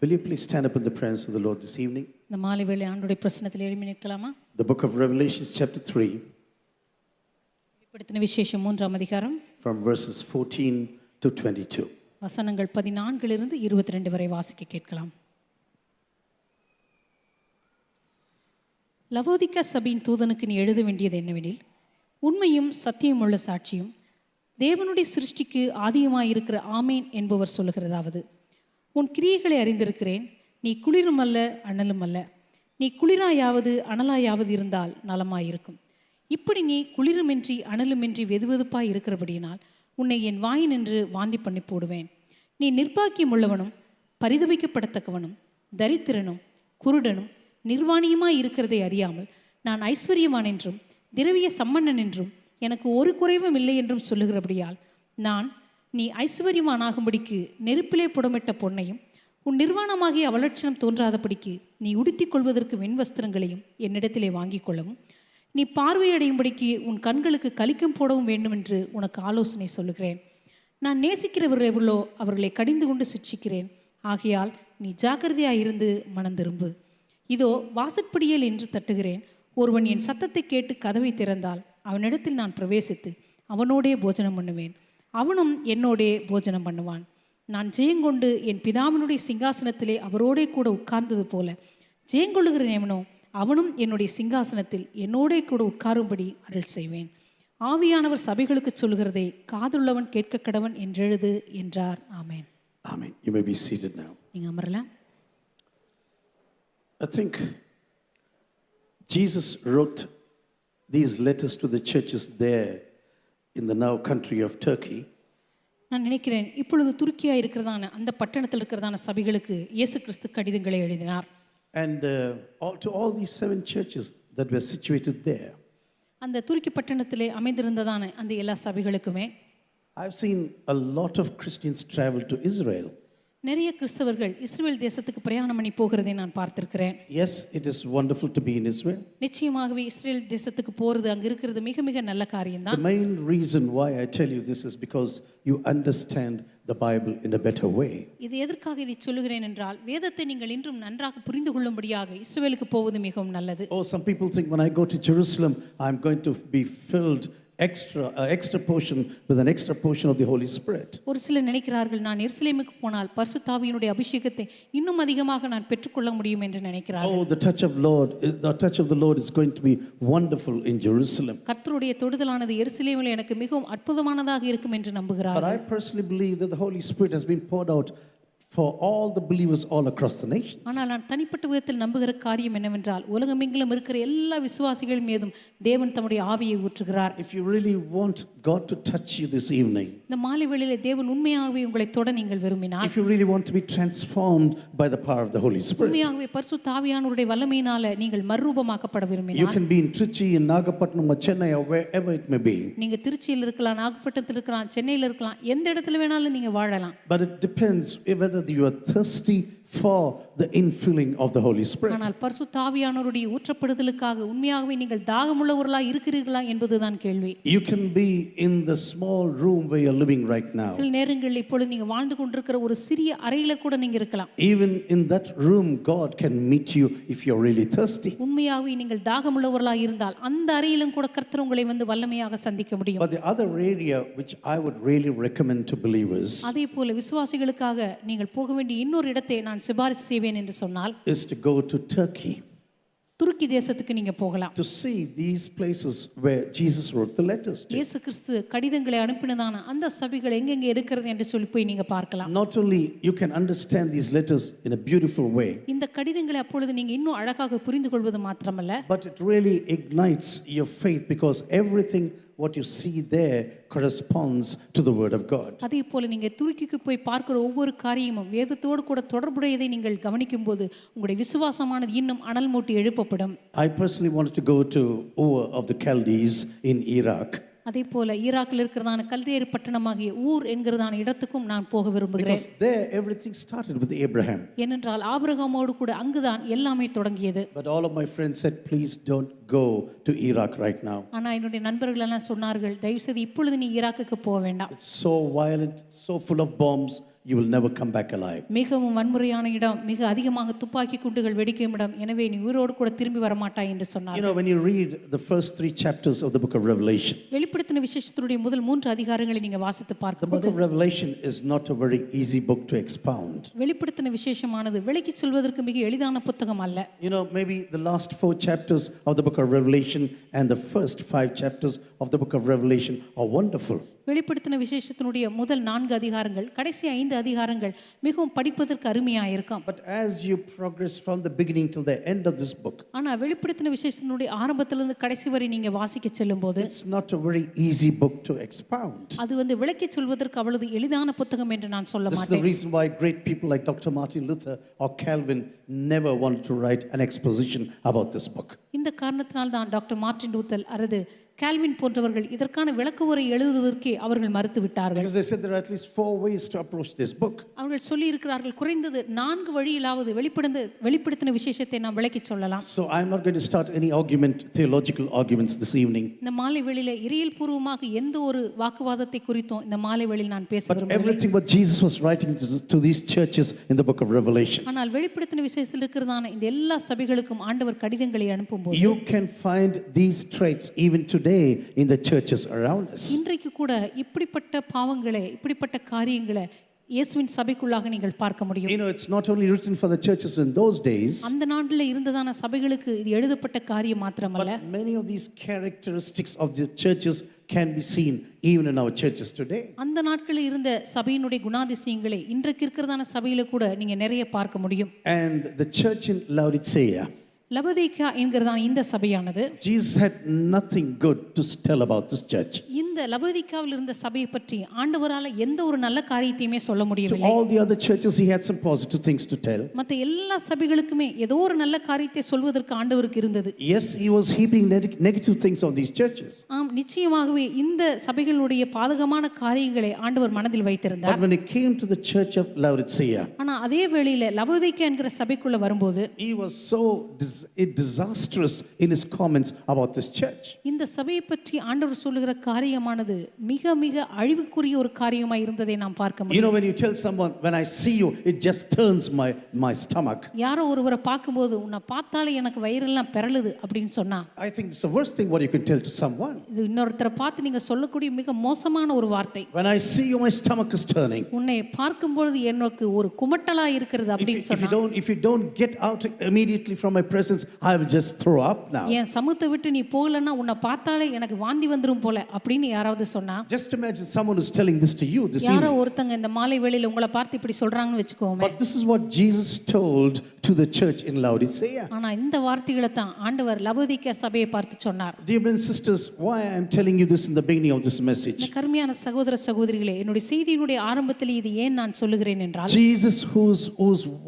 Will you please stand up in the presence of the Lord this evening? இந்த மாலை வேளை ஆண்டவருடைய பிரசன்னத்தில் எழும்பி நிற்கலாமா? The book of Revelation chapter 3 வெளிப்படுத்தின விசேஷம் 3ஆம் அதிகாரம் from verses 14 to 22. வசனங்கள் 14 இலிருந்து 22 வரை வாசிக்க கேட்கலாம். லவோதிக்கா சபையின் தூதனுக்கு நீ எழுத வேண்டியது என்னவெனில், உண்மையும் சத்தியம் உள்ள சாட்சியும் தேவனுடைய சிருஷ்டிக்கு ஆதியுமாயிருக்கிற ஆமேன் என்பவர் சொல்லுகிறதாவது, உன் கிரியைகளை அறிந்திருக்கிறேன். நீ குளிரும் அல்ல அனலும் அல்ல. நீ குளிராயாவது அனலாயாவது இருந்தால் நலமாயிருக்கும். இப்படி நீ குளிருமின்றி அனலுமின்றி வெதுவெதுப்பாய் இருக்கிறபடியினால் உன்னை என் வாயினின்று வாந்தி பண்ணி போடுவேன். நீ நிர்பாக்கியம் உள்ளவனும் பரிதபிக்கப்படத்தக்கவனும் தரித்திரனும் குருடனும் நிர்வாணியுமாய் இருக்கிறதை அறியாமல் நான் ஐஸ்வர்யவான் என்றும் திரவிய சம்பன்னன் என்றும் எனக்கு ஒரு குறைவும் இல்லை என்றும் சொல்லுகிறபடியால் நான் நீ ஐஸ்வர்யவானாகும்படிக்கு நெருப்பிலே புடமிட்ட பொன்னையும் உன் நிர்வாணமாகிய அவலட்சணம் தோன்றாதபடிக்கு நீ உடுத்திக் கொள்வதற்கு வெண்வஸ்திரங்களையும் என்னிடத்திலே வாங்கிக் கொள்ளவும், நீ பார்வையடையும்படிக்கு உன் கண்களுக்கு கலிக்கம் போடவும் வேண்டும் என்று உனக்கு ஆலோசனை சொல்லுகிறேன். நான் நேசிக்கிறவர்களோ அவர்களை கடிந்து கொண்டு சிட்சிக்கிறேன். ஆகையால் நீ ஜாக்கிரதையாயிருந்து மனம் திரும்பு. இதோ வாசற்படியில் என்று தட்டுகிறேன். ஒருவன் என் சத்தத்தை கேட்டு கதவை திறந்தால் அவனிடத்தில் நான் பிரவேசித்து அவனோடே போஜனம் பண்ணுவேன், அவனும் என்னோடே போஜனம் பண்ணுவான். நான் ஜெயங்கொண்டு என் பிதாவினுடைய சிங்காசனத்திலே அவரோடே கூட உட்கார்ந்தது போல ஜெயங்கொள்ளுகிற எவனோ அவனும் என்னுடைய சிங்காசனத்தில் என்னோடே கூட உட்காரும்படி அருள் செய்வேன். ஆவியானவர் சபைகளுக்கு சொல்லுகிறதை காதுள்ளவன் கேட்க கடவன் என்றெழுது என்றார். ஆமென். Amen. You may be seated now. நீங்க அமரலாம். I think Jesus wrote these letters to the churches there in the now country of Turkey. நான் நினைக்கிறேன் இப்பொழுது துருக்கியா இருக்கிறதான அந்த பட்டணத்தில் இருக்கிறதான சபைகளுக்கு இயேசு கிறிஸ்து கடிதங்களை எழுதினார். And to all these 7 churches that were situated there. அந்த துருக்கி பட்டணத்திலே அமைந்திருந்ததான அந்த எல்லா சபைகளுக்குமே I've seen a lot of Christians travel to Israel. நிறைய கிறிஸ்தவர்கள் இஸ்ரேல் தேசத்துக்கு பிரயாணம் பண்ணி போகிறதை நான் பார்த்திருக்கிறேன். Yes, it is wonderful to be in Israel. நிச்சயமாகவே இஸ்ரேல் தேசத்துக்கு போறது அங்க இருக்கிறது மிக மிக நல்ல காரியம்தான். The main reason why I tell you this is because you understand the Bible in a better way. இது எதற்காக இதை சொல்லுகிறேன் என்றால், வேதத்தை நீங்கள் இன்றும் நன்றாக புரிந்து கொள்ளும்படியாக இஸ்ரேலுக்கு போவது மிகவும் நல்லது. Oh, some people think when I go to Jerusalem I'm going to be filled extra portion with an extra portion of the Holy Spirit. ஒரு சிலர் நினைக்கிறார்கள், நான் எருசலேமுக்கு போனால் பரிசுத்த ஆவியினுடைய அபிஷேகத்தை இன்னும் அதிகமாக நான் பெற்றுக்கொள்ள முடியும் என்று நினைக்கிறார்கள். Oh, the touch of the Lord is going to be wonderful in Jerusalem. கர்த்தருடைய தொடுதலானது எருசலேமில் எனக்கு மிகவும் அற்புதமானதாக இருக்கும் என்று நம்புகிறார்கள். But I personally believe that the Holy Spirit has been poured out for all the believers all across the nations. ஆனால் நான் தனிப்பட்ட விதத்தில் நம்புகிற காரியம் என்னவென்றால், உலகமெங்கிலும் இருக்கிற எல்லா விசுவாசிகள் மீதும் தேவன் தம்முடைய ஆவியை ஊற்றுகிறார். If you really want God to touch you this evening, இந்த மாலை வேளையிலே தேவன் உண்மையாகவே உங்களை தொட நீங்கள் விரும்பினால், if you really want to be transformed by the power of the Holy Spirit, உண்மையாகவே பரிசுத்த ஆவியானவருடைய வல்லமையினால நீங்கள் மறுரூபமாக்கப்பட you விரும்பினால், can be in Trichy, in Nagapattinam, or Chennai, or wherever it may be. நீங்க திருச்சியில் இருக்கலாம், நாகப்பட்டினத்தில் இருக்கலாம், சென்னையில் இருக்கலாம், எந்த இடத்துல வேணாலும் நீங்க வாழலாம். But it depends whether you are thirsty for the infilling of the Holy Spirit. ஆனால் பரிசுத்த ஆவியானவருடைய ஊற்றப்படுதலுக்காக உண்மையாகவே நீங்கள் தாகமுள்ளவர்களாக இருக்கிறீர்களா என்பதுதான் கேள்வி. You can be in the small room where you're living right now. சில நேரங்களில் இப்பொழுது நீங்க வாழ்ந்து கொண்டிருக்கிற ஒரு சிறிய அறையில கூட நீங்க இருக்கலாம். Even in that room God can meet you if you're really thirsty. உண்மையாகவே நீங்கள் தாகமுள்ளவர்களாக இருந்தால் அந்த அறையிலும் கூட கர்த்தர் உங்களை வந்து வல்லமையாக சந்திக்க முடியும். But the other area which I would really recommend to believers, அதேபோல விசுவாசிகளுக்காக நீங்கள் போக வேண்டிய இன்னொரு இடத்தை நான் சிபாரிசு செய்வேன் என்று சொன்னால், is to go to Turkey. துருக்கி தேசத்துக்கு நீங்க போகலாம். To see these places where Jesus wrote the letters to. இயேசு கிறிஸ்து கடிதங்களை அனுப்பினதான அந்த சபைகள் எங்கெங்க இருக்கிறது என்று சொல்லி போய் நீங்க பார்க்கலாம். Not only you can understand these letters in a beautiful way, இந்த கடிதங்களை அப்பொழுது நீங்க இன்னும் அழகாக புரிந்து கொள்வது மாத்திரமல்ல, but it really ignites your faith because everything what you see there corresponds to the word of God. அதேபோல நீங்க துருக்கிக்கு போய் பார்க்கிற ஒவ்வொரு காரியமும் வேதத்தோடு கூட தொடர்புடையதை நீங்கள் கவனிக்கும்போது உங்களுடைய விசுவாசமானது இன்னும் அனல் மூட்டி எழுப்பப்படும். I personally wanted to go to Ur of the Chaldees in Iraq. அதே போல ஈராக்கில் இருக்கிறதான கல்தேயர் பட்டணமாகிய ஊர் என்கிறதான இடத்துக்கும் நான் போக விரும்புகிறேன். Because there everything started with Abraham. ஏனென்றால் ஆபிரகாமோடு கூட அங்குதான் எல்லாமே தொடங்கியது. But all of my friends said, please don't go to Iraq right now. ஆனா என்னுடைய நண்பர்கள் எல்லாம் சொன்னார்கள், தயவு செய்து இப்பொழுது நீ ஈராக்குக்கு போக வேண்டாம். It's so violent, so full of bombs, you will never come back alive. மிகவும் வன்முறையான இடம், மிக அதிகமாக துப்பாக்கி குண்டுகள் வெடிக்கும் இடம், எனவே நீ உயிரோடு கூட திரும்பி வர மாட்டாய் என்று சொன்னார். You know, when you read the first 3 chapters of the book of Revelation, வெளிப்படுத்தின விசேஷத்தினுடைய முதல் 3 அதிகாரங்களை நீங்க வாசித்து the book பார்க்கும்போது of Revelation is not a very easy book to expound. வெளிப்படுத்தின விசேஷமானது விளக்கி சொல்வதற்கு மிக எளிதான புத்தகம் அல்ல. You know, maybe the last 4 chapters of the book of Revelation and the first 5 chapters of the book of Revelation are wonderful. வெளிப்படுத்தின விசேஷத்தினுடைய முதல் 4 அதிகாரங்கள், கடைசி 5 அதிகாரங்கள் மிகவும் படிப்பதற்கு அருமையாக இருக்கும். But as you progress from the beginning till the end of this book, ஆனா வெளிப்படுத்தின விசேஷத்தினுடைய ஆரம்பத்திலிருந்து கடைசி வரை நீங்க வாசிக்க செல்லும்போது it's not a very easy book to expound. அது விளக்கி சொல்வதற்கு அவ்வளவு எளிதான புத்தகம் என்று நான் சொல்ல This is the மாட்டேன். reason why great people like Dr. Martin Luther or Calvin never wanted to write an exposition about this book. இந்த காரணத்தினால் தான் டாக்டர் மார்ட்டின் லூத்தர் அல்லது கால்வின் போன்றவர்கள் இதற்கான விளக்க உரை எழுதுவதற்கே அவர்கள் மறுத்து விட்டார்கள். Because they said there are at least 4 ways to approach this book. அவர்கள் சொல்லி இருக்கிறார்கள், குறைந்தது 4 வழியிலாவது வெளிப்படுத்தின விசேஷத்தை நாம் விளக்கி சொல்லலாம். So I'm not going to start any theological arguments this evening. இந்த மாலை வேளையில இறையியல் பூர்வமாக எந்த ஒரு வாக்குவாதத்தை குறித்தும் இந்த மாலை வேளையில் நான் பேச But விரும்பவில்லை. everything what Jesus was writing to these churches in the book of Revelation, ஆனால் வெளிப்படுத்தின விசேஷத்தில் இருக்கிறதான இந்த எல்லா சபைகளுக்கும் ஆண்டவர் கடிதங்களை அனுப்பும்போது you can find these traits even today in the churches around us. இன்றைக்கு கூட இப்படிப்பட்ட பாவங்களை, இப்படிப்பட்ட காரியங்களை இயேசுவின் சபைக்குள்ளாக நீங்கள் பார்க்க முடியும். You know, it's not only written for the churches in those days, அந்த நாட்களில் இருந்ததான சபைகளுக்கு இது எழுதப்பட்ட காரியம் மாத்திரமல்ல, but many of these characteristics of the churches can be seen even in our churches today. அந்த நாட்களில் இருந்த சபையினுடைய குணாதிசயங்களை இன்றைக்கு இருக்கிறதான சபையில கூட நீங்க நிறைய பார்க்க முடியும். And the church in Laodicea, லவோதிக்கா என்கிறதான இந்த சபையானது, Jesus had nothing good to tell about this church. இந்த லவோதிக்காவில் இருந்த சபையை பற்றி ஆண்டவரால எந்த ஒரு நல்ல காரியத்தையுமே சொல்ல To முடியவில்லை. all the other churches he had some positive things to tell. மற்ற எல்லா சபைகளுக்குமே ஏதோ ஒரு நல்ல காரியத்தை சொல்வதற்கு ஆண்டவருக்கு இருந்தது. Yes, he was heaping negative things on these churches. ஆம், நிச்சயமாகவே இந்த சபைகளுடைய பாதகமான காரியங்களை ஆண்டவர் மனதில் வைத்திருந்தார். But when it came to the church of Laodicea, ஆனா அதே வேளையில லவோதிக்கா என்கிற சபைக்குள்ள வரும்போது he was so disastrous in his comments about this church. இந்த சபையை பற்றி ஆண்டவர் சொல்லுகிற காரியமானது மிக மிக அழிவுக்குரிய ஒரு காரியமாய் இருந்ததை நாம் பார்க்க You முடியும். know, when you tell someone, when I see you, it just turns my stomach. யாரோ ஒருவரை பார்க்கும்போது உன்னை பார்த்தாலே எனக்கு வயிறெல்லாம் பெறலுது அப்படின்னு சொன்னா, I think it's the worst thing what you can tell to someone. இது இன்னொருத்தரை பார்த்து நீங்க சொல்லக்கூடிய மிக மோசமான ஒரு வார்த்தை. When I see you, my stomach is turning. உன்னை பார்க்கும்பொழுது எனக்கு ஒரு குமட்டலா இருக்கிறது அப்படின்னு சொன்னா, If you don't get out immediately from my presence, I will just throw up now. என் சமூகத்தை விட்டு நீ போகலன்னா உன்னை பார்த்தாலே எனக்கு வாந்தி வந்துரும் போல அப்படின்னு யாராவது சொன்னா, Just imagine someone who's telling this to you this யாரோ evening. ஒருத்தங்க இந்த மாலை வேளையில உங்களை பார்த்து இப்படி சொல்றாங்கன்னு வெச்சுக்கோமே. But this is what Jesus told to the church in Laodicea. ஆனா இந்த வார்த்தைகளை தான் ஆண்டவர் லவோதிக்கா சபையை பார்த்து சொன்னார். Dear brothers and sisters, why I am telling you this in the beginning of this message? இந்த கருமையான சகோதர சகோதரிகளே, என்னுடைய செய்தியினுடைய ஆரம்பத்தில் இது ஏன் நான் சொல்லுகிறேன் என்றால், Jesus who's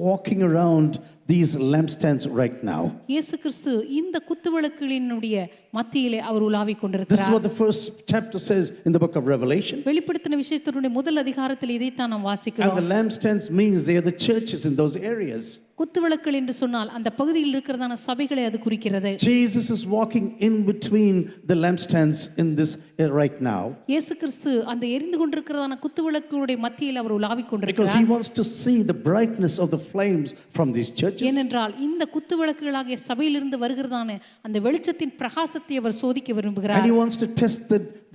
walking around these lampstands right now. இயேசு கிறிஸ்து இந்த குத்துவிளக்குகளினுடைய மத்தியிலே அவர் உலாவிக் This is கொண்டிருக்கிறார். what the first chapter says in the book of Revelation. வெளிப்படுத்தின விசேஷத்தினுடைய முதல் அதிகாரத்தில் இதைத்தான் நாம் And வாசிக்கிறோம். the lampstands means they are the churches in those areas. குத்துவிளக்குகள் என்று சொன்னால் அந்த பகுதியில் இருக்கிறதான சபைகளை அது குறிக்கிறது. Jesus is walking in between the lampstands in this right now. இயேசு கிறிஸ்து அந்த எரிந்து கொண்டிருக்கிறதான குத்துவிளக்குகளுடைய மத்தியில் அவர் உலாவிக் Because கொண்டிருக்கிறார். he wants to see the brightness of the flames from these churches. ஏனென்றால் இந்த குத்துவிளக்குகளாகிய சபையிலிருந்து வருகிறதான அந்த வெளிச்சத்தின் பிரகாசத்தை அவர் சோதிக்க And விரும்புகிறார். he wants to test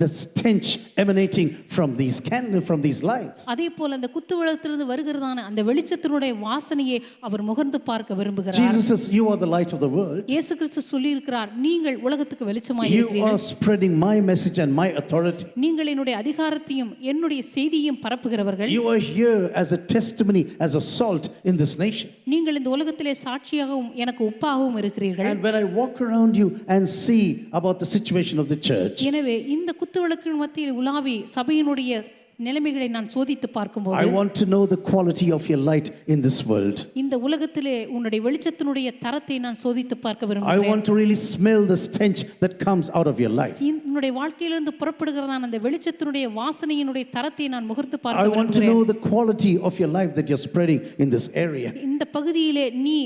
the stench emanating from these lights. அதே போல அந்த குத்துவிளக்கிலிருந்து வருகிறதான அந்த வெளிச்சத்தினுடைய வாசனையை அவர் முகர்ந்து பார்க்க விரும்புகிறார். Jesus says, you are the light of the world. இயேசு கிறிஸ்து சொல்லி இருக்கிறார், நீங்கள் உலகத்துக்கு வெளிச்சமாய் You இருக்கிறீர்கள். are spreading my message and my authority. நீங்கள் என்னுடைய அதிகாரத்தையும் என்னுடைய செய்தியையும் பரப்புகிறவர்கள். You are here as a testimony, as a salt in this nation. நீங்கள் இந்த உலகத்திலே சாட்சியாகவும் எனக்கு உப்பாகவும் இருக்கிறீர்கள். And when I walk around you and see about the situation of the church, எனவே இந்த குத்துவிளக்கின் மத்தியில் உலாவி சபையினுடைய நிலைமைகளை நான் சோதித்து I பார்க்கும்போது want to know the quality of your light in this world. இந்த உலகத்திலே உன்னுடைய வெளிச்சத்தினுடைய தரத்தை நான் சோதித்து பார்க்க I விரும்புகிறேன். want to really smell the stench that comes out of your life. உன்னுடைய வாழ்க்கையிலிருந்து புறப்படுகிறதான அந்த வெளிச்சத்தினுடைய வாசனையினுடைய தரத்தை நான் முகர்ந்து I பார்க்க want to விரும்புகிறேன். know the quality of your life that you're spreading in this area. இந்த பகுதியிலே நீ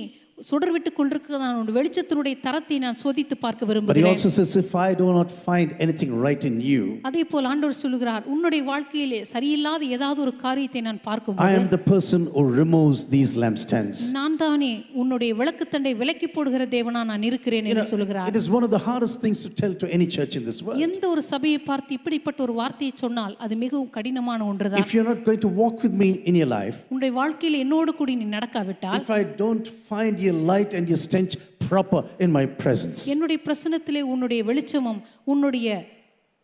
சுடர்விட்டு கொண்டிருக்கிறதான உன்னுடைய வெளிச்சத்தினுடைய தரத்தை நான் சோதித்து பார்க்க But he விரும்புகிறேன். also says, if I do not find anything right in you, அதே போல் ஆண்டவர் சொல்லுகிறார், உன்னுடைய வாழ்க்கையிலே சரியில்லாத ஏதாவது ஒரு காரியத்தை நான் I பார்க்கும்போது am the person who removes these lampstands. நான் தானே உன்னுடைய விளக்குத்தண்டை விலக்கி போடுகிற தேவனா நான் இருக்கிறேன் என்று சொல்லுகிறார். It is one of the hardest things to tell to any church in this world. எந்த ஒரு சபையை பார்த்து இப்படிப்பட்ட ஒரு வார்த்தையை சொன்னால் அது மிகவும் கடினமான ஒன்றுதான். If you're not going to walk with me in your life, உன்னுடைய வாழ்க்கையில் என்னோடு கூடி நீ நடக்காவிட்டால், if I don't find your light and your stench proper in my presence, என்னுடைய பிரசன்னத்திலே உன்னுடைய வெளிச்சமும் உன்னுடைய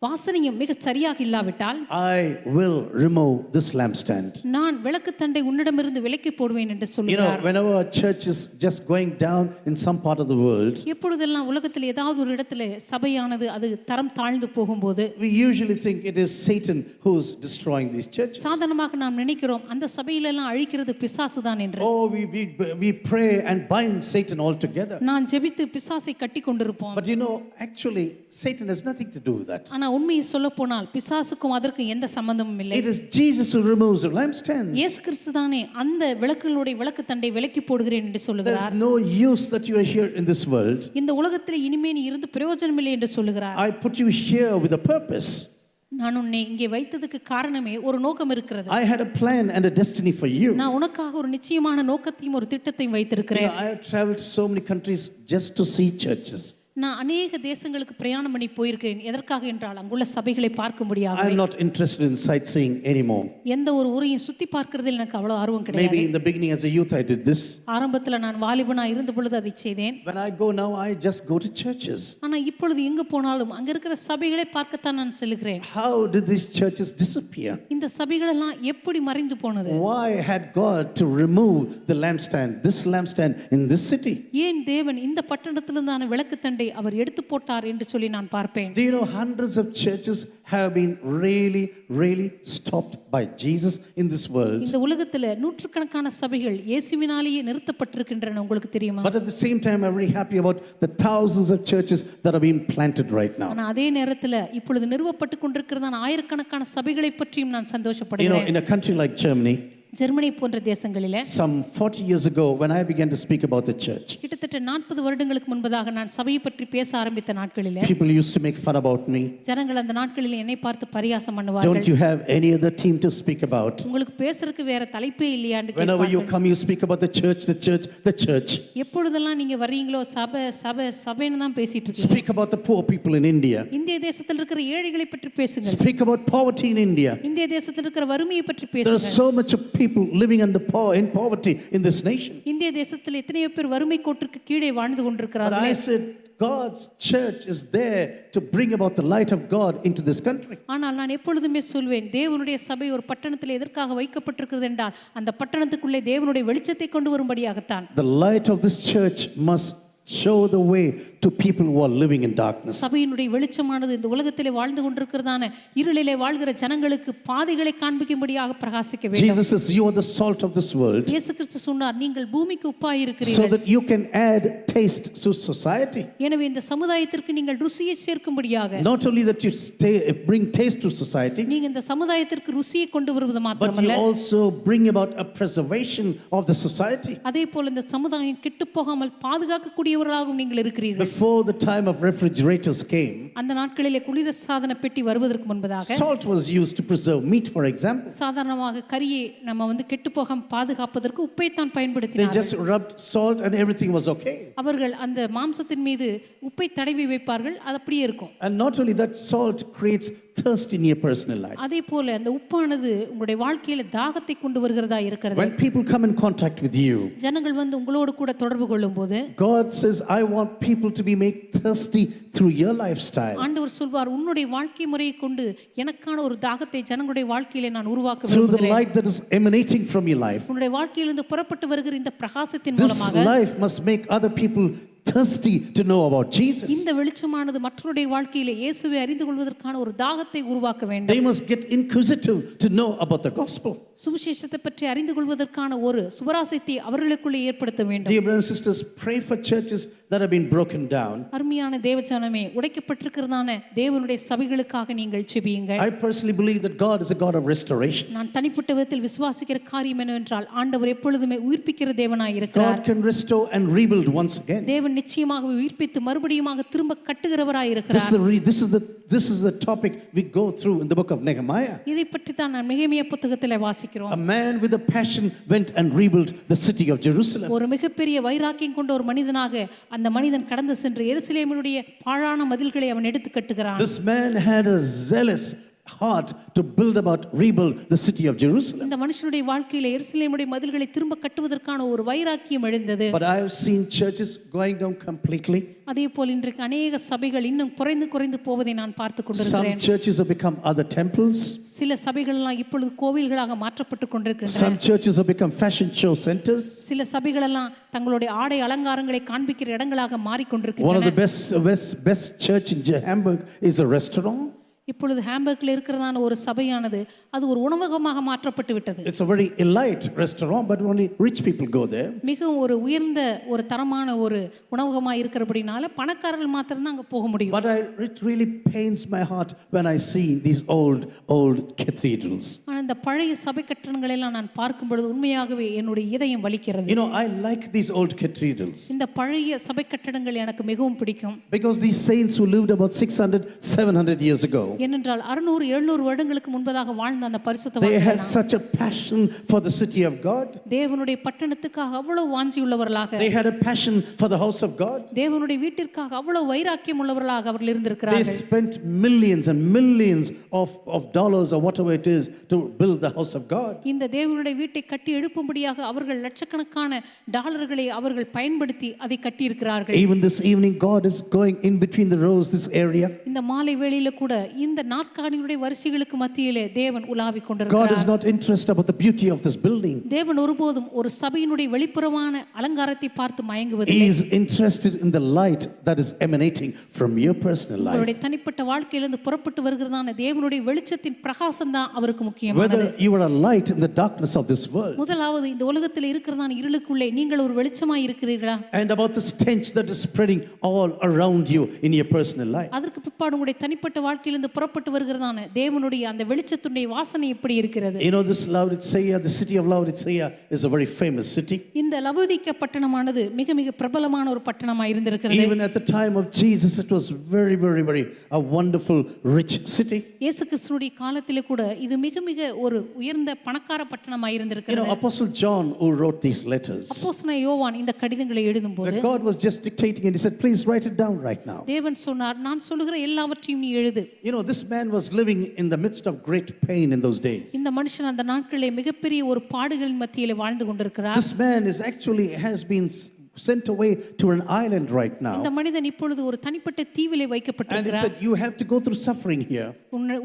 வாசனையும் மிக சரியாக இல்லாவிட்டால், I will remove this lampstand. நான் விளக்குத்தண்டை உன்னிடமிருந்து விலக்கி போடுவேன் என்று You know, சொல்லுகிறார். whenever a church is just going down in some part of the world, எப்பொழுதெல்லாம் உலகத்தில் ஏதாவது ஒரு இடத்துல சபையானது அது தரம் தாழ்ந்து போகும்போது we usually think it is Satan who's destroying these churches. சாதாரணமாக நாம் நினைக்கிறோம் அந்த சபையிலெல்லாம் அழிக்கிறது பிசாசு தான் என்று. Oh, we pray and bind Satan altogether. நான் ஜெபித்து பிசாசை கட்டி கொண்டிருப்போம். But you know, actually, Satan has nothing to do with that. ஆனா உண்மையை சொல்ல போனால் பிசாசுக்கும் அதற்கும் எந்த சம்பந்தமும் இல்லை. It is Jesus who removes the lampstands. இயேசு கிறிஸ்து தானே அந்த விளக்குகளுடைய விளக்குத்தண்டை விலக்கி போடுகிறேன் என்று சொல்லுகிறார். There's no use that you are here in this world. இந்த உலகத்தில் இனிமே நீ இருந்து பிரயோஜனம் இல்லை என்று சொல்லுகிறார். I put you here with a purpose. நான் உன்னை இங்கே வைத்ததுக்கு காரணமே ஒரு நோக்கம் இருக்கிறது. I had a plan and a destiny for you. நான் உனக்காக ஒரு நிச்சயமான நோக்கத்தையும் ஒரு திட்டத்தையும் You வைத்திருக்கிறேன். know, I have traveled to so many countries just to see churches. நான் அநேக தேசங்களுக்கு பிரயாணம் பண்ணி போயிருக்கிறேன். எதற்காக என்றால் அங்குள்ள சபைகளை பார்க்கும்படியாக. I'm not interested in sightseeing anymore. எந்த ஒரு ஊரையும் சுத்தி பார்க்கிறதில் எனக்கு அவ்வளவு ஆர்வம் கிடையாது. Maybe in the beginning as a youth I did this. ஆரம்பத்துல நான் வாலிபனா இருந்த பொழுது அதை செய்தேன். When I go now, I just go to churches. ஆனா இப்பொழுது எங்க போனாலும் அங்க இருக்கிற சபைகளை பார்க்கத்தான் நான் செல்கிறேன். How did these churches disappear? இந்த சபைகள் எல்லாம் எப்படி மறைந்து போனது? Why had God to remove the lampstand, this lampstand in this city? ஏன் தேவன் இந்த பட்டணத்திலிருந்தான விளக்குத்தண்டை அவர் எடுத்து போட்டார் என்று சொல்லி நான் பார்ப்பேன். Do you know hundreds of churches have been really stopped by Jesus in this world? இந்த உலகத்துல நூற்றுக்கணக்கான சபைகள் இயேசுவினாலேயே நிறுத்தப்பட்டிருக்கின்றன, உங்களுக்கு தெரியுமா? But at the same time, I'm very happy about the thousands of churches that are being planted right now. ஆனா அதே நேரத்துல இப்பொழுது நிறுவப்பட்டு கொண்டிருக்கிறதான ஆயிரக்கணக்கான சபைகளை பற்றியும் நான் You know, சந்தோஷப்படுகிறேன். in a country like Germany, Germany போன்ற தேசங்களிலே some 40 years ago, when I began to speak about the church, கிட்டத்தட்ட 40 வருடங்களுக்கு முன்பதாக நான் சபையை பற்றி பேச ஆரம்பித்த நாட்களிலே people used to make fun about me. ஜனங்கள் அந்த நாட்களில் என்னை பார்த்து பரியாசம் Don't பண்ணுவார்கள். you have any other team to speak about? உங்களுக்கு பேசுறதுக்கு வேற தலைப்பே இல்லையான்னு Whenever you கேட்பார்கள். come, you speak about the church, the church, the church. எப்பொழுதெல்லாம் நீங்க வர்றீங்களோ சபை சபை சபைன்னு தான் பேசிட்டு இருக்கீங்க. Speak about the poor people in India. இந்திய தேசத்தில் இருக்கிற ஏழைகளை பற்றி பேசுங்கள். Speak about poverty in India. இந்திய தேசத்தில் இருக்கிற வறுமையை பற்றி There are பேசுங்கள். so much of people living in poverty in this nation. இந்திய தேசத்தில் எத்தனையோ பேர் வறுமை கோட்டிற்கு கீழே வாழ்ந்து But கொண்டிருக்கிறார்கள். I said, God's church is there to bring about the light of God into this country. ஆனால் நான் எப்பொழுதுமே சொல்வேன், தேவனுடைய சபை ஒரு பட்டணத்தில் எதற்காக வைக்கப்பட்டிருக்கிறது என்றால் அந்த பட்டணத்துக்குள்ளே தேவனுடைய வெளிச்சத்தை கொண்டு வரும்படியாகத்தான். The light of this church must show the way to people who are living in darkness. சபையினுடைய வெளிச்சமானது இந்த உலகத்திலே வாழ்ந்து கொண்டிருக்கிறதான இருளிலே வாழ்கிற ஜனங்களுக்கு பாதைகளை காண்பிக்கும்படியாக பிரகாசிக்க வேண்டும். Jesus says, you are the salt of this world, இயேசு கிறிஸ்து சொன்னார், நீங்கள் பூமிக்கு உப்பாய் so இருக்கிறீர்கள். that you can add taste to society. எனவே இந்த சமுதாயத்திற்கு நீங்கள் ருசியை சேர்க்கும்படியாக, Not only that you bring taste to society, நீங்க இந்த சமுதாயத்திற்கு ருசியை கொண்டு வருவது but you மாத்திரமல்ல, also bring about a preservation of the society. அதே போல இந்த சமுதாயம் கெட்டு போகாமல் பாதுகாக்கக்கூடியவர்களாகவும் நீங்கள் இருக்கிறீர்கள். Before the time of refrigerators came, அந்த நாட்களிலே குளிர் சாதன பெட்டி வருவதற்கு முன்பதாக salt was used to preserve meat, for example. சாதாரணமாக கரியை நம்ம கெட்டு போகாமல் பாதுகாப்பதற்கு உப்பை தான் They பயன்படுத்தினார்கள். just rubbed salt and everything was okay. அவர்கள் அந்த மாம்சத்தின் மீது உப்பை தடவி வைப்பார்கள், அது அப்படியே இருக்கும். And not only that, salt creates thirst in your personal life. அதே போல அந்த உப்பானது உங்களுடைய வாழ்க்கையில தாகத்தை கொண்டு வருகிறதா இருக்கிறது. When people come in contact with you, ஜனங்கள் உங்களோடு கூட தொடர்பு கொள்ளும்போது God says, I want people to be made thirsty through your lifestyle. ஆண்டவர் சொல்வார், உன்னுடைய வாழ்க்கை முறையை கொண்டு எனக்கான ஒரு தாகத்தை ஜனங்களுடைய வாழ்க்கையில நான் உருவாக்க Through the விரும்புகிறேன். light that is emanating from your life. உன்னுடைய வாழ்க்கையிலிருந்து புறப்பட்டு வருகிற இந்த பிரகாசத்தின் This மூலமாக life must make other people thirsty to know about Jesus. இந்த வெளிச்சமானது மற்றவருடைய வாழ்க்கையிலே இயேசுவை அறிந்து கொள்வதற்கான ஒரு தாகத்தை உருவாக்க வேண்டும். They must get inquisitive to know about the gospel. சுவிசேஷத்தை பற்றி அறிந்து கொள்வதற்கான ஒரு சுபராசத்தை அவர்களுக்குள்ளே ஏற்படுத்த வேண்டும். Dear brothers and sisters, pray for churches that have been broken down. அருமையான தேவஜனமே, உடைக்கப்பட்டிருக்கிறதான தேவனுடைய சபைகளுக்காக நீங்கள் ஜெபியுங்கள். I personally believe that God is a God of restoration. நான் தனிப்பட்ட விதத்தில் விசுவாசிக்கிற காரியம் என்னவென்றால் ஆண்டவர் எப்பொழுதுமே உயிர்ப்பிக்கிற தேவனாய் இருக்கிறார். God can restore and rebuild once again. தேவன் நிச்சயமாக உயிர்ப்பித்து மறுபடியுமாக திரும்ப கட்டுகிறவராய் இருக்கிறார். This is the topic we go through in the book of Nehemiah. இதை பற்றி தான் நாம் நெகேமியா புத்தகத்தில் வாசிக்கிறோம். A man with a passion went and rebuilt the city of Jerusalem. ஒரு மிகப்பெரிய வைராக்கியம் கொண்ட ஒரு மனிதனாக அந்த மனிதன் கடந்து சென்று எருசலேமினுடைய பாழான மதில்களை அவன் எடுத்து கட்டுகிறான். This man had a zealous heart to rebuild the city of Jerusalem. இந்த மனுஷனுடைய வாழ்க்கையில எருசலேமுடைய மதில்களை திரும்ப கட்டுவதற்கான ஒரு வைராக்கியம் எழுந்தது. But I have seen churches going down completely. அதேபோல் இன்றைக்கு अनेक சபைகள் இன்னும் குறைந்து போவதை நான் பார்த்து கொண்டிருக்கிறேன். Some churches have become other temples. சில சபைகள் எல்லாம் இப்பொழுது கோவில்களாக மாற்றப்பட்டு கொண்டிருக்கின்றன. Some churches have become fashion show centers. சில சபைகள் எல்லாம் தங்களுடைய ஆடை அலங்காரங்களை காண்பிக்கிற இடங்களாக மாறிக்கொண்டிருக்கின்றன. One of the best church in Hamburg is a restaurant. இப்பொழுது ஹாம்பர்க்ல இருக்கிறதான ஒரு சபையானது அது ஒரு உணவகமாக மாற்றப்பட்டு விட்டது. It's a very elite restaurant, but only rich people go there. மிகவும் ஒரு உயர்ந்த ஒரு தரமான ஒரு உணவகமாக இருக்கிறபடினால பணக்காரர்கள் மாத்திரம் தான் அங்க போக முடியும். But it really pains my heart when I see these old cathedrals. ஆனால் இந்த பழைய சபை கட்டடங்களை எல்லாம் நான் பார்க்கும் பொழுது உண்மையாகவே என்னுடைய இதயம் வலிக்கிறது. You know, I like these old cathedrals. இந்த பழைய சபை கட்டடங்கள் எனக்கு மிகவும் பிடிக்கும். Because these saints who lived about 600-700 years ago, ஏனென்றால் 600-700 வருடங்களுக்கு முன்பதாக வாழ்ந்த அந்த பரிசுத்தவான்கள் they had such a passion for the city of God. தேவனுடைய பட்டணத்துக்காக அவ்வளவு வாஞ்சி உள்ளவர்களாக, They had a passion for the house of God. தேவனுடைய வீட்டிற்காக அவ்வளவு வைராக்கியம் உள்ளவர்களாக அவர்கள் They இருந்திருக்கிறார்கள். spent millions and millions of dollars or whatever it is to build the house of God. இந்த தேவனுடைய வீட்டை கட்டி எழுப்பும்படியாக அவர்கள் லட்சக்கணக்கான டாலர்களை அவர்கள் பயன்படுத்தி அதை கட்டி இருக்கிறார்கள். Even this evening, God is going in between the rows, this area. இந்த மாலை வேளையில கூட இந்த நாற்காலிகளுடைய வரிசைகளுக்கு மத்தியிலே தேவன் உலாவிக் God கொண்டிருக்கிறார். is not interested about the beauty of this building. தேவன் ஒருபோதும் ஒரு சபையினுடைய வெளிப்புறமான அலங்காரத்தை பார்த்து He மயங்குவதில்லை. is interested in the light that is emanating from your personal அவருடைய life. தனிப்பட்ட வாழ்க்கையிலிருந்து புறப்பட்டு வருகிறதான தேவனுடைய வெளிச்சத்தின் பிரகாசம் தான் அவருக்கு முக்கியமானது. Whether you are a light in the darkness of this world, முதலாவது இந்த உலகத்தில் இருக்கிறதான இருளுக்குள்ளே நீங்கள் ஒரு வெளிச்சமாய் இருக்கிறீர்களா? and about the stench that is spreading all around you in your personal life. அதற்கு பிற்பாடு உங்களுடைய தனிப்பட்ட வாழ்க்கையிலிருந்து புறப்பட்டு வருகிறதான தேவனுடைய அந்த வெளிச்சத்துடைய வாசனை எப்படி இருக்கிறது? You know, this Laodicea, the city of Laodicea is a very famous city. இந்த லவோதிக்கா பட்டணமானது மிக மிக பிரபலமான ஒரு பட்டணமாய் இருந்திருக்கிறது. Even at the time of Jesus, it was very a wonderful rich city. இயேசு கிறிஸ்துவின் காலத்திலே கூட இது மிக மிக ஒரு உயர்ந்த பணக்கார பட்டணமாய் You இருந்திருக்கிறது. know, Apostle John, who wrote these letters, அப்போஸ்தலனாகிய யோவான் இந்த கடிதங்களை எழுதும்போது that God was just dictating and he said, please write it down right now. தேவன் சொன்னார், நான் சொல்லுகிற எல்லாவற்றையும் நீ எழுது. You know, this man was living in the midst of great pain in those days. இந்த மனுஷன் அந்த நாட்களிலே மிகப்பெரிய ஒரு பாடுகளின் மத்தியிலே வாழ்ந்து கொண்டிருக்கிறார். This man has been sent away to an island right now. இந்த மனிதன் இப்பொழுது ஒரு தனிப்பட்ட தீவிலே And he வைக்கப்பட்டிருக்கிறார். said, you have to go through suffering here.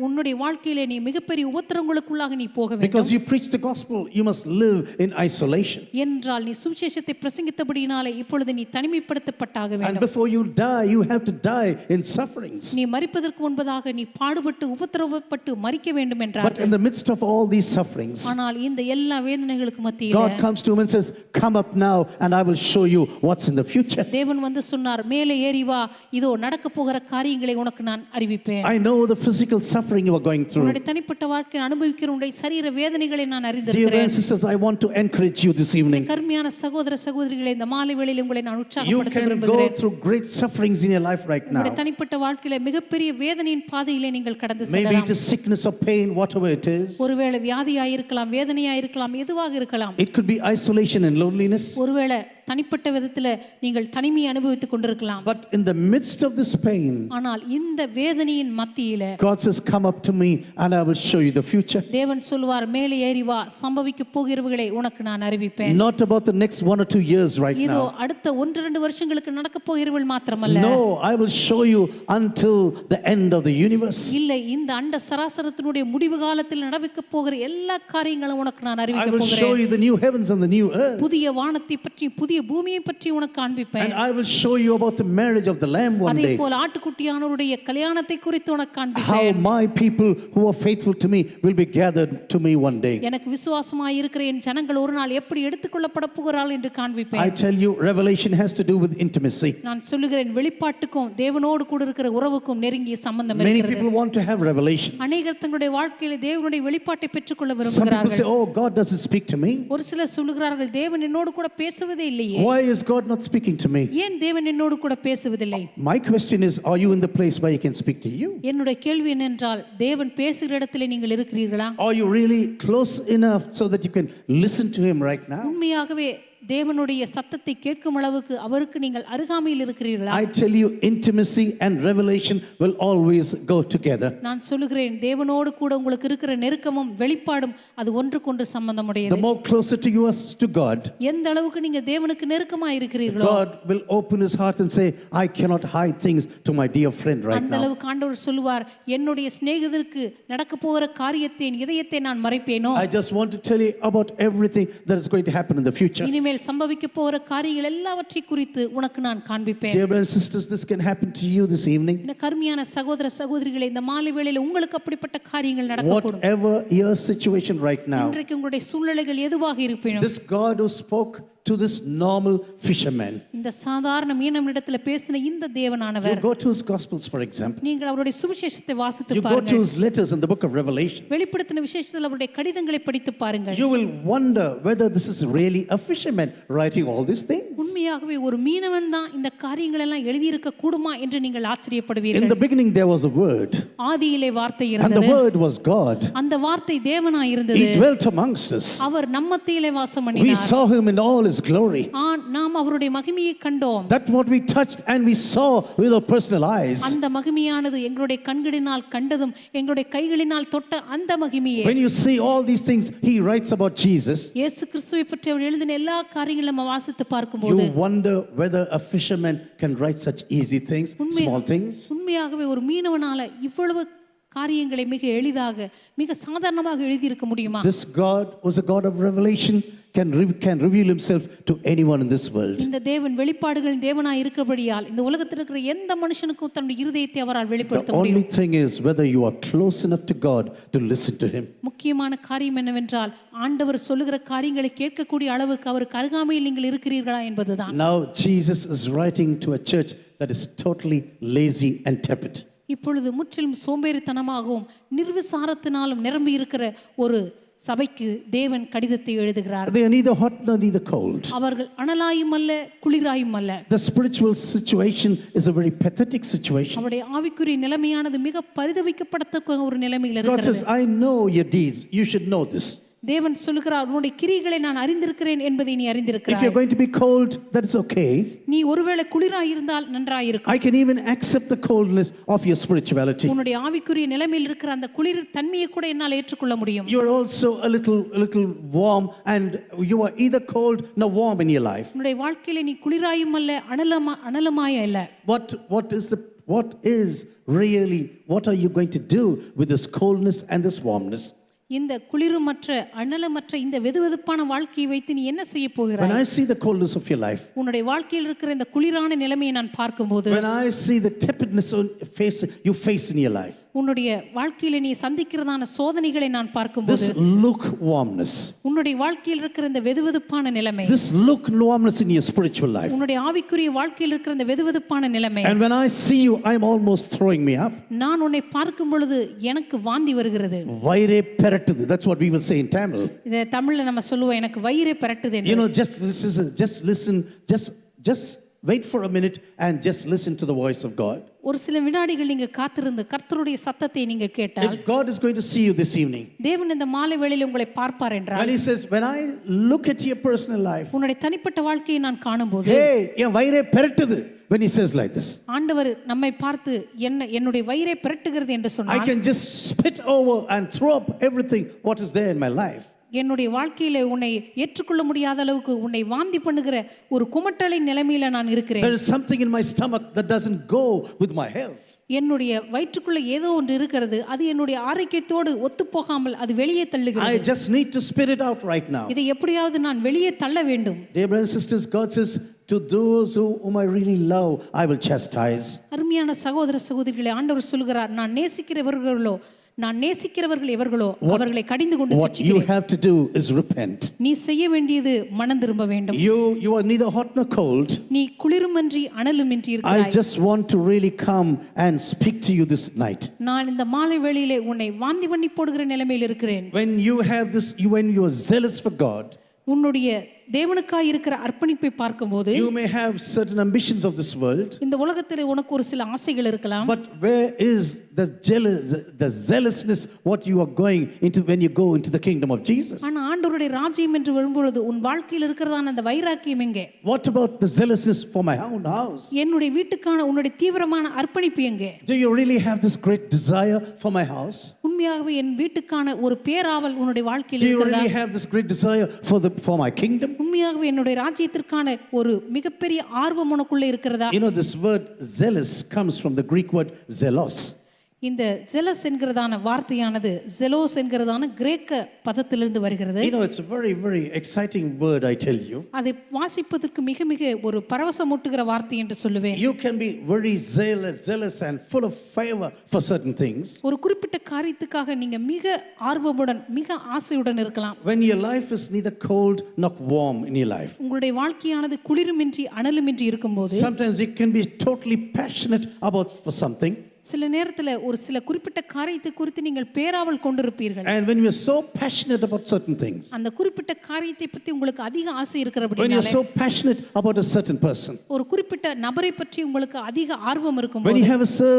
உன்னுடைய வாழ்க்கையிலே நீ மிகப்பெரிய உபத்திரங்களுக்குள்ளாக நீ போக வேண்டும். Because you preach the gospel, you must live in isolation. என்றால் நீ சுவிசேஷத்தை பிரசங்கித்தபடியினாலே இப்பொழுது நீ தனிமைப்படுத்தப்பட்டாக And வேண்டும். before you die, you have to die in sufferings. நீ மரிப்பதற்கு முன்பதாக நீ பாடுபட்டு உபத்திரவப்பட்டு மரிக்க வேண்டும் But என்றார். in the midst of all these sufferings, ஆனால் இந்த எல்லா வேதனைகளுக்கு மத்தியிலே God comes to him and says, come up now and I will show you what's in the future. தேவன் வந்து சொன்னார், மேலே ஏறி வா, இதோ நடக்க போகிற காரியங்களை உனக்கு நான் அறிவிப்பேன். I know the physical suffering you are going through. உன்னுடைய தனிப்பட்ட வாழ்க்கையில் அனுபவிக்கிற உன்னுடைய சரீர வேதனைகளை நான் Dear அறிந்திருக்கிறேன். brothers and sisters, I want to encourage you this evening. கருமையான சகோதர சகோதரிகளே, இந்த மாலை வேளையில் உங்களை நான் You உற்சாகப்படுத்த can go விரும்புகிறேன். through great sufferings in your life right now. உங்களுடைய தனிப்பட்ட வாழ்க்கையில மிகப்பெரிய வேதனையின் பாதையிலே நீங்கள் கடந்து Maybe செல்லலாம். it is sickness or pain, whatever it is. ஒருவேளை வியாதியாய் இருக்கலாம், வேதனையாய் இருக்கலாம், எதுவாக இருக்கலாம். It could be isolation and loneliness. ஒருவேளை தனிப்பட்ட விதத்துல நீங்கள் தனிமையை அனுபவித்துக் கொண்டிருக்கலாம். But in the midst of this pain, ஆனால் இந்த வேதனையின் மத்தியில God says, come up to me and I will show you the future. தேவன் சொல்வார், மேலே ஏறி வா, சம்பவிக்க போகிறவைகளை உனக்கு நான் அறிவிப்பேன். Not about the next 1 or 2 years right இதோ now. அடுத்த 1-2 வருஷங்களுக்கு நடக்க போகிறவள் மாத்திரமல்ல. No, I will show you until the end of the universe. இல்லை, இந்த அண்ட சராசரத்தினுடைய முடிவு காலத்தில் நடக்க போகிற எல்லா காரியங்களும் உனக்கு நான் I அறிவிக்க will show போகிறேன். you the new heavens and the new earth. புதிய வானத்தை பற்றி புதிய புதிய பூமியை பற்றி உனக்கு காண்பிப்பேன். And I will show you about the marriage of the lamb one day. அதேபோல் ஆட்டுக்குட்டியானவருடைய கல்யாணத்தை குறித்து உனக்கு How காண்பிப்பேன். my people who are faithful to me will be gathered to me one day. எனக்கு விசுவாசமாய் இருக்கிற என் ஜனங்கள் ஒரு நாள் எப்படி எடுத்துக்கொள்ளப்பட போகிறார்கள் என்று I காண்பிப்பேன். tell you, revelation has to do with intimacy. நான் சொல்லுகிறேன், வெளிப்பாட்டுக்கும் தேவனோடு கூட இருக்கிற உறவுக்கும் நெருங்கிய சம்பந்தம் Many இருக்கிறது. people want to have revelation. அநேகர் தங்களுடைய வாழ்க்கையில தேவனுடைய வெளிப்பாட்டை பெற்றுக்கொள்ள Some people விரும்புகிறார்கள். say, oh, God doesn't speak to me. ஒரு சிலர் சொல்லுகிறார்கள், தேவன் என்னோடு கூட பேசுவதே இல்லையே. Why is God not speaking to me? ஏன் தேவன் என்னோடு கூட பேசுவதில்லை? My question is, are you in the place where he can speak to you? என்னுடைய கேள்வி என்னென்றால், தேவன் பேசுகிற இடத்திலே நீங்கள் இருக்கிறீர்களா? Are you really close enough so that you can listen to him right now? உண்மையாகவே தேவனுடைய சத்தத்தை கேட்கும் அளவுக்கு அவருக்கு நீங்கள் அருகாமையில் இருக்கிறீர்களா? I tell you, intimacy and revelation will always go together. நான் சொல்லுகிறேன், தேவனோடு கூட உங்களுக்கு இருக்கிற நெருக்கமும் வெளிப்பாடும் அது ஒன்றுக்கொன்று The சம்பந்தமுடையது. more closer to you are to God, எந்த அளவுக்கு நீங்க தேவனுக்கு நெருக்கமா இருக்கிறீர்களோ God will open his heart and say, I cannot hide things to my dear friend right அந்த now. அளவுக்கு ஆண்டவர் சொல்லுவார், என்னுடைய சிநேகிதருக்கு நடக்க போகிற காரியத்தை என் இதயத்தை நான் மறைப்பேனோ? I just want to tell you about everything that is going to happen in the future. இனிமேல் சம்பவிக்க போகிற காரியங்கள் எல்லாவற்றை குறித்து உனக்கு நான் காண்பிப்பேன். Dear brothers and sisters, this can happen to you this evening. இந்த கருமையான சகோதர சகோதரிகளே, இந்த மாலை வேளையில உங்களுக்கு அப்படிப்பட்ட காரியங்கள் நடக்கக்கூடும். Whatever your situation right now, இன்றைக்கு உங்களுடைய சூழ்நிலைகள் எதுவாக இருப்பினும், this God who spoke to this normal fisherman, இந்த சாதாரண மீனவனிடத்தில் பேசின இந்த you தேவனானவர், go to his gospels for example, நீங்கள் அவருடைய சுவிசேஷத்தை வாசித்து you go to பாருங்கள். his letters in the book of Revelation, வெளிப்படுத்தின விசேஷத்தில் அவருடைய கடிதங்களை படித்து பாருங்கள். you will wonder whether this is really a fisherman writing all these things. உண்மையாகவே ஒரு மீனவன் தான் இந்த காரியங்கள் எல்லாம் எழுதியிருக்க கூடுமா என்று நீங்கள் In ஆச்சரியப்படுவீர்கள். the beginning there was a word, ஆதியிலே வார்த்தை and the இருந்தது, word was God. அந்த வார்த்தை தேவனாய் இருந்தது, He dwelt amongst us. அவர் நம்ம மத்தியிலே வாசம் We பண்ணினார். saw him in all his glory. நாம் அவருடைய மகிமையை கண்டோம். That what we touched and we saw with our personal eyes. அந்த மகிமையானது எங்களுடைய கண்களினால் கண்டதும் எங்களுடைய கைகளினால் தொட்ட அந்த மகிமையே. When you see all these things he writes about Jesus, இயேசு கிறிஸ்துவை பற்றி அவர் எழுதின எல்லா காரியங்களும் நம்ம வாசித்து பார்க்கும்போது you wonder whether a fisherman can write such easy things, small things. உண்மையாகவே ஒரு மீனவனால இவ்வளவு காரியங்களை மிக எளிதாக மிக சாதாரணமாக எழுதியிருக்க முடியுமா? This God was a God of revelation, can reveal himself to anyone in this world. இந்த தேவன் வெளிப்பாடுகளின் தேவனாய் இருக்கிறபடியால் இந்த உலகத்தில் இருக்கிற எந்த மனுஷனுக்கும் தன்னுடைய இருதயத்தை அவரால் வெளிப்படுத்த The முடியும். only thing is whether you are close enough to God to listen to him. முக்கியமான காரியம் என்னவென்றால் ஆண்டவர் சொல்லுகிற காரியங்களை கேட்கக்கூடிய அளவுக்கு அவருக்கு அருகாமையில் நீங்கள் இருக்கிறீர்களா என்பதுதான். Now Jesus is writing to a church that is totally lazy and tepid. இப்பொழுது முற்றிலும் சோம்பேறித்தனமாகவும் நிர்விசாரத்தினாலும் நிரம்பி இருக்கிற ஒரு சபைக்கு தேவன் கடிதத்தை எழுதுகிறார். They are neither hot nor neither cold. அவர்கள் அனலாயும் அல்ல குளிராயும் அல்ல. The spiritual situation is a very pathetic situation. அவருடைய ஆவிக்குரிய நிலைமையானது மிக பரிதவிக்கப்படத்தக்க ஒரு நிலைமையில் God இருக்கிறது. says, I know your deeds. You should know this. தேவன் சொல்லுகிறார், உன்னுடைய கிரியைகளை நான் அறிந்திருக்கிறேன் என்பதை நீ If அறிந்திருக்கிறாய். you're going to be cold, that is okay. நீ ஒருவேளை குளிராய் இருந்தால் நன்றாயிருக்கும். I can even accept the coldness of your spirituality. உன்னுடைய ஆவிக்குரிய நிலைமையில் இருக்கிற அந்த குளிர் தன்மையை கூட என்னால் ஏற்றுக்கொள்ள முடியும். You are also a little warm, and you are either cold nor warm in your life. உன்னுடைய வாழ்க்கையில நீ குளிராயும் அல்ல அனலமாய் அல்ல. What is really, what are you going to do with this coldness and this warmness? இந்த குளிருமற்ற அனலமற்ற இந்த வெதுவெதுப்பான வாழ்க்கையை வைத்து நீ என்ன செய்ய போகிறாய்? When I see the coldness of your life, உன்னுடைய வாழ்க்கையில் இருக்கிற இந்த குளிரான நிலைமையை நான் பார்க்கும்போது, when I see the tepidness you face in your life, உன்னுடைய வாழ்க்கையில நீ சந்திக்கிறதான சோதனைகளை நான் பார்க்கும்போது, this lukewarmness, உன்னுடைய வாழ்க்கையில் இருக்கிற இந்த வெதுவெதுப்பான நிலைமை, this lukewarmness in your spiritual life, உன்னுடைய ஆவிக்குரிய வாழ்க்கையில் இருக்கிற இந்த வெதுவெதுப்பான நிலைமை, and when I see you, I'm almost throwing me up. நான் உன்னை பார்க்கும் பொழுது எனக்கு வாந்தி வருகிறது. Vaire perattudu, that's what we will say in Tamil. இத தமிழ்ல நம்ம சொல்லுவோம், எனக்கு வயிறே பெரட்டுது என்று. You know, just listen, just wait for a minute and just listen to the voice of God. ஒரு சில வினாடிகள் நீங்க காத்திருந்து கர்த்தருடைய சத்தத்தை நீங்க கேட்டால், If God is going to see you this evening, தேவன் இந்த மாலை வேளையில் உங்களை பார்ப்பார் என்றால், when he says, when I look at your personal life, உன்னுடைய தனிப்பட்ட வாழ்க்கையை நான் காணும்போது, hey, N வயிறே பெரட்டுது, when he says like this, ஆண்டவர் நம்மை பார்த்து என்னுடைய வயிறே பெரட்டுகிறது என்று I சொன்னார், can just spit over and throw up everything what is there in my life. என்னுடைய வாழ்க்கையில உன்னை ஏற்றுக்கொள்ள முடியாத அளவுக்கு உன்னை வாந்தி பண்ணுகிற ஒரு குமட்டலை நிலைமையில நான் இருக்கிறேன். There is something in my stomach that doesn't go with my health. என்னுடைய வயிற்றுக்குள்ள ஏதோ ஒன்று இருக்கிறது, அது என்னுடைய ஆரோக்கியத்தோடு ஒத்துப்போகாமல் அது வெளியே I தள்ளுகிறது. just need to spit it out right now. இதை எப்படியாவது நான் வெளியே தள்ள வேண்டும். Dear brothers and sisters, God says, to those whom I really love, I will chastise. அருமையான சகோதர சகோதரிகளே, ஆண்டவர் சொல்கிறார், நான் நேசிக்கிறவர்கள் எவர்களோ அவர்களை கடிந்து கொண்டு What you சிட்சிக்கிறேன். have to do is repent. நீ செய்ய வேண்டியது மனம் திரும்ப வேண்டும். You are neither hot nor cold. நீ குளிருமன்றி அனலுமின்றி I இருக்கிறாய். just want to really come and speak to you this night. நான் இந்த மாலை வேளையிலே உன்னை வாந்தி பண்ணி போடுகிற நிலைமையில் இருக்கிறேன். When you have this, when you are zealous for God, உன்னுடைய தேவனுக்காய் இருக்கிற அர்ப்பணிப்பை பார்க்கும்போது you may have certain ambitions of this world, இந்த உலகத்தில் உனக்கு ஒரு சில ஆசைகள் இருக்கலாம். but where is the zealousness what you are going into when you go into the kingdom of Jesus? ஆனா ஆண்டவருடைய ராஜ்யம் என்று வரும்பொழுது உன் வாழ்க்கையில் இருக்கிறதான அந்த வைராக்கியம் எங்கே? What about the zealousness for my own house? என்னுடைய வீட்டுக்கான உன்னுடைய தீவிரமான அர்ப்பணிப்பு எங்கே? Do you really have this great desire for my house? உண்மையாகவே என் வீட்டுக்கான ஒரு பேராவல் உன்னுடைய வாழ்க்கையில் Do you இருக்கிறதா? really have this great desire for my kingdom? உண்மையாகவே என்னுடைய ராஜ்யத்திற்கான ஒரு மிகப்பெரிய ஆர்வம் உனக்குள்ள இருக்கிறதா? You know, this word zealous comes from the Greek word zelos. இந்த ஜெலஸ் என்கிறதான வார்த்தையானது ஜெலோஸ் என்கிறதான கிரேக்க பதத்திலிருந்து வருகிறது. You know, it's a very, very exciting word, I tell you. அதை வாசிப்பதற்கு மிக மிக ஒரு பரவசமூட்டுகிற வார்த்தை என்று சொல்லுவேன். You can be very zealous and full of fire for certain things. ஒரு குறிப்பிட்ட காரியத்துக்காக நீங்க மிக ஆர்வமுடன் மிக ஆசையுடன் இருக்கலாம். When your life is neither cold nor warm in your life. உங்களுடைய வாழ்க்கையானது குளிருமின்றி அனலுமின்றி இருக்கும்போது Sometimes you can be totally passionate about for something. சில நேரத்துல ஒரு சில குறிப்பிட்ட காரியத்தை குறித்து நீங்கள் பேராவல் கொண்டிருப்பீர்கள். And when you are so passionate about certain things, அந்த குறிப்பிட்ட காரியத்தை பற்றி உங்களுக்கு அதிக ஆசை when you are இருக்கிறபடியால so passionate about a certain person, ஒரு குறிப்பிட்ட நபரை பற்றி உங்களுக்கு அதிக ஆர்வம் when இருக்கும்போது you have a so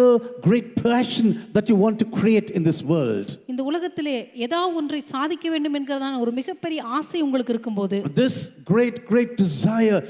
great passion that you want to create in this world, இந்த உலகத்திலே ஏதாவது ஒன்றை சாதிக்க வேண்டும் என்கிறதான ஒரு மிகப்பெரிய ஆசை உங்களுக்கு இருக்கும்போது this great desire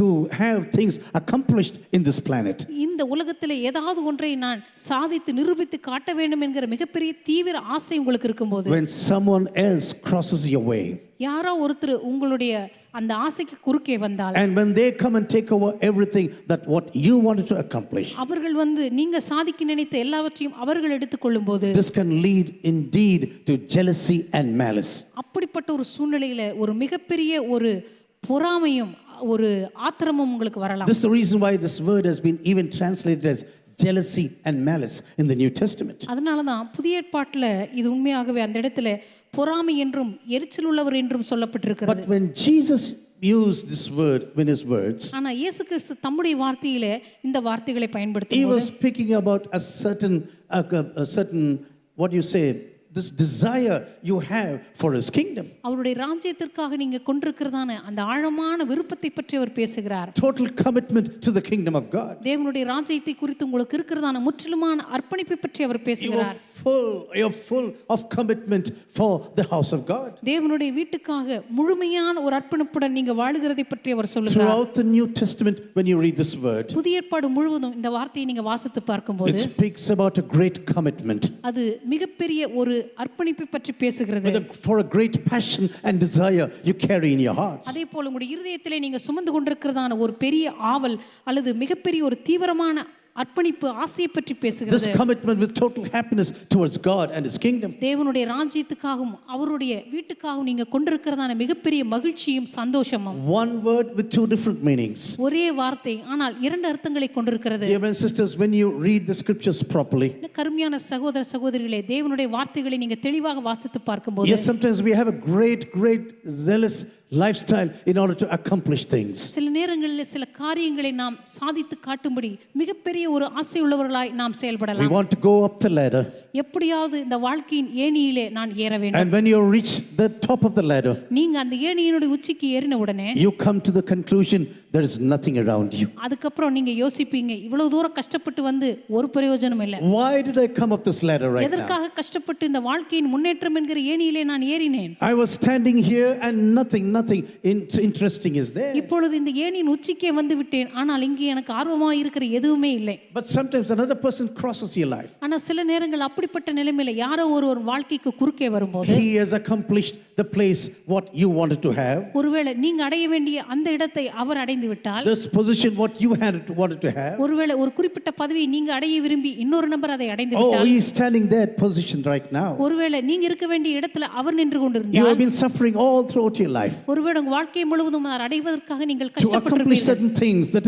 to have things accomplished in this planet, இந்த உலகத்திலே ஏதாவது ஒன்றை நான் சாதித்து நிரூபித்து காட்ட வேண்டும் என்கிற மிகப்பெரிய தீவிர ஆசை உங்களுக்கு இருக்கும்போது when someone else crosses your way, யாரோ ஒருத்தர் உங்களுடைய அந்த ஆசைக்கு குறுக்கே வந்தால் and when they come and take over everything that what you wanted to accomplish, அவர்கள் வந்து நீங்க சாதிக்க நினைத்த எல்லாவற்றையும் அவர்கள் எடுத்துக்கொள்ளும்போது this can lead indeed to jealousy and malice. அப்படிப்பட்ட ஒரு சூழ்நிலையில ஒரு மிகப்பெரிய ஒரு பொறாமையும் ஒரு ஆத்திரமும் உங்களுக்கு வரலாம். This is the reason why this word has been even translated as jealousy and malice in the New Testament. அதனால தான் புதிய ஏற்பாட்டில் இது உண்மையாகவே அந்த இடத்துல பொறாமை என்றும் எரிச்சல் உள்ளவர் என்றும் சொல்லப்பட்டிருக்கிறது. But when Jesus used this word in his words, ஆனா இயேசு கிறிஸ்து தம்முடைய வார்த்தையிலே இந்த வார்த்தைகளை he பயன்படுத்தும் was speaking about a certain what you say, this desire you have for his kingdom. அவருடைய ராஜ்யத்திற்காக நீங்க கொண்டிருக்கிறதான அந்த ஆழமான விருப்பத்தை பற்றி அவர் பேசுகிறார். Total commitment to the kingdom of God. தேவனுடைய ராஜ்யத்தை குறித்து உங்களுக்கு இருக்கிறதான முற்றிலுமான அர்ப்பணிப்பை பற்றி அவர் பேசுகிறார். You're full of commitment for the house of God. தேவனுடைய வீட்டுக்காக முழுமையான ஒரு அர்ப்பணிப்புடன் நீங்க வாழுகிறதை பற்றி அவர் சொல்லுகிறார். Throughout the New Testament, when you read this word, புதிய ஏற்பாடு முழுவதும் இந்த வார்த்தையை நீங்க வாசித்து பார்க்கும்போது it speaks about a great commitment. அது மிகப்பெரிய ஒரு அர்ப்பணிப்பை பற்றி பேசுகிறது. For a great passion and desire you carry in your hearts. அதே போல உங்களுடைய இருதயத்திலே நீங்க சுமந்து கொண்டிருக்கிறதான ஒரு பெரிய ஆவல் அல்லது மிகப்பெரிய ஒரு தீவிரமான அர்ப்பணிப்பு ஆசையை பற்றி பேசுகிறது. This commitment with total happiness towards God and his kingdom. தேவனுடைய ராஜ்யத்துக்காகவும் அவருடைய வீட்டுக்காகவும் நீங்க கொண்டிருக்கிறதான மிகப்பெரிய மகிழ்ச்சியும் சந்தோஷமும். One word with two different meanings. ஒரே வார்த்தை ஆனால் இரண்டு அர்த்தங்களை கொண்டிருக்கிறது. Dear brothers and sisters, when you read the scriptures properly, கருமையான சகோதர சகோதரிகளே, தேவனுடைய வார்த்தைகளை நீங்க தெளிவாக வாசித்து பார்க்கும்போது yes, sometimes we have a great zealous lifestyle in order to accomplish things. சில நேரங்களில் சில காரியங்களை நாம் சாதித்து காட்டும்படி மிகப்பெரிய ஒரு ஆசை உள்ளவர்களாய் நாம் We செயல்படலாம். want to go up the ladder, எப்படியாவது இந்த வாழ்க்கையின் ஏணியிலே நான் ஏற வேண்டும். and when you reach the top of the ladder, நீங்க அந்த ஏணியினுடைய உச்சிக்கு ஏறின உடனே you come to the conclusion there is nothing around you. அதுக்கப்புறம் நீங்க யோசிப்பீங்க, இவ்வளவு தூரம் கஷ்டப்பட்டு வந்து ஒரு பிரயோஜனம் இல்லை. Why did I come up this ladder right now? எதற்காக கஷ்டப்பட்டு இந்த வாழ்க்கையின் முன்னேற்றம் என்கிற ஏணியிலே நான் ஏறினேன்? I was standing here and nothing interesting is there. இப்பொழுது இந்த ஏணியின் உச்சிக்கே வந்து விட்டேன், ஆனால் இங்கே எனக்கு ஆர்வமாக இருக்கிற எதுவுமே இல்லை. But sometimes another person crosses your life. ஆனா சில நேரங்கள் அப்படிப்பட்ட நிலைமையில யாரோ ஒருவர் வாழ்க்கைக்கு குறுக்கே வரும்போது He has accomplished the place what you wanted to have. ஒருவேளை நீங்க அடைய வேண்டிய அந்த இடத்தை அவர் அடைந்து விட்டால், This position what you wanted to have. ஒருவேளை ஒரு குறிப்பிட்ட பதவியை நீங்க அடைய விரும்பி இன்னொரு நபர் அதை அடைந்து Oh, விட்டால், he is standing there position right now. ஒருவேளை நீங்க இருக்க வேண்டிய இடத்துல அவர் நின்று You have கொண்டிருந்தால், been suffering all throughout your life ஒருவேளை உங்க வாழ்க்கை முழுவதும் அதை அடைவதற்காக நீங்கள் to accomplish கஷ்டப்பட்டிருப்பீர்கள். certain things that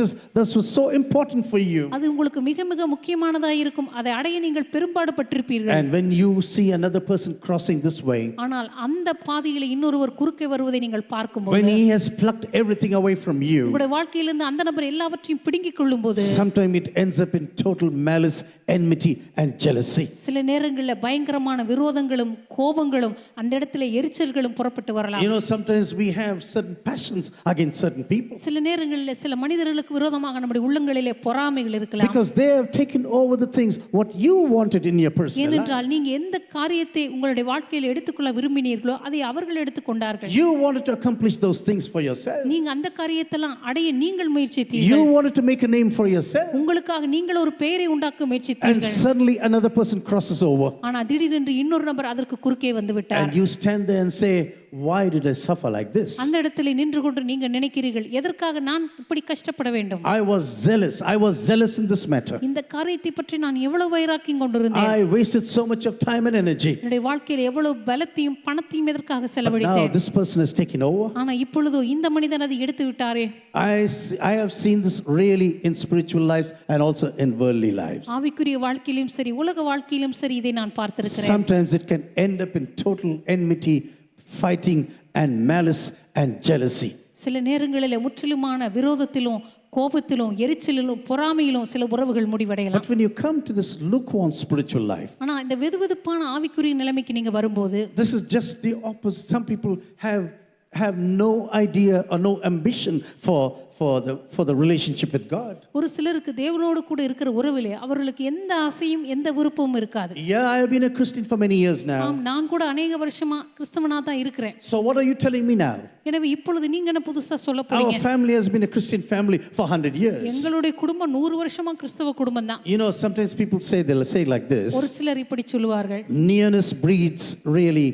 was so important for you. அது உங்களுக்கு மிக மிக முக்கியமானதா இருக்கும், அதை அடைய நீங்கள் பெரும்பாடு பட்டிருப்பீர்கள். And when you see another person crossing this way, ஆனால் அந்த பாதையில இன்னொருவர் குறுக்கே வருவதை நீங்கள் பார்க்கும்போது, when he has plucked everything away from you, உங்களுடைய வாழ்க்கையிலிருந்து அந்த நபர் எல்லாவற்றையும் பிடுங்கிக் கொள்ளும்போது, sometimes it ends up in total malice, enmity and jealousy. சில நேரங்களில் பயங்கரமான விரோதங்களும் கோபங்களும் அந்த இடத்துல எரிச்சல்களும் புறப்பட்டு வரலாம். You know, sometimes we have certain passions against certain people சில நேரங்களில் சில மனிதர்களுக்கு விரோதமாக நம்முடைய உள்ளங்களிலே பொறாமைகள் இருக்கலாம். because they have taken over the things what you wanted in your personal life. ஏனென்றால் நீங்க எந்த காரியத்தை உங்களுடைய வாழ்க்கையில் எடுத்துக்கொள்ள விரும்பினீர்களோ அதை அவர்கள் எடுத்துக்கொண்டார்கள். You wanted to accomplish those things for yourself. நீங்க அந்த காரியத்தெல்லாம் அடைய நீங்கள் முயற்சித்தீர்கள். You wanted to make a name for yourself. உங்களுக்காக நீங்கள் ஒரு பெயரை உண்டாக்க And முயற்சித்தீர்கள். suddenly another person crosses over. ஆனா திடீரென்று இன்னொரு நபர் அதற்கு குறுக்கே வந்து விட்டார். And you stand there and say, why did I suffer like this? அந்த இடத்துல நின்று கொண்டு நீங்க நினைக்கிறீர்கள், எதற்காக நான் இப்படி கஷ்டப்பட வேண்டும்? I was zealous in this matter. இந்த காரியத்தை பற்றி நான் எவ்வளவு வைராக்கியம் கொண்டிருந்தேன். I wasted so much of time and energy. என்னுடைய வாழ்க்கையில் எவ்வளவு பலத்தையும் பணத்தையும் எதற்காக But now செலவழித்தேன். this person has taken over. ஆனா இப்பொழுதோ இந்த மனிதன் அதை எடுத்து விட்டாரே. I have seen this really in spiritual lives and also in worldly lives. ஆவிக்குரிய வாழ்க்கையிலும் சரி உலக வாழ்க்கையிலும் சரி இதை நான் பார்த்திருக்கிறேன். Sometimes it can end up in total enmity, fighting and malice and jealousy. சில நேரங்களில் முற்றிலுமான விரோதத்திலும் கோபத்திலும் எரிச்சலிலும் பொறாமையிலும் சில உறவுகள் முடிவடையலாம். But when you come to this lukewarm spiritual life, ஆனா இந்த வெதுவெதுப்பான ஆவிக்குரிய நிலைமைக்கு நீங்க வரும்போது, this is just the opposite. Some people have no idea or no ambition for the relationship with God. ஒரு சிலருக்கு தேவனோடு கூட இருக்கிற உறவிலே அவர்களுக்கு எந்த ஆசையும் எந்த விருப்பமும் இருக்காது. Yeah, I have been a Christian for many years now. ஆம், நான் கூட அநேக வருஷமா கிறிஸ்தவனா தான் இருக்கிறேன். So what are you telling me now? எனவே இப்பொழுது நீங்க என்ன புதுசா சொல்ல Our போறீங்க? family has been a Christian family for 100 years. எங்களுடைய குடும்பம் 100 வருஷமா கிறிஸ்தவ குடும்பம் தான். You know, sometimes people they'll say like this. ஒரு சிலர் இப்படி சொல்லுவார்கள், Nearness breeds really,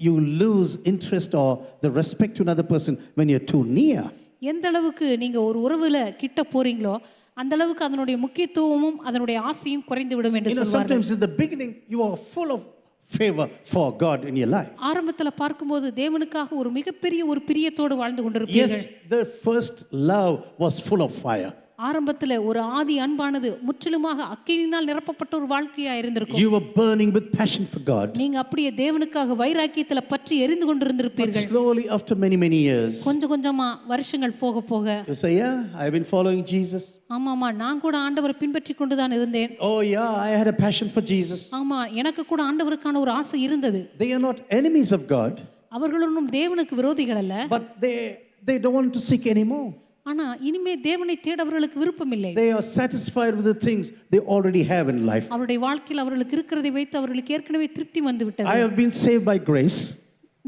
you lose interest or the respect to another person when you're too near. எந்த அளவுக்கு நீங்க ஒரு உறவுல கிட்ட போறீங்களோ அந்த அளவுக்கு அதனுடைய முக்கியத்துவமும் அதனுடைய ஆசையும் குறைந்து விடும் என்று You know, சொல்வார்கள். sometimes in the beginning you are full of favor for God in your life. ஆரம்பத்துல பார்க்கும்போது தேவனுக்காக ஒரு மிகப்பெரிய ஒரு பிரியத்தோடு வாழ்ந்து Yes, கொண்டிருப்பீர்கள். the first love was full of fire. ஆரம்பத்துல ஒரு ஆதி அன்பானது முற்றிலுமாக அக்கினியினால் நிரப்பப்பட்ட ஒரு வாழ்க்கையா இருந்திருக்கும். You were burning with passion for God. நீங்க அப்படியே தேவனுக்காக வைராக்கியத்துல பற்றி எரிந்து But கொண்டிருந்திருப்பீர்கள். slowly after many years, கொஞ்சம் கொஞ்சமா வருஷங்கள் போக போக, you say, yeah, I've been following Jesus. ஆமாமா நான் கூட ஆண்டவரை பின்பற்றி கொண்டுதான் இருந்தேன். Oh yeah, I had a passion for Jesus. ஆமா எனக்கு கூட ஆண்டவருக்கான ஒரு ஆசை இருந்தது. They are not enemies of God, அவர்களும் தேவனுக்கு விரோதிகள் அல்ல. but they don't want to seek anymore. ஆனா இனிமே தேவனை தேட அவர்களுக்கு விருப்பம் இல்லை. They are satisfied with the things they already have in life. அவருடைய வாழ்க்கையில் அவர்களுக்கு இருக்கிறதை வைத்து அவர்களுக்கு ஏற்கனவே திருப்தி வந்து விட்டது. I have been saved by grace.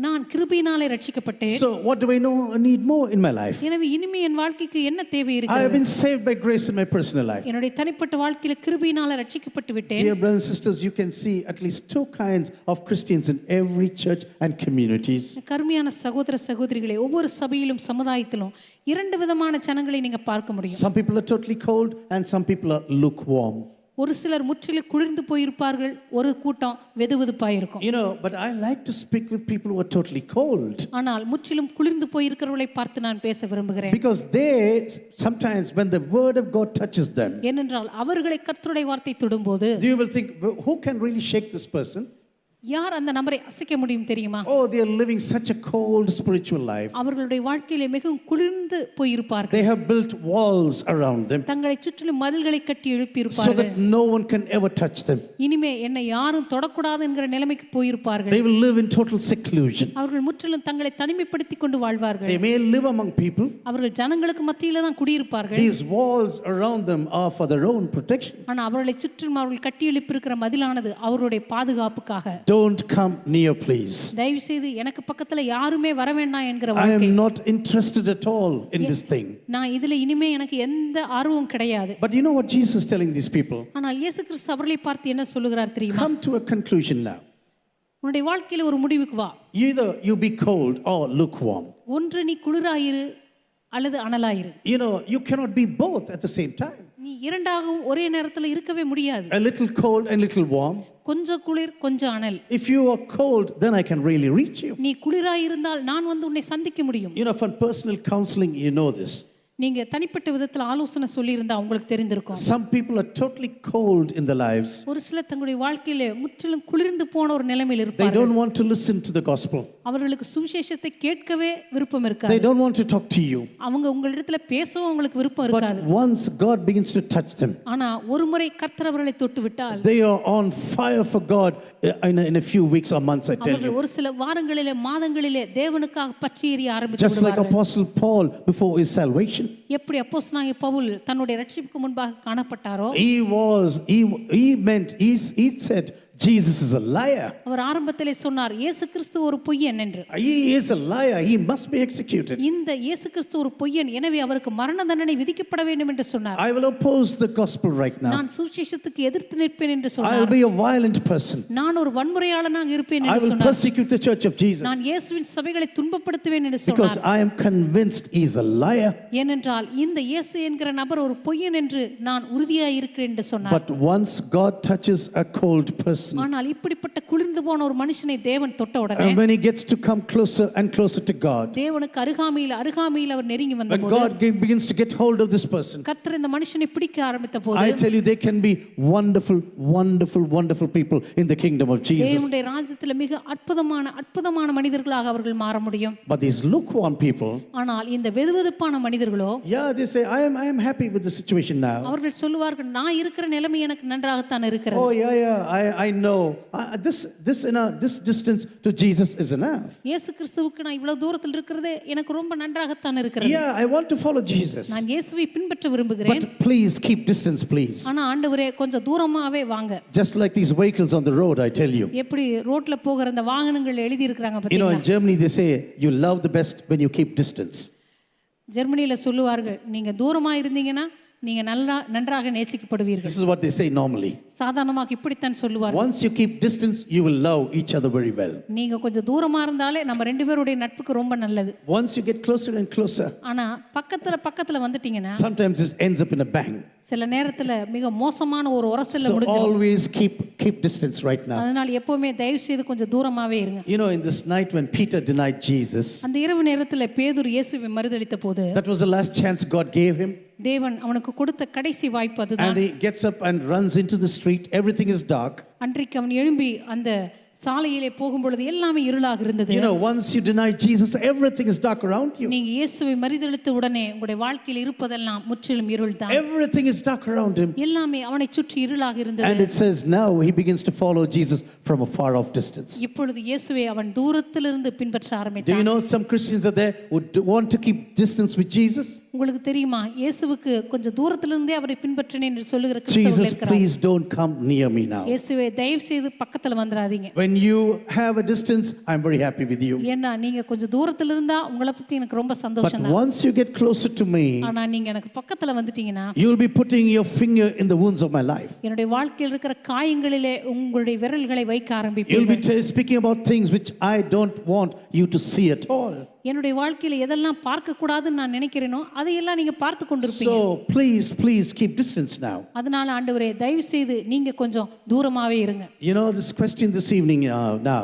நான் கிருபையினாலே ரட்சிக்கப்பட்டேன். So what do I need more in my life? எனவே இனிமே என் வாழ்க்கைக்கு என்ன தேவை I have இருக்கிறது? been saved by grace in my personal life. என்னுடைய தனிப்பட்ட வாழ்க்கையில கிருபையினாலே ரட்சிக்கப்பட்டு விட்டேன். Dear brothers and sisters, you can see at least two kinds of Christians in every church and communities. கருமையான சகோதர சகோதரிகளே, ஒவ்வொரு சபையிலும் சமுதாயத்திலும் இரண்டு விதமான ஜனங்களை நீங்க பார்க்க முடியும். Some people are totally cold and some people are lukewarm. ஒரு சிலர் முற்றிலும் குளிர்ந்து போயிருப்பார்கள், ஒரு கூட்டம் வெதுவெதுப்பாய் இருக்கும். You know, but I like to speak with people who are totally cold. ஆனால் முற்றிலும் குளிர்ந்து போயிருக்கிறவர்களை பார்த்து நான் பேச விரும்புகிறேன். Because they sometimes when the word of God touches them, ஏனென்றால் அவர்களை கர்த்தருடைய வார்த்தை தொடும்போது you will think, who can really shake this person? யார் அந்த நபரை அசைக்க முடியும் தெரியுமா? Oh, they are living such a cold spiritual life. அவர்களுடைய வாழ்க்கையிலே மிகவும் குளிர்ந்து போயிருப்பார்கள். They have built walls around them தங்களை சுற்றிலும் மதில்களை கட்டி so எழுப்பியிருப்பார்கள். that no one can ever touch them. இனிமே என்னை யாரும் தொடக்கூடாது என்கிற நிலைமைக்கு போயிருப்பார்கள். They will live in total seclusion. அவர்கள் முற்றிலும் தங்களை தனிமைப்படுத்திக் கொண்டு வாழ்வார்கள். They may live among people. அவர்கள் ஜனங்களுக்கு மத்தியில தான் குடியிருப்பார்கள். These walls around them are for their own protection. ஆனா அவர்களை சுற்றிலும் அவர்கள் கட்டி எழுப்பியிருக்கிற மதிலானது அவருடைய பாதுகாப்புக்காக. Don't come near, please. தயவு செய்து எனக்கு பக்கத்துல யாருமே வர வேண்டாம் என்கிற I வாழ்க்கை. am not interested at all in this thing. நான் இதுல இனிமே எனக்கு எந்த ஆர்வமும் கிடையாது. But you know what Jesus is telling these people? ஆனால் இயேசு கிறிஸ்து அவர்களை பார்த்து என்ன சொல்லுகிறார் தெரியுமா? Come to a conclusion now. உன்னுடைய வாழ்க்கையில ஒரு முடிவுக்கு வா. Either you be cold or lukewarm. ஒன்று நீ குளிராயிரு அல்லது அனலாயிரு. You know, you cannot be both at the same time. நீ இரண்டாகவும் ஒரே நேரத்துல இருக்கவே முடியாது. A little cold and little warm. கொஞ்சம் குளிர் கொஞ்சம் அனல். If you are cold, then I can really reach you. நீ குளிராயிருந்தால் நான் வந்து உன்னை சந்திக்க முடியும். You know, for personal counseling, you know this. நீங்க தனிப்பட்ட விதத்துல ஆலோசனை சொல்லியிருந்தா உங்களுக்கு தெரிந்திருக்கும். Some people are totally cold in their lives. ஒரு சிலர் தங்களுடைய வாழ்க்கையில முற்றிலும் குளிர்ந்து போன ஒரு நிலைமையில் They இருப்பார்கள். don't want to listen to the gospel. அவர்களுக்கு சுவிசேஷத்தை கேட்கவே விருப்பம் இருக்காது. They don't want to talk to you. அவங்க உங்களிடத்துல பேசவும் அவங்களுக்கு விருப்பம் But இருக்காது. once God begins to touch them, ஆனா ஒரு முறை கர்த்தர் அவர்களை தொட்டு விட்டால் they are on fire for God in a few weeks or months, I tell அவர்கள் you. ஒரு சில வாரங்களிலே மாதங்களிலே தேவனுக்காக பற்றி எரிய ஆரம்பித்து Just like விடுவார்கள். Apostle Paul before his salvation. எப்படி அப்போஸ்தலனாகிய பவுல் தன்னுடைய ரட்சிப்புக்கு முன்பாக காணப்பட்டாரோ He said Jesus is a liar. அவர் ஆரம்பத்திலே சொன்னார் இயேசு கிறிஸ்து ஒரு பொய்யன் என்று. He is a liar. He must be executed. இந்த இயேசு கிறிஸ்து ஒரு பொய்யன், எனவே அவருக்கு மரண தண்டனை விதிக்கப்பட வேண்டும் என்று சொன்னார். I will oppose the gospel right now. நான் சுவிசேஷத்துக்கு எதிர்த்து நிற்பேன் என்று I சொன்னார். will be a violent person. நான் ஒரு வன்முறையாளனாக இருப்பேன் I என்று will சொன்னார். persecute the church of Jesus நான் இயேசுவின் சபைகளை துன்பப்படுத்துவேன் என்று because சொன்னார். I am convinced he is a liar. ஏனென்றால் இந்த இயேசு என்கிற நபர் ஒரு பொய்யன் என்று நான் உறுதியாக இருக்கிறேன் என்று சொன்னார். But once God touches a cold person, ஆனால் இப்படிப்பட்ட குளிர்ந்து போன ஒரு மனுஷனை தேவன் தொட்ட உடனே and when he gets to come closer and closer to God, தேவனுக்கு அருகாமையில் அவர் நெருங்கி when வந்தபோது God begins to get hold of this person, கர்த்தர் இந்த மனுஷனை பிடிக்க ஆரம்பித்த போது I tell you, they can be wonderful, wonderful, wonderful people in the kingdom of Jesus. தேவனுடைய ராஜ்யத்தில் மிக அற்புதமான மனிதர்களாக அவர்கள் மாற முடியும். But these lukewarm people, ஆனால் இந்த வெதுவெதுப்பான மனிதர்களோ yeah, they say, I am happy with the situation now. அவர்கள் சொல்லுவார்கள் நான் இருக்கிற நிலைமை எனக்கு நன்றாகத்தான் இருக்கிறது. Oh yeah, I know. This distance to Jesus is enough. இயேசு கிறிஸ்துவுக்கு நான் இவ்வளவு தூரத்தில் இருக்கிறதே எனக்கு ரொம்ப நன்றாகத்தான் இருக்கிறது. Yeah, I want to follow Jesus. நான் இயேசுவை பின்பற்ற விரும்புகிறேன். But please keep distance, please. ஆனா ஆண்டவரே கொஞ்சம் தூரமாவே வாங்க. Just like these vehicles on the road, I tell you. எப்படி ரோட்ல போகிற அந்த வாகனங்கள் எழுதி இருக்காங்க You know, பாத்தீங்களா? in Germany they say you love the best when you keep distance. ஜெர்மனியில சொல்லுவார்கள் நீங்க தூரமா இருந்தீங்கன்னா நீங்க நன்றாக நேசிக்கப்படுவீர்கள். This is what they say normally. சாதாரணமாக இப்படித்தான் சொல்லுவார்கள். Once you keep distance, you will love each other very well. நீங்க கொஞ்சம் தூரமா இருந்தாலே நம்ம ரெண்டு பேருடைய நட்புக்கு ரொம்ப நல்லது. Once you get closer and closer, ஆனா பக்கத்துல வந்துட்டீங்கன்னா sometimes it ends up in a bang. சில நேரத்துல மிக மோசமான ஒரு உரசல்ல So முடிஞ்சிடும். always keep distance right now. அதனால எப்பவுமே தயவு செய்து கொஞ்சம் தூரமாவே இருங்க. You know, in this night when Peter denied Jesus, அந்த இரவு நேரத்துல பேதுரு இயேசுவை மறுதலித்த போது that was the last chance God gave him. தேவன் அவனுக்கு கொடுத்த கடைசி வாய்ப்பு அதுதான். And he gets up and runs into the street. Everything is dark. அன்றைக்கு அவன் எழும்பி அந்த சாலையிலே போகும்பொழுது எல்லாமே இருளாக இருந்தது. You know, once you deny Jesus, everything is dark around you. நீங்க இயேசுவை மறுதலித்த உடனே உங்களுடைய வாழ்க்கையில் இருப்பதெல்லாம் முற்றிலும் இருள்தான். Everything is dark around him. எல்லாமே அவனை சுற்றி இருளாக இருந்தது. And it says now he begins to follow Jesus from a far off distance. இப்பொழுது இயேசுவை அவன் தூரத்திலிருந்து பின்பற்ற Do you ஆரம்பித்தான். know some Christians are there who want to keep distance with Jesus? உங்களுக்கு தெரியுமா இயேசுவுக்கு கொஞ்சம் தூரத்திலிருந்தே அவரை பின்பற்றினேன் என்று சொல்லுகிற கிறிஸ்தவர்கள் Jesus, இருக்கிறார்கள். please don't come near me now. இயேசுவே தயவு செய்து பக்கத்துல வந்துராதீங்க. When you have a distance, I'm very happy with you. ஏன்னா நீங்க கொஞ்சம் தூரத்துல இருந்தா உங்களை பத்தி எனக்கு ரொம்ப But சந்தோஷம் தான். once you get closer to me, ஆனா நீங்க எனக்கு பக்கத்துல வந்துட்டீங்கன்னா you'll be putting your finger in the wounds of my life. என்னுடைய வாழ்க்கையில் இருக்கிற காயங்களிலே உங்களுடைய விரல்களை வைக்க You'll ஆரம்பிப்பீர்கள். be speaking about things which I don't want you to see at all. என்னுடைய வாழ்க்கையில எதெல்லாம் பார்க்க கூடாதுன்னு நான் நினைக்கிறேனோ அதையெல்லாம் நீங்க பார்த்து கொண்டிருப்பீங்க. So please keep distance now. அதனால ஆண்டவரே தயவு செய்து நீங்க கொஞ்சம் தூரமாவே இருங்க. You know this question this evening now.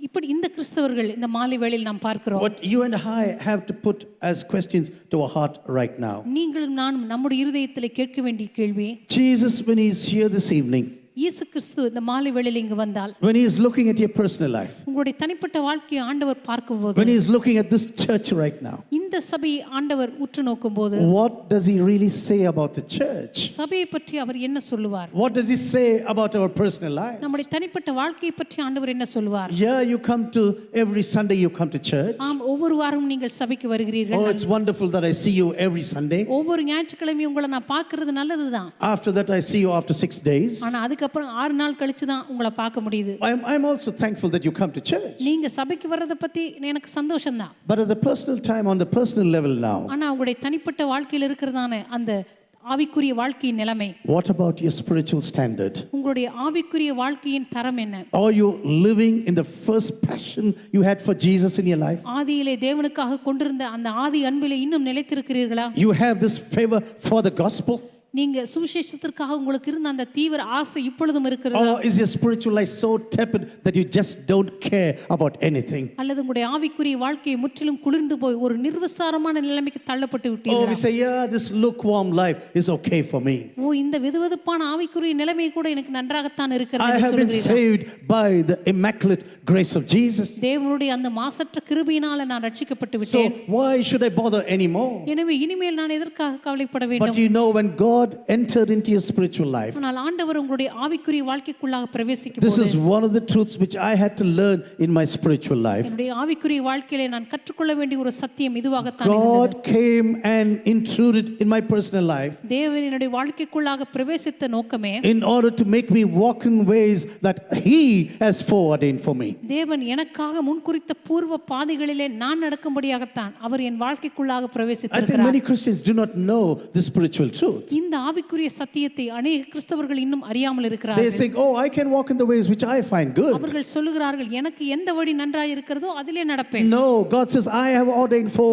இப்படி இந்த கிறிஸ்தவர்கள் இந்த மாலை வேளையில் நாம் பார்க்கிறோம். What you and I have to put as questions to our heart right now. நீங்களும் நானும் நம்முடைய இருதயத்திலே கேட்க வேண்டிய கேள்வி, Jesus, when he's here this evening, இயேசு கிறிஸ்து இந்த மாலை வேளையில் இங்கு வந்தால், when he is looking at your personal life, உங்களுடைய தனிப்பட்ட வாழ்க்கையை ஆண்டவர் பார்க்கும்போது, when he is looking at this church right now, இந்த சபையை ஆண்டவர் உற்று நோக்கும்போது, what does he really say about the church? சபையை பற்றி அவர் என்ன சொல்லுவார்? What does he say about our personal lives? நம்முடைய தனிப்பட்ட வாழ்க்கையை பற்றி ஆண்டவர் என்ன சொல்லுவார்? Yeah, you come to every Sunday, you come to church. ஆம், ஒவ்வொரு வாரமும் நீங்கள் சபைக்கு வருகிறீர்கள். Oh, it's wonderful that I see you every Sunday. ஒவ்வொரு ஞாயிற்றுக்கிழமையும் உங்களை நான் பார்க்கிறது நல்லதுதான். After that, I see you after 6 days. ஆனா அதுக்கப்புறம் 6 நாள் கழிச்சு தான் உங்களை பார்க்க முடியுது. I'm also thankful that you come to church. நீங்க சபைக்கு வர்றத பத்தி எனக்கு சந்தோஷம் தான். But at the personal time, on the personal level now, ஆனா உங்களுடைய தனிப்பட்ட வாழ்க்கையில் இருக்கிறதான அந்த ஆவிக்குரிய வாழ்க்கையின் நிலைமை, what about your spiritual standard? உங்களுடைய ஆவிக்குரிய வாழ்க்கையின் தரம் என்ன? Are you living in the first passion you had for Jesus in your life? ஆதியிலே தேவனுக்காக கொண்டிருந்த அந்த ஆதி அன்பிலே இன்னும் நிலைத்திருக்கிறீர்களா? You have this favor for the gospel? நீங்க சுவிசேஷத்திற்காக உங்களுக்கு இருந்த அந்த தீவிர ஆசை இப்பொழுதும் இருக்கிறதா? Or is your spiritual life so tepid that you just don't care about anything? அல்லது உங்களுடைய ஆவிக்குரிய வாழ்க்கை முற்றிலும் குளிர்ந்து போய் ஒரு நிர்விசாரமான நிலைமைக்கு தள்ளப்பட்டு Oh, விட்டீர்களா? we say, yeah, this lukewarm life is okay for me. ஓ, இந்த வெதுவெதுப்பான ஆவிக்குரிய நிலைமை கூட எனக்கு நன்றாகத்தான் இருக்கிறது I என்று have been சொல்கிறீர்கள். saved by the immaculate grace of Jesus. தேவனுடைய அந்த மாசற்ற கிருபையினால நான் ரட்சிக்கப்பட்டு So விட்டேன். why should I bother anymore? எனவே இனிமேல் நான் எதற்காக கவலைப்பட But வேண்டும்? you know, when God entered into your spiritual life, ஆனால் ஆண்டவர் உங்களுடைய ஆவிக்குரிய வாழ்க்கைக்குள்ளாக பிரவேசிக்கும் this போது, is one of the truths which I had to learn in my spiritual life. என்னுடைய ஆவிக்குரிய வாழ்க்கையிலே நான் கற்றுக்கொள்ள வேண்டிய ஒரு சத்தியம் இதுவாகத்தான் இருந்தது. God came and intruded in my personal life தேவன் என்னுடைய வாழ்க்கைக்குள்ளாக பிரவேசித்த நோக்கமே, in order to make me walk in ways that He has foreordained for me. தேவன் எனக்காக முன்குறித்த பூர்வ பாதைகளிலே நான் நடக்கும்படியாகத்தான் அவர் என் வாழ்க்கைக்குள்ளாக I think பிரவேசித்திருக்கிறார். many Christians do not know this spiritual truth. இந்த ஆவிக்குரிய சத்தியத்தை அநேக கிறிஸ்தவர்கள் இன்னும் அறியாமல் They இருக்கிறார்கள். think, oh, I can walk in the ways which I find good. அவர்கள் சொல்லுகிறார்கள், எனக்கு எந்த வழி நன்றாய் இருக்கிறதோ அதிலே நடப்பேன். No, God says, I have ordained 4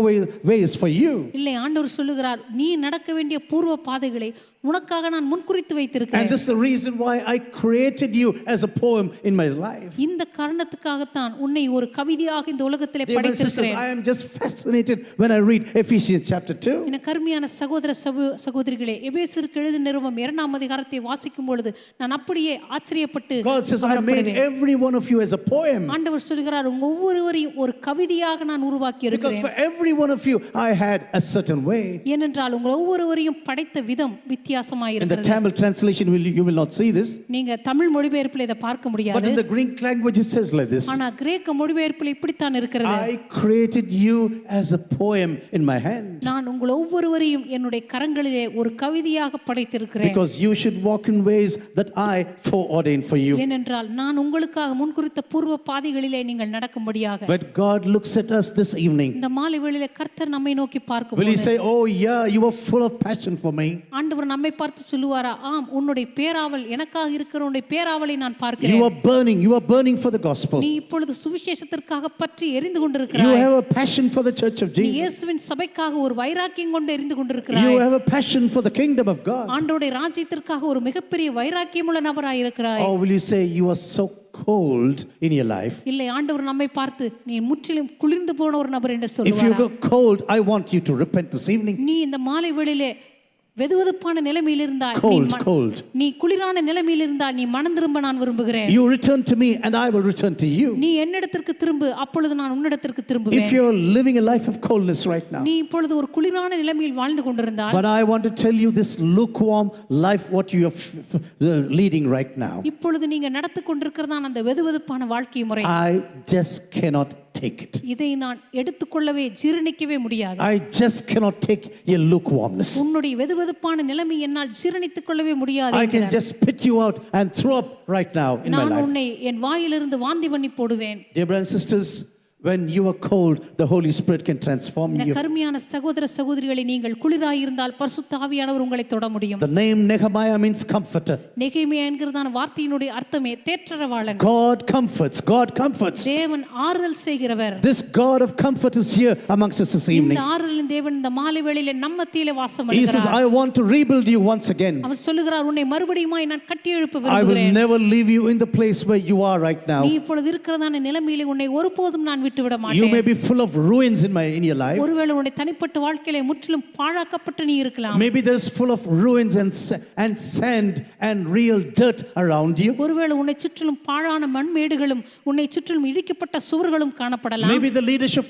ways for you. இல்லை, ஆண்டவர் சொல்லுகிறார், நீ நடக்க வேண்டிய பூர்வ பாதைகளை உனக்காக நான் முன்குறித்து And வைத்திருக்கிறேன். this is the reason why I created you as a poem in my life. இந்த காரணத்துக்காகத்தான் உன்னை ஒரு கவிதையாக இந்த உலகத்திலே Dear brothers and sisters, படைத்திருக்கிறேன். I am just fascinated when I read Ephesians chapter 2. என கருமையான சகோதர சகோதரிகளே, எபேசியருக்கு எழுதின நிருபம் 2ஆம் அதிகாரத்தை வாசிக்கும் பொழுது நான் அப்படியே ஆச்சரியப்பட்டு God says, I made கவலைப்படுவேன். every one of you as a poem. ஆண்டவர் சொல்கிறார், உங்க ஒவ்வொருவரையும் ஒரு கவிதையாக நான் உருவாக்கி Because இருக்கிறேன். for every one of you, I had a certain way. ஏனென்றால் உங்கள் ஒவ்வொருவரையும் படைத்த விதம் வித்தியாசமாய் In the இருக்கிறது. Tamil translation, you will not see this. நீங்க தமிழ் மொழிபெயர்ப்பில் இதை பார்க்க But முடியாது. in the Greek language, it says like this. ஆனா கிரேக்க மொழிபெயர்ப்பில் இப்படித்தான் இருக்கிறது. I created you as a poem in my hand. நான் உங்கள் ஒவ்வொருவரையும் என்னுடைய கரங்களிலே ஒரு கவிதையாக படைத்திருக்கிறேன். Because you should walk in ways that I foreordained for you. ஏனென்றால் நான் உங்களுக்காக முன்குறித்த பூர்வ பாதைகளிலே நீங்கள் நடக்கும்படியாக. But God looks at us this evening. இந்த மாலை வேளையிலே கர்த்தர் நம்மை நோக்கி Will He பார்க்கும்போது say, oh yeah, you are full of passion for me. ஆண்டவர் நம்மை பார்த்து சொல்லுவாரா, ஆம், உன்னுடைய பேராவல் எனக்காக இருக்கிற உன்னுடைய பேராவலை நான் You பார்க்கிறேன். are burning for the gospel. நீ இப்பொழுது சுவிசேஷத்திற்காக பற்றி எரிந்து You கொண்டிருக்கிறாய். have a passion for the church of நீ Jesus. இயேசுவின் சபைக்காக ஒரு வைராக்கியம் கொண்டு எரிந்து You கொண்டிருக்கிறாய். have a passion for the kingdom of God. ஆண்டவருடைய ராஜ்யத்திற்காக ஒரு மிகப்பெரிய வைராக்கியமுள்ள நபராய் இருக்கிறாய். Or will you say you are so cold in your life? இல்லை, ஆண்டவர் நம்மை பார்த்து நீ முற்றிலும் குளிர்ந்து போன ஒரு நபர் என்று If you சொல்லுவார். go cold, I want you to repent this evening. நீ இந்த மாலை வேளையிலே வெதுவெதுப்பான நிலைமையில் இருந்தால், Cold. நீ குளிரான நிலைமையில் இருந்தால் நீ மனம் திரும்ப நான் விரும்புகிறேன். You return to me and I will return to you. நீ என்னிடத்திற்கு திரும்பு, அப்பொழுது நான் உன்னிடத்திற்கு If திரும்புவேன். you're living a life of coldness right now, நீ இப்பொழுது ஒரு குளிரான நிலைமையில் வாழ்ந்து கொண்டிருந்தால், but I want to tell you this lukewarm life what you are leading right now, இப்பொழுது நீங்க நடத்தி கொண்டிருக்கிறதான் அந்த வெதுவெதுப்பான வாழ்க்கை முறை, I just cannot take it. இதை நான் எடுத்துக்கொள்ளவே ஜீரணிக்கவே முடியாது. I just cannot take your lukewarmness. உன்னுடைய வெதுவெதுப்பான நிலைமை என்னால் ஜீரணித்துக் கொள்ளவே முடியாது I can என்கிறார். just spit you out and throw up right now in my நான் life. உன்னை என் வாயிலிருந்து வாந்தி பண்ணி போடுவேன். Dear brothers and sisters, when you are cold, the Holy Spirit can transform என you. கருமையான சகோதர சகோதரிகளை, நீங்கள் குளிராயிருந்தால் பரிசுத்த ஆவியானவர் உங்களை தொட முடியும். The name Nehemiah means comforter. நெகேமியா என்கிறதான வார்த்தையினுடைய அர்த்தமே தேற்றரவாளன். God comforts. God comforts. தேவன் ஆறுதல் செய்கிறவர். This God of comfort is here amongst us this evening. இந்த ஆறுதலின் தேவன் இந்த மாலை வேளையிலே நம்ம மத்தியிலே வாசம் He says, பண்ணுகிறார். I want to rebuild you once again. அவர் சொல்லுகிறார், உன்னை மறுபடியுமாய் நான் கட்டி எழுப்ப I will விரும்புகிறேன். never leave you in the place where you are right now. நீ இப்பொழுது இருக்கிறதான நிலைமையிலே உன்னை ஒருபோதும் நான் விட்டுவிட You மாட்டேன். may be full of ruins in your life. ஒருவேளை உன்னுடைய தனிப்பட்ட வாழ்க்கையில முற்றிலும் பாழாக்கப்பட்டு நீ இருக்கலாம். Maybe there's full of ruins and sand and real dirt around you. ஒருவேளை உன்னை சுற்றிலும் பாழான மண்மேடுகளும் உன்னை சுற்றிலும் இடிக்கப்பட்ட சுவர்களும் காணப்படலாம். Maybe the leadership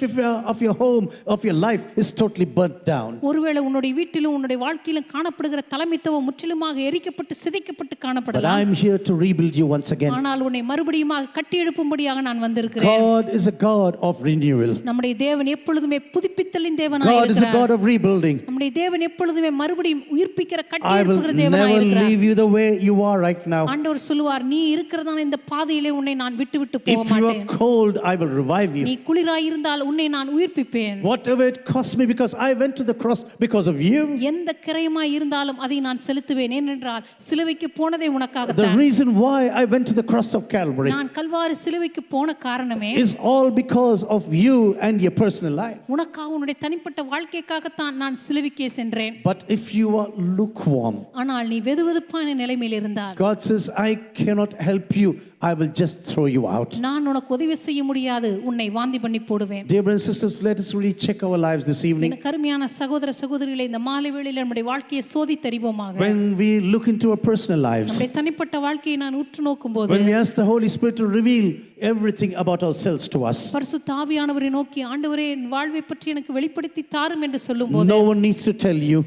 of your home, of your life is totally burnt down. ஒருவேளை உன்னுடைய வீட்டிலும் உன்னுடைய வாழ்க்கையிலும் காணப்படுகிற தலைமைத்துவம் முற்றிலுமாக எரிக்கப்பட்டு சிதைக்கப்பட்டு But காணப்படலாம். I'm here to rebuild you once again. ஆனால் உன்னை மறுபடியுமாக கட்டி எழுப்பும்படியாக நான் வந்திருக்கிறேன். God is a God of renewal. நம்முடைய தேவன் எப்பொழுதுமே புதுப்பித்தலின் தேவனாய் God is a இருக்கிறார். God of rebuilding. நம்முடைய தேவன் எப்பொழுதுமே மறுபடியும் உயிர்ப்பிக்கிற கட்டி I will எழுப்புகிற தேவனாய் never இருக்கிறார். leave you the way you are right now. ஆண்டவர் சொல்லுவார், நீ இருக்கிறதான இந்த பாதையிலே உன்னை நான் விட்டு போக If you are மாட்டேன். cold, I will revive நீ you. குளிராய் இருந்தால் உன்னை நான் உயிர்ப்பிப்பேன். Whatever it cost me, because I went to the cross because of you. எந்த கிரயமாய் இருந்தாலும் அதை நான் செலுத்துவேன். ஏனென்றால் சிலுவைக்கு போனதே The உனக்காகத்தான். reason why I went to the cross of Calvary நான் கல்வாரி சிலுவைக்கு போன காரணமே is all because of you and your personal life. உனக்காக உன்னுடைய தனிப்பட்ட வாழ்க்கைக்காகத்தான் நான் சிலுவைக்கே சென்றேன். But if you are lukewarm, ஆனால் நீ வெதுவெதுப்பான நிலைமையில் இருந்தால் God says, I cannot help you. I will just throw you out. நான் உனக்கு உதவி செய்ய முடியாது, உன்னை வாந்தி பண்ணி போடுவேன். Dear brothers and sisters, let us really check our lives this evening. என் கருமையான சகோதர சகோதரிகளே, இந்த மாலை வேளையில் நம்முடைய வாழ்க்கையை சோதித்தறிவோமாக. When we look into our personal lives, நம்முடைய தனிப்பட்ட வாழ்க்கையை நான் உற்று நோக்கும்போது when we ask the Holy Spirit to reveal everything about ourselves to us, பரிசுத்த ஆவியானவரை நோக்கி, ஆண்டவரே என் வாழ்வை பற்றி எனக்கு வெளிப்படுத்தி தாரும் என்று சொல்லும்போது no one needs to tell you.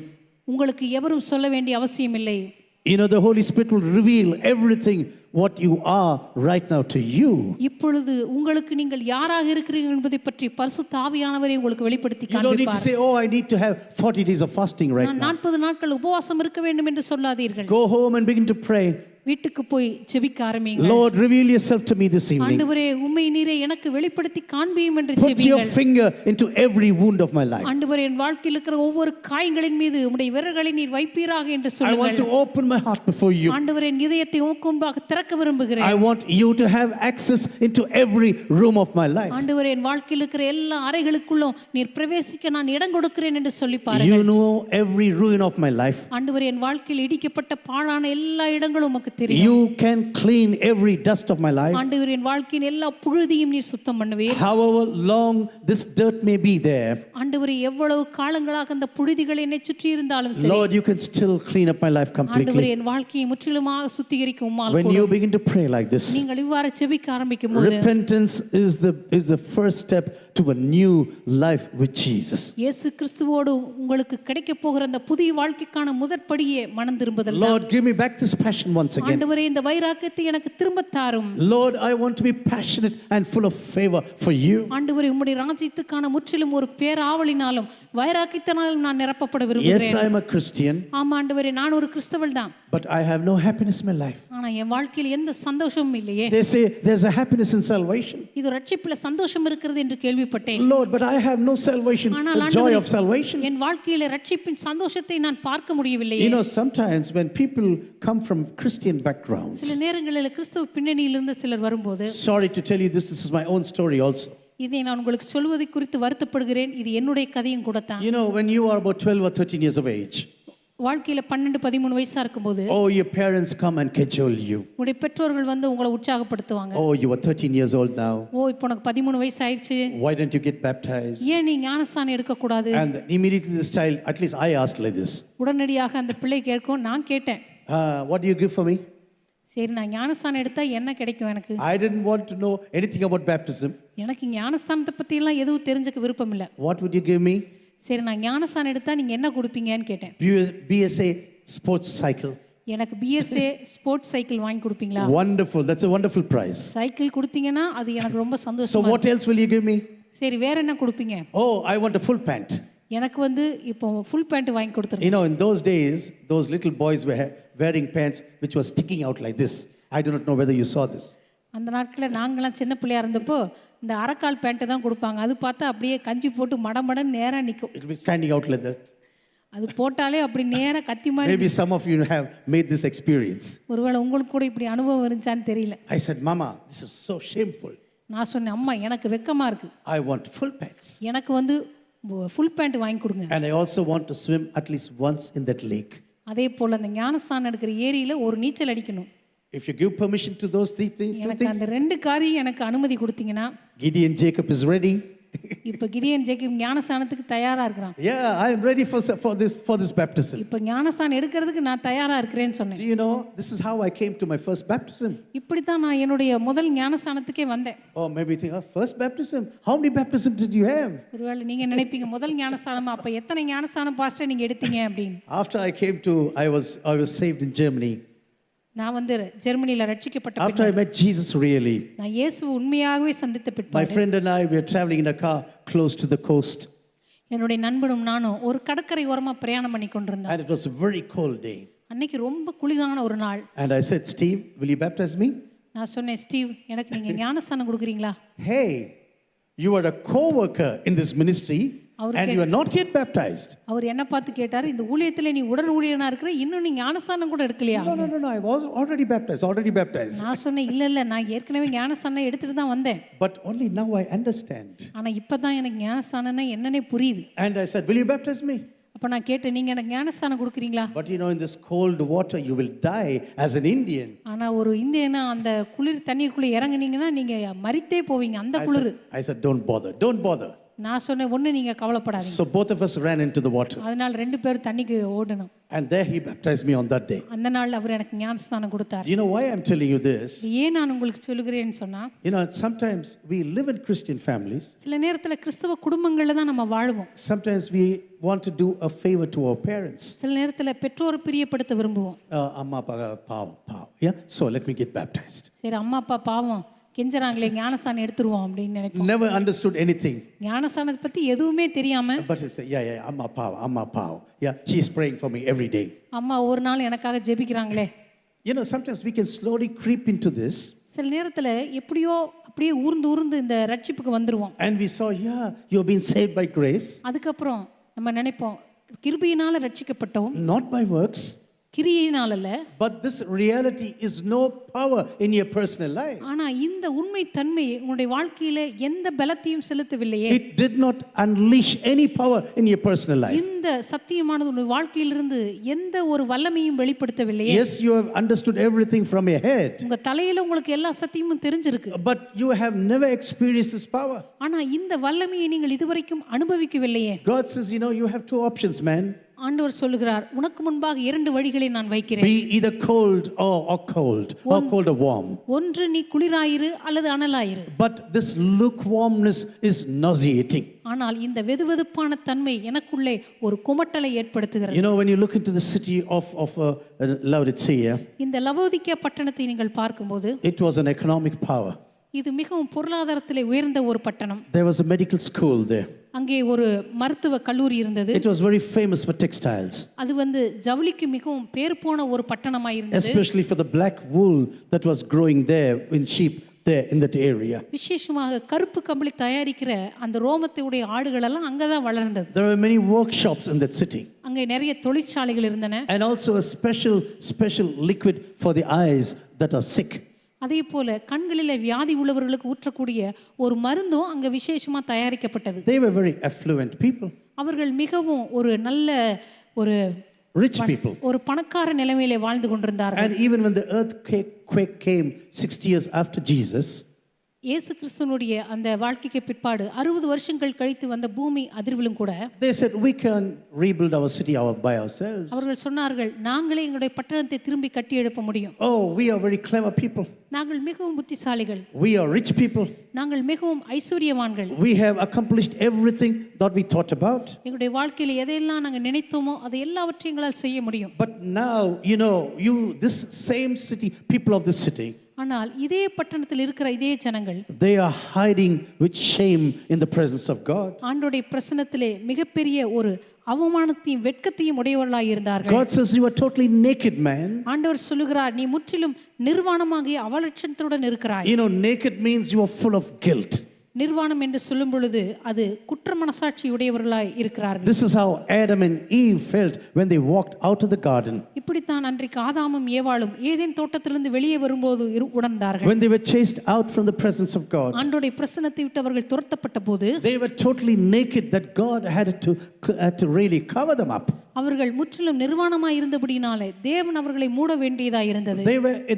உங்களுக்கு எவரும் சொல்ல வேண்டிய அவசியம் இல்லை. You know, the Holy Spirit will reveal everything what you are right now to you. இப்பொழுது உங்களுக்கு நீங்கள் யாராக இருக்கிறீர்கள் என்பதை பற்றி பரிசுத்த ஆவியானவரே உங்களுக்கு வெளிப்படுத்தி You don't need to காண்பிப்பார். say, oh, I need to have 40 days of fasting right நான் now. 40 நாட்கள் உபவாசம் இருக்க வேண்டும் என்று சொல்லாதீர்கள். Go home and begin to pray. வீட்டுக்கு போய் ஜெபிக்க ஆரம்பியுங்கள். Lord, reveal yourself to me this evening. ஆண்டவரே உம்மை நீரே எனக்கு வெளிப்படுத்தி காண்பியும் என்று Put your ஜெபியுங்கள். finger into every wound of my life. ஆண்டவரே என் வாழ்க்கையில் இருக்கிற ஒவ்வொரு காயங்களின் மீது உம்முடைய விரல்களை நீர் வைப்பீராக என்று I want சொல்லுங்கள். to open my heart before you. ஆண்டவரே என் இதயத்தை உமக்கு முன்பாக திறக்க I விரும்புகிறேன். want you to have access into every room of my life. ஆண்டவரே என் வாழ்க்கையில் இருக்கிற எல்லா அறைகளுக்குள்ளும் நீர் பிரவேசிக்க நான் இடம் கொடுக்கிறேன் என்று சொல்லி You பாருங்கள். know every ruin of my life. ஆண்டவரே என் வாழ்க்கையில் இடிக்கப்பட்ட பாழான எல்லா இடங்களும் உமக்கு தெரியும். You can clean every dust of my life. ஆண்டவரே என் வாழ்க்கையின் எல்லா புழுதியும் நீர் சுத்தம் பண்ணுவீர். However long this dirt may be there, ஆண்டவரே எவ்வளவு காலங்களாக அந்த புழுதிகள் என்னை சுற்றி இருந்தாலும் சரி, Lord, you can still clean up my life ஆண்டவரே completely. என் வாழ்க்கையை முற்றிலுமாக சுத்திகரிக்க உம்மால் When கூடும். you begin to pray like this, நீங்கள் இவ்வாறு ஜெபிக்க ஆரம்பிக்கும் போது repentance is the first step to a new life with Jesus. இயேசு கிறிஸ்துவோடு உங்களுக்கு கிடைக்க போகிற அந்த புதிய வாழ்க்கைக்கான முதற்படியே மனம் திரும்புதல். Lord, give me back this passion once again. ஆண்டவரே இந்த வைராக்கியத்தை எனக்கு திரும்ப தாரும். Lord, I want to be passionate and full of favor for you. ஆண்டவரே உம்முடைய ராஜ்யத்துக்கான முற்றிலும் ஒரு பேராவலினாலும் வைராக்கியத்தினாலும் நான் நிரப்பப்பட Yes, விரும்புகிறேன். I am a Christian, ஆமா ஆண்டவரே, நான் ஒரு கிறிஸ்தவள் தான். but I have no happiness in my life. ஆனா என் வாழ்க்கையில் எந்த சந்தோஷமும் இல்லையே. They say there's a happiness in salvation. இது ரட்சிப்புல சந்தோஷம் இருக்கிறது என்று கேள்விப்பட்டேன். Lord, but I have no salvation, ஆனால் the joy ஆண்டவரே, of salvation. என் வாழ்க்கையில ரட்சிப்பின் சந்தோஷத்தை நான் பார்க்க முடியவில்லையே. You know, sometimes when people come from Christian backgrounds, சில நேரங்களில் கிறிஸ்தவ பின்னணியிலிருந்து சிலர் வரும்போது, sorry to tell you this is my own story also. இதை நான் உங்களுக்கு சொல்வதை குறித்து வருத்தப்படுகிறேன். இது என்னுடைய கதையும் கூட தான். You know, when you are about 12 or 13 years of age, வாழ்க்கையில 12-13 வயசா இருக்கும்போது oh, your parents come and cajole you. உங்களுடைய பெற்றோர்கள் வந்து உங்களை உற்சாகப்படுத்துவாங்க. Oh, you are 13 years old now. ஓ, இப்போ உனக்கு 13 வயசு ஆயிடுச்சு, Why don't you get baptized? ஏன் நீ ஞானஸ்தானம் எடுக்க கூடாது? And immediately this child, at least I asked like this, உடனடியாக அந்த பிள்ளை கேட்கும். நான் கேட்டேன், what do you give for me? சரி நான் ஞானஸ்தானம் எடுத்தா என்ன கிடைக்கும் எனக்கு? I didn't want to know anything about baptism. எனக்கு ஞானஸ்தானத்தை பத்தி எல்லாம் எதுவும் தெரிஞ்சுக்க விருப்பம் இல்லை. What would you give me? சரி நான் ஞானஸ்தானம் எடுத்தா நீங்க என்ன கொடுப்பீங்கன்னு கேட்டேன். BSA sports cycle. எனக்கு பிஎஸ்ஏ ஸ்போர்ட்ஸ் சைக்கிள் வாங்கி கொடுப்பீங்களா? Wonderful. That's a wonderful prize. Cycle கொடுத்தீங்கன்னா அது எனக்கு ரொம்ப So சந்தோஷமா what else will you give me? சரி வேற என்ன கொடுப்பீங்க? Oh, I want a full pant. எனக்கு வந்து இப்போ ஃபுல் பேண்ட் வாங்கி கொடுத்துருங்க. You know, in those days, those little boys were wearing pants which were sticking out like this. I do not know whether you saw this. அந்த நாட்களில் நாங்களாம் சின்ன பிள்ளையா இருந்தப்போ இந்த அரைக்கால் பேண்ட்டை தான் கொடுப்பாங்க. அது பார்த்தா அப்படியே கஞ்சி போட்டு மடமடன்னு நேராக நிற்கும். It will be standing out like that. அது போட்டாலே அப்படி நேராக கத்தி மாதிரி. Maybe some of you have made this experience. ஒருவேளை உங்களுக்கு கூட இப்படி அனுபவம் இருந்துச்சான்னு தெரியல. I said, Mama, this is so shameful. நான் சொன்னேன், அம்மா எனக்கு வெக்கமா இருக்கு, I want full pants. எனக்கு வந்து ஃபுல் பேண்ட் வாங்கி கொடுங்க. And I also want to swim at least once in that lake. அதே போல் அந்த ஞானஸ்தானம் எடுக்கிற ஏரியில் ஒரு நீச்சல் அடிக்கணும். If you give permission to those two எனக்கு அந்த things, 2 காரியம் எனக்கு அனுமதி கொடுத்தீங்கன்னா, Gideon Jacob is ready. இப்ப கிதியோன் ஜேக்கப் ஞானஸ்நானத்துக்கு தயாரா இருக்கிறான். Yeah, I am ready for this baptism. இப்ப ஞானஸ்நானம் எடுக்கிறதுக்கு நான் தயாரா இருக்கிறேன்னு சொன்னேன். Do you know, this is how I came to my first baptism. இப்படி தான் நான் என்னுடைய முதல் ஞானஸ்நானத்துக்கே வந்தேன். Or maybe you think, oh, first baptism? How many baptisms did you have? ஒருவேளை நீங்க நினைப்பீங்க முதல் ஞானஸ்நானம் அப்ப எத்தனை ஞானஸ்நானம் பாஸ்டர் நீங்க எடுத்தீங்க அப்படின்னு. After I was saved in Germany. நான் வந்து ஜெர்மனில ரட்சிக்கப்பட்ட After I met Jesus really. நான் இயேசுவை உண்மையாகவே சந்தித்த My பிற்பாடு friend and I were traveling in a car close to the coast. என்னுடைய நண்பனும் நானும் ஒரு கடற்கரை ஓரமா பிரயாணம் பண்ணி கொண்டிருந்தோம். And it was a very cold day. அன்னைக்கு ரொம்ப குளிரான ஒரு நாள். And I said, Steve, will you baptize me? நான் சொன்னேன், ஸ்டீவ் எனக்கு நீங்க ஞானஸ்நானம் கொடுக்குறீங்களா? Hey, you are a co-worker in this ministry and you are not yet baptized. அவர் என்ன பார்த்து கேட்டார், இந்த ஊழியத்துல நீ உடன் ஊழியனா இருக்கிற, இன்னும் நீ ஞானஸ்நானம் கூட எடுக்கலையா? No, I was already baptized. நான் சொன்னேன், இல்ல நான் ஏற்கனவே ஞானஸ்நானம் எடுத்துட்டு தான் வந்தேன். But only now I understand. ஆனா இப்பதான் எனக்கு ஞானஸ்நானம்னா என்னன்னே புரியுது. And I said, will you baptize me? அப்ப நான் கேட்டேன், நீங்க எனக்கு ஞானஸ்நானம் கொடுக்குறீங்களா? But you know, in this cold water you will die as an Indian. ஆனா ஒரு இந்தியனா அந்த குளிர் தண்ணீருக்குள்ள இறங்குனீங்கன்னா நீங்க மரித்தே போவீங்க, அந்த குளிர். I said, don't bother. நான் சொன்னேன், ஒண்ணு நீங்க கவலைப்படாதீங்க. So both of us ran into the water. அதனால 2 பேரும் தண்ணிக்கு ஓடணும். And there he baptized me on that day. அந்த நாள் அவர் எனக்கு ஞானஸ்நானம் கொடுத்தார். You know why I'm telling you this? ஏன் நான் உங்களுக்கு சொல்லுகிறேன்னு சொன்னா, You know, sometimes we live in Christian families. சில நேரத்துல கிறிஸ்தவ குடும்பங்கள்ல தான் நம்ம வாழ்வோம். Sometimes we want to do a favor to our parents. சில நேரத்துல பெற்றோரை பிரியப்படுத்த விரும்புவோம். Amma appa pavam. Yeah, so let me get baptized. சரி, அம்மா அப்பா பாவம் கெஞ்சறாங்களே, ஞானஸ்நானம் எடுத்துருவோம் அப்படின்னு நினைப்போம். Never understood anything. ஞானஸ்நானத்தை பத்தி எதுவுமே தெரியாம, But you say, yeah, amma pavam. Yeah, she's praying for me every day. அம்மா ஒரு நாள் எனக்காக ஜெபிக்கிறாங்களே. You know, sometimes we can slowly creep into this. சில நேரத்துல எப்படியோ அப்படியே ஊர்ந்து இந்த ரட்சிப்புக்கு வந்துருவோம். And we saw, yeah, you've been saved by grace. அதுக்கப்புறம் நம்ம நினைப்போம், கிருபையினால ரட்சிக்கப்பட்டோம், Not by works. கிரியையினால அல்ல. But this reality is no power in your personal life. ஆனா இந்த உண்மை தன்மை உங்களுடைய வாழ்க்கையில எந்த பலத்தையும் செலுத்தவில்லையே. It did not unleash any power in your personal life. இந்த சத்தியமானது உங்களுடைய வாழ்க்கையிலிருந்து எந்த ஒரு வல்லமையும் வெளிப்படுத்தவில்லையே. Yes, you have understood everything from your head. உங்க தலையில உங்களுக்கு எல்லா சத்தியமும் தெரிஞ்சிருக்கு. But you have never experienced this power. ஆனா இந்த வல்லமையை நீங்கள் இதுவரைக்கும் அனுபவிக்கவில்லையே. God says, you know, you have 2 options, man. ஆண்டவர் சொல்லுகிறார், உனக்கு முன்பாக 2 வழிகளை நான் வைக்கிறேன். Be either cold or cold or warm. ஒன்று நீ குளிராயிரு அல்லது அனலாயிரு. But this lukewarmness is nauseating. ஆனால் இந்த வெதுவெதுப்பான தன்மை எனக்குள்ளே ஒரு குமட்டலை ஏற்படுத்துகிறது. You know, when you look into the city of Laodicea, இந்த லவோதிக்கேயா பட்டணத்தை நீங்கள் பார்க்கும்போது, it was an economic power. இது மிகவும் பொருளாதாரத்திலே உயர்ந்த ஒரு பட்டணம். There was a medical school there. அங்கே ஒரு மருத்துவ கல்லூரி இருந்தது. It was very famous for textiles. அது வந்து ஜவுளிக்கு மிகவும் பேர் போன ஒரு பட்டணமாய் இருந்தது. Especially for the black wool that was growing there in sheep there in that area. விசேஷமாக கருப்பு கம்பளி தயாரிக்கிற அந்த ரோமத்தையுடைய ஆடுகள் எல்லாம் அங்க தான் வளர்ந்தது. There were many workshops in that city. அங்கே நிறைய தொழிற்சாலைகள் இருந்தன. And also a special liquid for the eyes that are sick. அதே போல கண்களில் வியாதி உள்ளவர்களுக்கு ஊற்றக்கூடிய ஒரு மருந்தும் அங்க விசேஷமா தயாரிக்கப்பட்டது. They were very affluent people. அவர்கள் மிகவும் ஒரு நல்ல ஒரு rich people. ஒரு பணக்கார நிலைமையிலே வாழ்ந்து கொண்டிருந்தார்கள். And even when the earthquake came 60 years after Jesus, இயேசு கிறிஸ்துவினுடைய அந்த வாழ்க்கைக்கு பிற்பாடு 60 வருஷங்கள் கழித்து வந்த பூமி அதிர்விலும் கூட, they said we can rebuild our city by ourselves. அவர்கள் சொன்னார்கள், நாங்களே எங்களுடைய பட்டணத்தை திரும்பி கட்டி எழுப்ப முடியும். Oh, we are very clever people. நாங்கள் மிகவும் புத்திசாலிகள். We are rich people. நாங்கள் மிகவும் ஐஸ்வரியவான்கள். We have accomplished everything that we thought about. எங்களுடைய வாழ்க்கையில் எதையெல்லாம் நாங்கள் நினைத்தோமோ அதை எல்லாவற்றையும் எங்களால் செய்ய முடியும். But now, you know, this same city, people of this city, ஆனால் இதே பட்டணத்தில் இருக்கிற இதே ஜனங்கள், they are hiding with shame in the presence of God. ஆண்டவருடைய பிரசன்னத்திலே மிகப்பெரிய ஒரு அவமானத்தையும் வெட்கத்தையும் உடையவர்களாய் இருந்தார்கள். God says you are totally naked, man. ஆண்டவர் சொல்லுகிறார், நீ முற்றிலும் நிர்வாணமாகிய அவலட்சணத்துடன் இருக்கிறாய். You know, naked means you are full of guilt. நிர்வாணம் என்று சொல்லும் பொழுது அது குற்ற மனசாட்சி உடையவர்களாய் இருக்கிறார்கள். This is how Adam and Eve felt when they walked out of the garden. இப்படித்தான் அன்றைக்கு ஆதாமும் ஏவாளும் ஏதேன் தோட்டத்திலிருந்து வெளியே வரும்போது உணர்ந்தார்கள். When they were chased out from the presence of God, ஆண்டவருடைய பிரசன்னத்தை விட்டு அவர்கள் துரத்தப்பட்ட போது, they were totally naked that God had to really cover them up. அவர்கள் முற்றிலும் நிர்வாணமாய் இருந்தபடினாலே தேவன் அவர்களை மூட வேண்டியதாய் இருந்தது.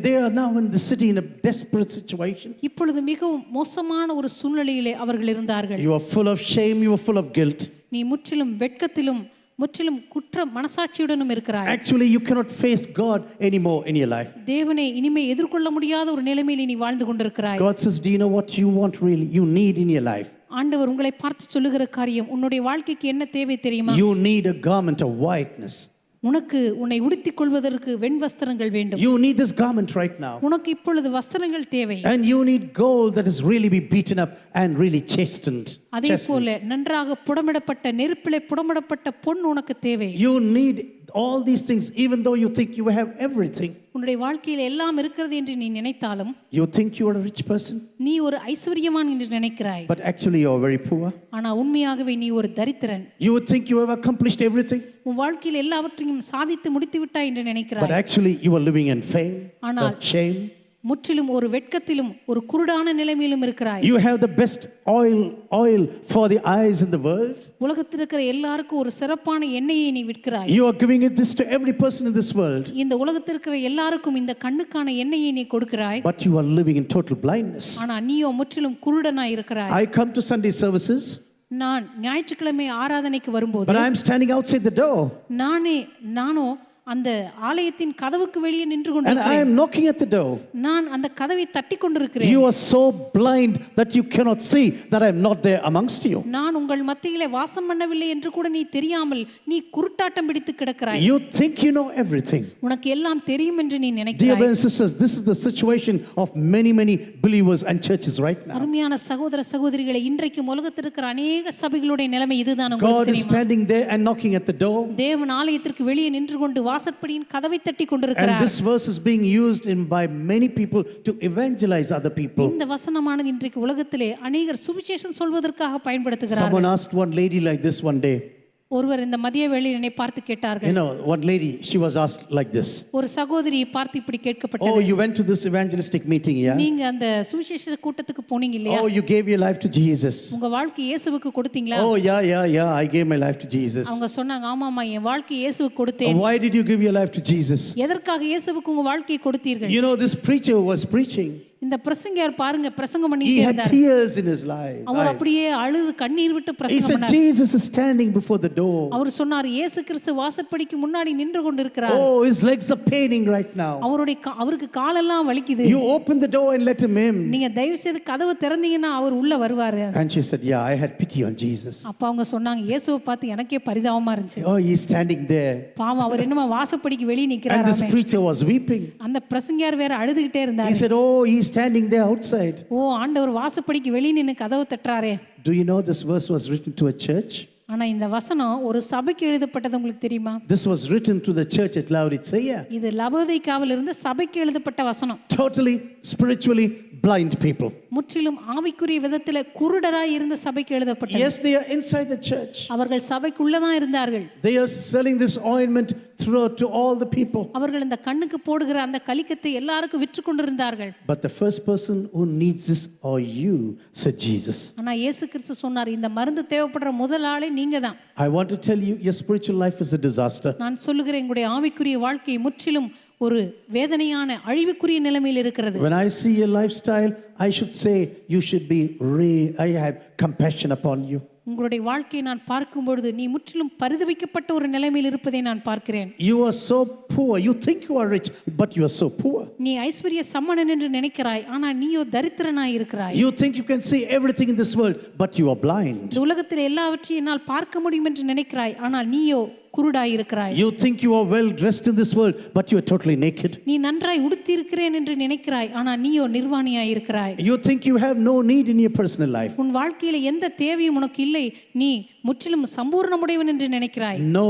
They are now in the city in a desperate situation. இப்பொழுது மிகவும் மோசமான ஒரு சூழ்நிலையிலே அவர்கள் இருந்தார்கள். You are full of shame, you are full of guilt. நீ முற்றிலும் வெட்கத்திலும் முற்றிலும் குற்ற மனசாட்சியுடனும் இருக்கிறாய். Actually, you cannot face God anymore in your life. தேவனை இனிமே எதிர்கொள்ள முடியாத ஒரு நிலைமையில் நீ வாழ்ந்து கொண்டிருக்கிறாய். God says, do you know what you want really? You need in your life. ஆண்டவர் உங்களை பார்த்து சொல்லுகிற காரியம், உன்னுடைய வாழ்க்கைக்கு என்ன தேவை தெரியுமா? You need a garment of whiteness. உனக்கு உன்னை உடுத்திக் கொள்வதற்கு வெண்வஸ்திரங்கள் வேண்டும். You need this garment right now. உனக்கு இப்பொழுது வஸ்திரங்கள் தேவை. And you need gold that is really be beaten up and really chastened. அதே போல நன்றாக புடமிடப்பட்ட நெருப்பிலே புடமிடப்பட்ட பொன் உனக்கு தேவை. You need all these things even though you think you have everything. உன்னுடைய வாழ்க்கையில் எல்லாம் இருக்கிறது என்று நீ நினைத்தாலும், You think you are a rich person, நீ ஒரு ஐஸ்வர்யவான் என்று நினைக்கிறாய். but actually you are very poor. ஆனா உண்மையாகவே நீ ஒரு தரித்திரன். You would think you have accomplished everything, உன் வாழ்க்கையில் எல்லாவற்றையும் சாதித்து முடித்து விட்டாய் என்று but நினைக்கிறாய். actually you are living in fame, ஆனால் shame. முற்றிலும் ஒரு வெட்கத்திலும் ஒரு குருடான நிலைமையிலும் இருக்கிறாய். You have the best oil for the eyes in the world. உலகத்தில் இருக்கிற எல்லாருக்கும் ஒரு சிறப்பான எண்ணெயை நீ விற்கிறாய். You are giving it this to every person in this world, இந்த உலகத்தில் இருக்கிற எல்லாருக்கும் இந்த கண்ணுக்கான எண்ணெயை நீ கொடுக்கிறாய். but you are living in total blindness. ஆனா நீயோ முற்றிலும் குருடனாய் இருக்கிறாய். I come to Sunday services, நான் ஞாயிற்றுக்கிழமை ஆராதனைக்கு வரும்போது but I am standing outside the door நானோ அந்த ஆலயத்தின் கதவுக்கு வெளியே நின்று and I கொண்டிருக்கிறேன். am knocking at the door. நான் அந்த கதவை தட்டி கொண்டிருக்கிறேன். You are so blind that you cannot see that I am not there amongst you. நான் உங்கள் மத்தியிலே வாசம் பண்ணவில்லை என்று கூட நீ தெரியாமல் நீ குருட்டாட்டம் பிடித்து கிடக்கிறாய். You think you know everything. உனக்கு எல்லாம் தெரியும் என்று நீ Dear நினைக்கிறாய். brothers and sisters, this is the situation of many believers and churches right now. அருமையான சகோதர சகோதரிகளை, இன்றைக்கு உலகத்தில் இருக்கிற அநேக சபைகளுடைய நிலைமை இதுதான். God உங்களுக்கு is தெரியுமா? standing there and knocking at the door. தேவன் ஆலயத்திற்கு வெளியே நின்று கொண்டு வாசற்படியின் கதவை தட்டி And கொண்டிருக்கிறார். this verse is being used by many people to evangelize other people. இந்த வசனமானது இன்றைக்கு உலகத்திலே அநேகர் சுவிசேஷம் சொல்வதற்காக பயன்படுத்துகிறார்கள். Someone asked one lady like this one day. ஒருவர் இந்த மதிய வேளையில் என்னை பார்த்து கேட்டார்கள். You know, one lady, she was asked like this. ஒரு சகோதரியை பார்த்து இப்படி கேட்கப்பட்டது. Oh, you went to this evangelistic meeting, yeah? நீங்க அந்த சுவிசேஷ கூட்டத்துக்கு போனீங்க இல்லையா? Oh, you gave your life to Jesus. உங்க வாழ்க்கை இயேசுவுக்கு கொடுத்தீங்களா? Oh, yeah, I gave my life to Jesus. அவங்க சொன்னாங்க, ஆமாமா, என் வாழ்க்கை இயேசுவுக்கு கொடுத்தேன். Why did you give your life to Jesus? எதற்காக இயேசுவுக்கு உங்க வாழ்க்கையை கொடுத்தீர்கள்? You know, this preacher was preaching. இந்த பிரசங்கியார் பாருங்க பிரசங்கம் He பண்ணிட்டே had இருந்தார். tears in his life. அவர் அப்படியே அழுது கண்ணீர் விட்டு He பிரசங்கம் said, பண்ணார். Jesus is standing before the door. அவர் சொன்னார், இயேசு கிறிஸ்து வாசற்படிக்கு முன்னாடி நின்று கொண்டிருக்கிறார். Oh, his legs are paining right now. அவருக்கு காலெல்லாம் வலிக்குது. You open the door and let him in. நீங்க தயவு செய்து கதவை திறந்தீங்கன்னா அவர் உள்ள வருவாரு. And she said, yeah, I had pity on Jesus. அப்ப அவங்க சொன்னாங்க, இயேசுவை பார்த்து எனக்கே பரிதாபமா இருந்துச்சு. Oh, he's standing there. பாவம், அவர் என்னமா வாசப்படிக்கு வெளியே And நிக்கிறாராமே. this preacher was weeping. அந்த பிரசங்கியார் வேற அழுதுகிட்டே He இருந்தார். said, oh, he's standing there outside. ஓ, ஆண்டவர் வாசப்படிக்கு வெளியே நின்னு கதவை தட்டுறாரே. Do you know this verse was written to a church? ஆனா இந்த வசனம் ஒரு சபைக்கு எழுதப்பட்டது, உங்களுக்கு தெரியுமா? This was written to the church at Laodicea. இது லவோதிக்காவில் இருந்து சபைக்கு எழுதப்பட்ட வசனம். Totally spiritually blind people. முற்றிலும் ஆவிக்குரிய விதத்துல குருடராய் இருந்த சபைக்கு எழுதப்பட்டது. Yes, they are inside the church. அவர்கள் சபைக்குள்ளதான் இருந்தார்கள். They are selling this ointment throughout to all the people. அவர்கள் இந்த கண்ணுக்கு போடுகிற அந்த கலிக்கத்தை எல்லாருக்கும் விற்று கொண்டிருந்தார்கள். But the first person who needs this are you, said Jesus. ஆனா இயேசு கிறிஸ்து சொன்னார், இந்த மருந்து தேவைப்படுற முதல் ஆளே நீங்க தான். I want to tell you, your spiritual life is a disaster. நான் சொல்லுகிறேன், உங்களுடைய ஆவிக்குரிய வாழ்க்கை முற்றிலும் ஒரு வேதனையான அழிவுக்குரிய நிலைமையில் இருக்கிறது. When I see your lifestyle, I should say you should be I have compassion upon you. உங்களுடைய வாழ்க்கையை நான் பார்க்கும் பொழுது நீ முற்றிலும் பரிதபிக்கப்பட்ட ஒரு நிலைமையில் இருப்பதை நான் பார்க்கிறேன். You are so poor. You think you are rich, but you are so poor. நீ ஐஸ்வர்ய சம்பன்னன் என்று நினைக்கிறாய், ஆனா நீயோ தரித்திரனாய் இருக்கிறாய். You think you can see everything in this world, but you are blind. இந்த உலகத்தில் எல்லாவற்றையும் என்னால் பார்க்க முடியும் என்று நினைக்கிறாய், ஆனால் நீயோ குருடாய் இருக்கிறாய். You think you are well dressed in this world, but you are totally naked. நீ நன்றாய் உடுத்தி இருக்கிறேன் என்று நினைக்கிறாய், ஆனா நீயோ நிர்வாணியாய் இருக்கிறாய். You think you have no need in your personal life. உன் வாழ்க்கையில எந்த தேவையும் உனக்கு இல்லை, நீ முற்றிலும் சம்பூர்ணமுடையவன் என்று நினைக்கிறாய். No,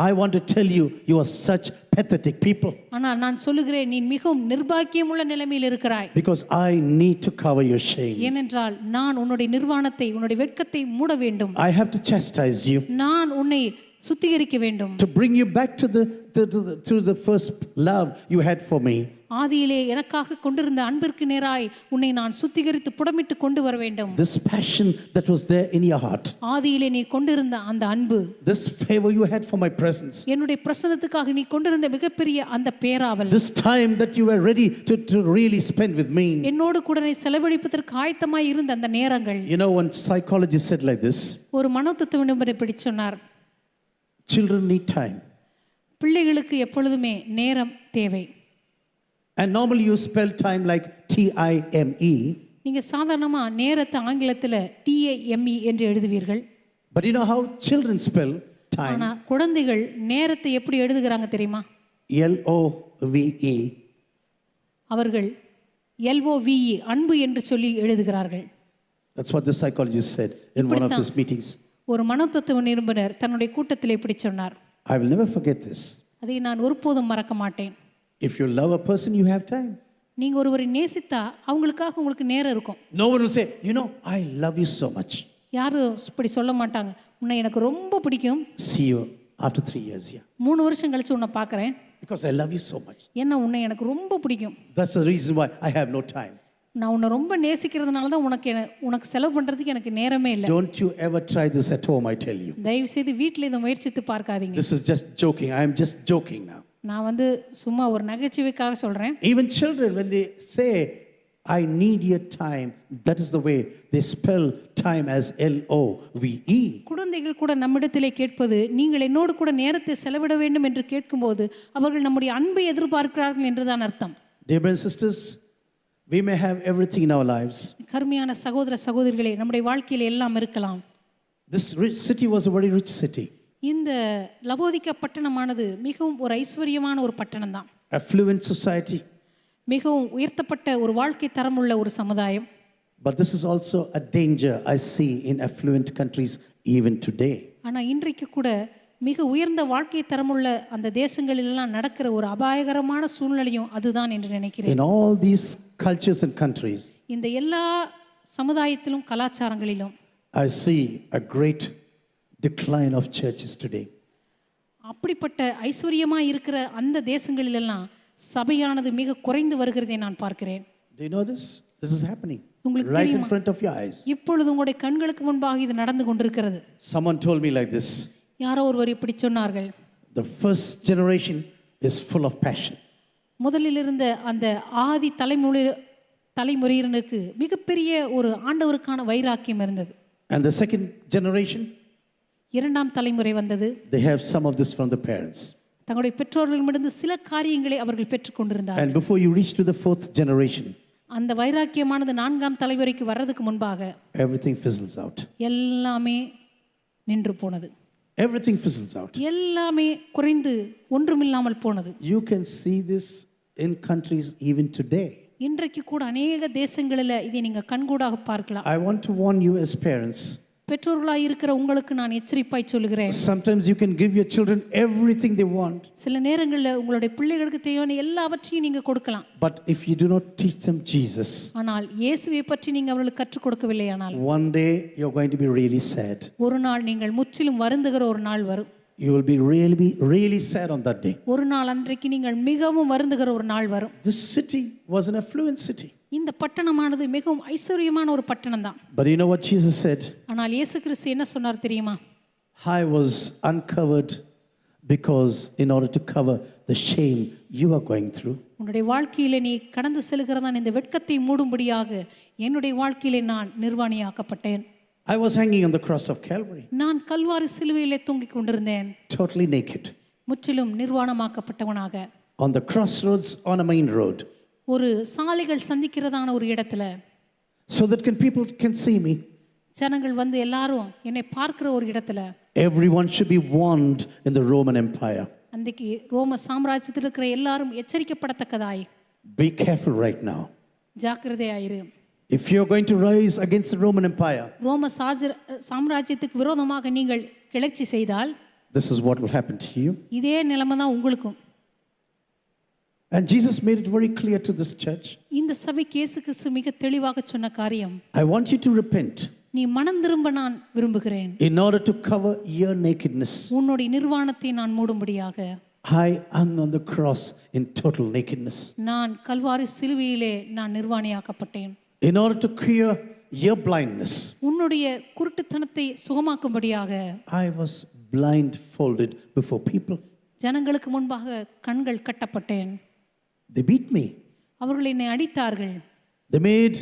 I want to tell you, you are such pathetic people. ஆனால் நான் சொல்லுகிறேன், நீ மிகவும் நிர்பாக்கியமுள்ள நிலைமையில் இருக்கிறாய். Because I need to cover your shame. ஏனென்றால் நான் உன்னுடைய நிர்வாணத்தை, உன்னுடைய வெட்கத்தை மூட வேண்டும். I have to chastise you. நான் உன்னை சுத்திகரிக்க வேண்டும். To bring you back to the first love you had for me. ஆதியிலே எனக்காக கொண்டிருந்த அன்பிற்கு நேராய் உன்னை நான் சுத்திகரித்து புடமிட்டு கொண்டு வர வேண்டும். This passion that was there in your heart. ஆதியிலே நீ கொண்டிருந்த அந்த அன்பு. This favor you had for my presence. என்னுடைய பிரசன்னத்துக்காக நீ கொண்டிருந்த மிகப்பெரிய அந்த பேராவல். This time that you were ready to really spend with me. என்னோடு கூட நீ செலவழிப்பதற்கு ஆயத்தமாய் இருந்த அந்த நேரங்கள். You know, one psychologist said like this. ஒரு மனோதத்துவ நிபுணர் இப்படி சொன்னார். Children need time. பிள்ளைகளுக்கு எப்பொழுதுமே நேரம் தேவை. And normally you spell time like TIME. நீங்க சாதாரணமா நேரத்தை ஆங்கிலத்துல TIME என்று எழுதுவீர்கள். But you know how children spell time? ஆனா குழந்தைகள் நேரத்தை எப்படி எழுதுகிறாங்க தெரியுமா? LOVE. அவர்கள் LOVE அன்பு என்று சொல்லி எழுதுகிறார்கள். That's what the psychologist said in one of his meetings. ஒரு மனோதத்துவ நிபுணர் தன்னுடைய கூட்டத்தில் இப்படி சொன்னார். I will never forget this. அதை நான் ஒருபோதும் மறக்க மாட்டேன். If you love a person, you have time. நீங்க ஒருவரை நேசித்தா அவங்களுக்காக உங்களுக்கு நேரம் இருக்கும். No one will say, you know, I love you so much. யாரும் இப்படி சொல்ல மாட்டாங்க. உன்னை எனக்கு ரொம்ப பிடிக்கும். See you after 3 years here. 3 வருஷம் கழிச்சு உன்னை பார்க்கறேன். Because I love you so much. என்ன உன்னை எனக்கு ரொம்ப பிடிக்கும். That's the reason why I have no time. நான் உன்னை ரொம்ப நேசிக்கிறதுனால தான் உனக்கு செலவு பண்றதுக்கு எனக்கு நேரமே இல்லை. Don't you ever try this at home, I tell you. தயவு செய்து வீட்ல இதை முயற்சித்து பார்க்காதீங்க. This is just joking. I am just joking now. நான் சும்மா ஒரு நகைச்சுவைக்காக சொல்றேன். Even children, when they say, I need your time, that is the way they spell time as LOVE. குழந்தைகள் கூட நம்மிடத்திலே கேட்பது, நீங்கள் என்னோடு கூட நேரத்தை செலவிட வேண்டும் என்று கேட்கும்போது அவர்கள் நம்முடைய அன்பை எதிர்பார்க்கிறார்கள் என்றுதான் அர்த்தம். Dear brothers and sisters, we may have everything in our lives. கர்மியான சகோதர சகோதரிகளே, நம்முடைய வாழ்க்கையில் எல்லாம் இருக்கலாம். This rich city was a very rich city. இந்த லவோதிக்கா பட்டணமானது மிகவும் ஒரு ஐஸ்வர்யமான ஒரு பட்டணம் தான். Affluent society. மிகவும் உயர்த்தப்பட்ட ஒரு வாழ்க்கை தரமுள்ள ஒரு சமுதாயம். But this is also a danger I see in affluent countries even today. ஆனா இன்றைக்கு கூட மிக உயர்ந்த வாழ்க்கை தரமுள்ள அந்த தேசங்களிலெல்லாம் நடக்கிற ஒரு அபாயகரமான சூழ்நிலையும் அதுதான் என்று நினைக்கிறேன். In all these cultures and countries, இந்த எல்லா சமுதாயத்திலும் கலாச்சாரங்களிலும் I see a great decline of churches today. அப்படிப்பட்ட ஐஸ்வர்யமா இருக்கிற அந்த தேசங்களிலெல்லாம் சபையானது மிக குறைந்து வருகிறதை நான் பார்க்கிறேன். Do you know this? This is happening உங்களுக்கு right in தெரியுமா? front of your eyes. இப்பொழுது உங்களுடைய கண்களுக்கு முன்பாக இது நடந்து கொண்டிருக்கிறது. Someone told me like this. யாரோ ஒருவர் இப்படி சொன்னார்கள். The first generation is full of passion. முதலில் இருந்த அந்த ஆதி தலைமுறையினருக்கு மிகப்பெரிய ஒரு ஆண்டவருக்கான வைராக்கியம் இருந்தது. And the second generation, இரண்டாம் தலைமுறை வந்தது. they have some of this from the parents. தங்களுடைய பெற்றோர்களிடமிருந்து சில காரியங்களை அவர்கள் பெற்றுக்கொண்டிருந்தார்கள். And before you reach to the fourth generation, அந்த வைராக்கியமானது 4ஆம் தலைமுறைக்கு வர்றதுக்கு முன்பாக everything fizzles out. எல்லாமே நின்று போனது. Everything fizzles out. எல்லாமே குறைந்து ஒன்றுமில்லாமல் போனது. You can see this in countries even today. இன்றைக்கு கூட அநேக தேசங்களில் இதை நீங்க கண்கூடாக பார்க்கலாம். I want to warn you as parents. பெற்றோர்களாய் இருக்கிற உங்களுக்கு நான் எச்சரிப்பாய் சொல்கிறேன். Sometimes you can give your children everything they want. சில நேரங்களில் உங்களுடைய பிள்ளைகளுக்கு தேவையான எல்லாவற்றையும் நீங்க கொடுக்கலாம். But if you do not teach them Jesus, ஆனால் இயேசுவை பற்றி நீங்க அவர்களுக்கு கற்றுக் கொடுக்கவில்லையானால் one day you're going to be really sad. ஒரு நாள் நீங்கள் முற்றிலும் வருந்துகிற ஒரு நாள் வரும். You will be really sad on that day. ஒரு நாள் அன்றைக்கு நீங்கள் மிகவும் வருந்துகிற ஒரு நாள் வரும். This city was an affluent city. இந்த பட்டணமானது மிகவும் ஐஸ்வர்யமான ஒரு பட்டணம் தான். But you know what Jesus said? ஆனால் இயேசு கிறிஸ்து என்ன சொன்னார் தெரியுமா? I was uncovered because in order to cover the shame you are going through. உன்னுடைய வாழ்க்கையிலே நீ கடந்து செல்கிறதான் இந்த வெட்கத்தை மூடும்படியாக என்னுடைய வாழ்க்கையிலே நான் நிர்வாணியாக்கப்பட்டேன். I was hanging on the cross of Calvary. நான் கல்வாரி சிலுவையிலே தொங்கிக் கொண்டிருந்தேன். Totally naked. முற்றிலும் நிர்வாணமாக்கப்பட்டவனாக. On the crossroads on a main road. ஒரு சாலைகள் சந்திக்கிறதான ஒரு இடத்துல. So that people can see me. ஜனங்கள் வந்து எல்லாரும் என்னை பார்க்கிற ஒரு இடத்துல. Everyone should be warned in the Roman Empire. அன்றைக்கு ரோம சாம்ராஜ்யத்தில் இருக்கிற எல்லாரும் எச்சரிக்கப்படத்தக்கதாய். Be careful right now. ஜாக்கிரதையாயிரு. If you're going to rise against the Roman Empire, ரோம சாம்ராஜ்யத்துக்கு விரோதமாக நீங்கள் கிளர்ச்சி செய்தால், this is what will happen to you. இதே நிலைமை தான் உங்களுக்கும். And Jesus made it very clear to this church. இந்த சபைக்கு இயேசு கிறிஸ்து மிக தெளிவாக சொன்ன காரியம், I want you to repent. நீ மனம் திரும்ப நான் விரும்புகிறேன். In order to cover your nakedness, உன்னுடைய நிர்வாணத்தை நான் மூடும்படியாக I hung on the cross in total nakedness. நான் கல்வாரி சிலுவையிலே நான் நிர்வாணியாக்கப்பட்டேன். In order to cure your blindness, உன்னுடைய குருட்டுத்தனத்தை சுகமாக்கும்படியாக I was blindfolded before people. ஜனங்களுக்கு முன்பாக கண்கள் கட்டப்பட்டேன். They beat me. அவர்கள் என்னை அடித்தார்கள். They made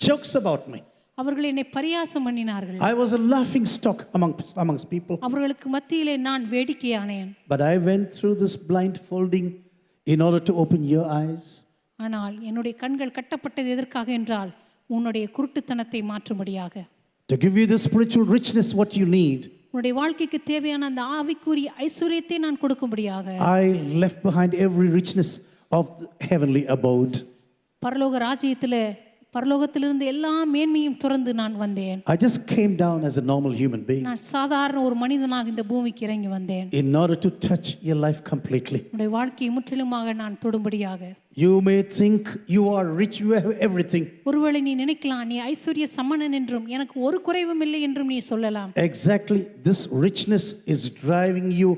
jokes about me. அவர்கள் என்னை பரியாசம் பண்ணினார்கள். I was a laughing stock amongst people. அவர்களுக்கு மத்தியிலே நான் வேடிக்கையானேன். But I went through this blindfolding in order to open your eyes. ஆனால் என்னுடைய கண்கள் கட்டப்பட்டது எதற்காக என்றால் உன்னுடைய குருட்டுத்தனத்தை மாற்றும்படியாக. To give you the spiritual richness what you need. உன்னுடைய வாழ்க்கைக்கு தேவையான அந்த ஆவிக்குரிய ஐஸ்வரியத்தை நான் கொடுக்கும்படியாக. I left behind every richness of the heavenly abode. பரலோக ராஜ்யத்திலே பரலோகத்திலிருந்து எல்லா மேன்மையும் துறந்து நான் வந்தேன். I just came down as a normal human being நான் சாதாரண ஒரு மனிதனாக இந்த பூமிக்கு இறங்கி வந்தேன். in order to touch your life completely. உன்னுடைய வாழ்க்கையை முற்றிலுமாக நான் தொடும்படியாக. You may think you are rich, you have everything. ஒருவேளை நீ நினைக்கலாம் நீ ஐஸ்வர்ய சமணன் என்றும் எனக்கு ஒரு குறைவும் இல்லை என்றும் நீ சொல்லலாம். Exactly, this richness is driving you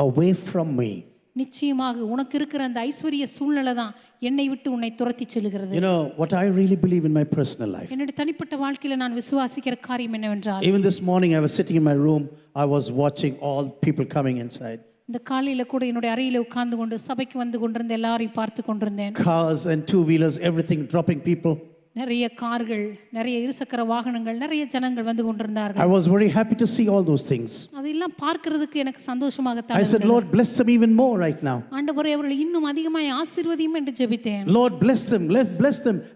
away from me. நிச்சயமாக உனக்கு இருக்கிற அந்த ஐஸ்வர்ய சூழ்நிலை தான் என்னை விட்டு உன்னை துரத்தி செல்கிறது. You know what I really believe in my personal life. என்னுடைய தனிப்பட்ட வாழ்க்கையில நான் விசுவாசிக்கிற காரியம் என்னவென்றால் Even this morning I was sitting in my room, I was watching all people coming inside. இந்த காலையில கூட என்னுடைய அறையில உட்கார்ந்து கொண்டு சபைக்கு வந்து கொண்டிருந்த எல்லாரையும் பார்த்து கொண்டிருந்தேன். Cars and two-wheelers, everything dropping people. நிறைய கார்கள், நிறைய இருசக்கர வாகனங்கள், நிறைய ஜனங்கள் வந்து கொண்டிருந்தார்கள். I was very happy to see all those things. அதெல்லாம் பார்க்கிறதுக்கு எனக்கு சந்தோஷமாக I said, Lord, bless them even more right now. ஆண்டவரே அவர்களை இன்னும் அதிகமாய் ஆசீர்வதியும் என்று ஜெபித்தேன். Lord, bless them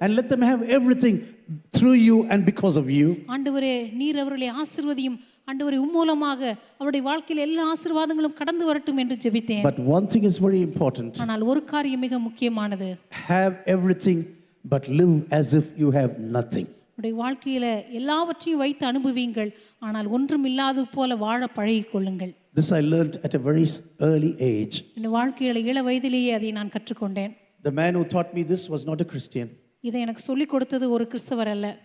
and let them have everything through you and because of you. ஆண்டவரே நீர் அவர்களை ஆசீர்வதியும். ஆண்டவரே மூலமாக அவருடைய வாழ்க்கையில் எல்லா ஆசீர்வாதங்களும் கடந்து வரட்டும் என்று ஜெபித்தேன். But one thing is very important. ஆனால் ஒரு காரியம் மிக முக்கியமானது. Have everything but live as if you have nothing. உடைய வாழ்க்கையில எல்லாவற்றையும் வைத்து அனுபவியுங்கள், ஆனால் ஒன்றும் இல்லாதது போல வாழ பழகிக் கொள்ளுங்கள். This I learned at a very early age. இந்த வாழ்க்கையில இள வயதிலேயே அதை நான் கற்றுக்கொண்டேன். The man who taught me this was not a Christian. இதை எனக்கு சொல்லிக் கொடுத்தது ஒரு கிறிஸ்தவர் அல்ல.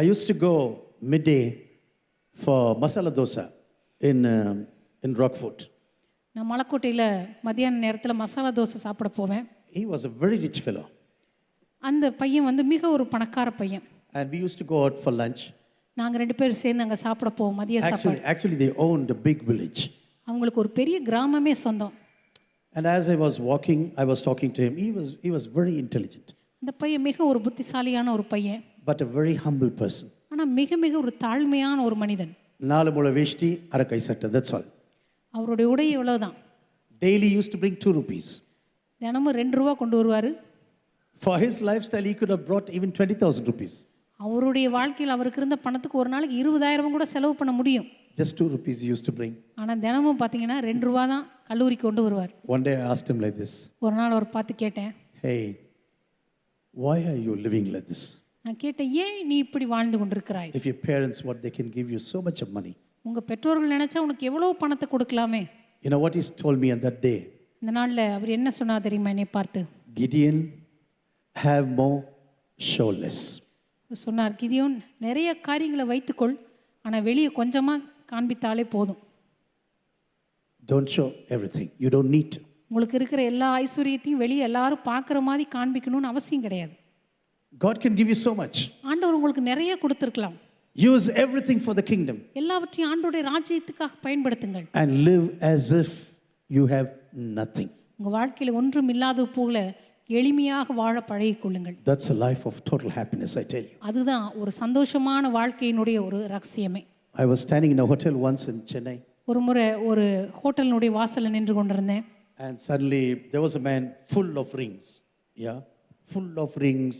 I used to go midday for masala dosa in Rockford. நான் மலக்கோட்டையில மத்தியான நேரத்துல மசாலா தோசை சாப்பிட போவேன். He was a very rich fellow. அந்த பையன் வந்து மிக ஒரு பணக்கார பையன். And we used to go out for lunch. நாங்க ரெண்டு பேரும் சேர்ந்து அங்க சாப்பிட போவோம் மதிய சாப்பாடு. Actually they owned a big village. அவங்களுக்கு ஒரு பெரிய கிராமமே சொந்தம். And as I was walking, I was talking to him. He was very intelligent. அந்த பையன் மிக ஒரு புத்திசாலியான ஒரு பையன். But a very humble person. ஆனா மிக மிக ஒரு தாழ்மையான ஒரு மனிதன். 4 mula veshti, arakai satta, that's all. அவருடைய உடை இவ்வளவுதான். Daily used to bring 2 rupees. தினமும் 2 ரூபா கொண்டு வருவாரு. For his lifestyle, he could have brought even 20,000 rupees. அவருடைய வாழ்க்கையில் அவருக்கு இருந்த பணத்துக்கு ஒரு நாளைக்கு 20,000 கூட செலவு பண்ண முடியும். Just 2 rupees he used to bring. ஆனா தினமும் பாத்தீங்கன்னா 2 ரூபா தான் கல்லூரிக்கு கொண்டு வருவார். One day I asked him like this. ஒரு நாள் அவர் பார்த்து கேட்டேன். Hey, why are you living like this? நான் கேட்டேன் ஏன் நீ இப்படி வாழ்ந்து கொண்டிருக்கிறாய்? If your parents, what they can give you so much of money. உங்க பெற்றோர்கள் நினைச்சா உனக்கு எவ்வளவு பணத்தை கொடுக்கலாமே. You know what he told me on that day? இந்த நாள்ல அவர் என்ன சொன்னார் தெரியுமா என்னை பார்த்து? Gideon, have more, show less. சொன்னார், கிதியோன் நிறைய காரியங்களை வைத்துக்கொள், ஆனா வெளியே கொஞ்சமா காண்பித்தாலே போதும். Don't show everything. You don't need to. உங்களுக்கு இருக்கிற எல்லா ஐஸ்வரியத்தையும் வெளியே எல்லாரும் பார்க்குற மாதிரி காண்பிக்கணும்னு அவசியம் கிடையாது. God can give you so much. ஆண்டவர் உங்களுக்கு நிறைய கொடுத்திருக்கலாம். Use everything for the kingdom. எல்லாவற்றையும் ஆண்டவருடைய ராஜ்யத்துக்காக பயன்படுத்துங்கள். And live as if you have nothing. உங்க வாழ்க்கையில ஒன்றும் இல்லாதது போல எளிமையாக வாழ பழகிக் கொள்ளுங்கள். That's a life of total happiness, I tell you. அதுதான் ஒரு சந்தோஷமான வாழ்க்கையினுடைய ஒரு ரகசியமே. I was standing in a hotel once in Chennai. ஒரு முறை ஒரு ஹோட்டலினுடைய வாசல்ல நின்று கொண்டிருந்தேன். And suddenly there was a man full of rings. Yeah, full of rings.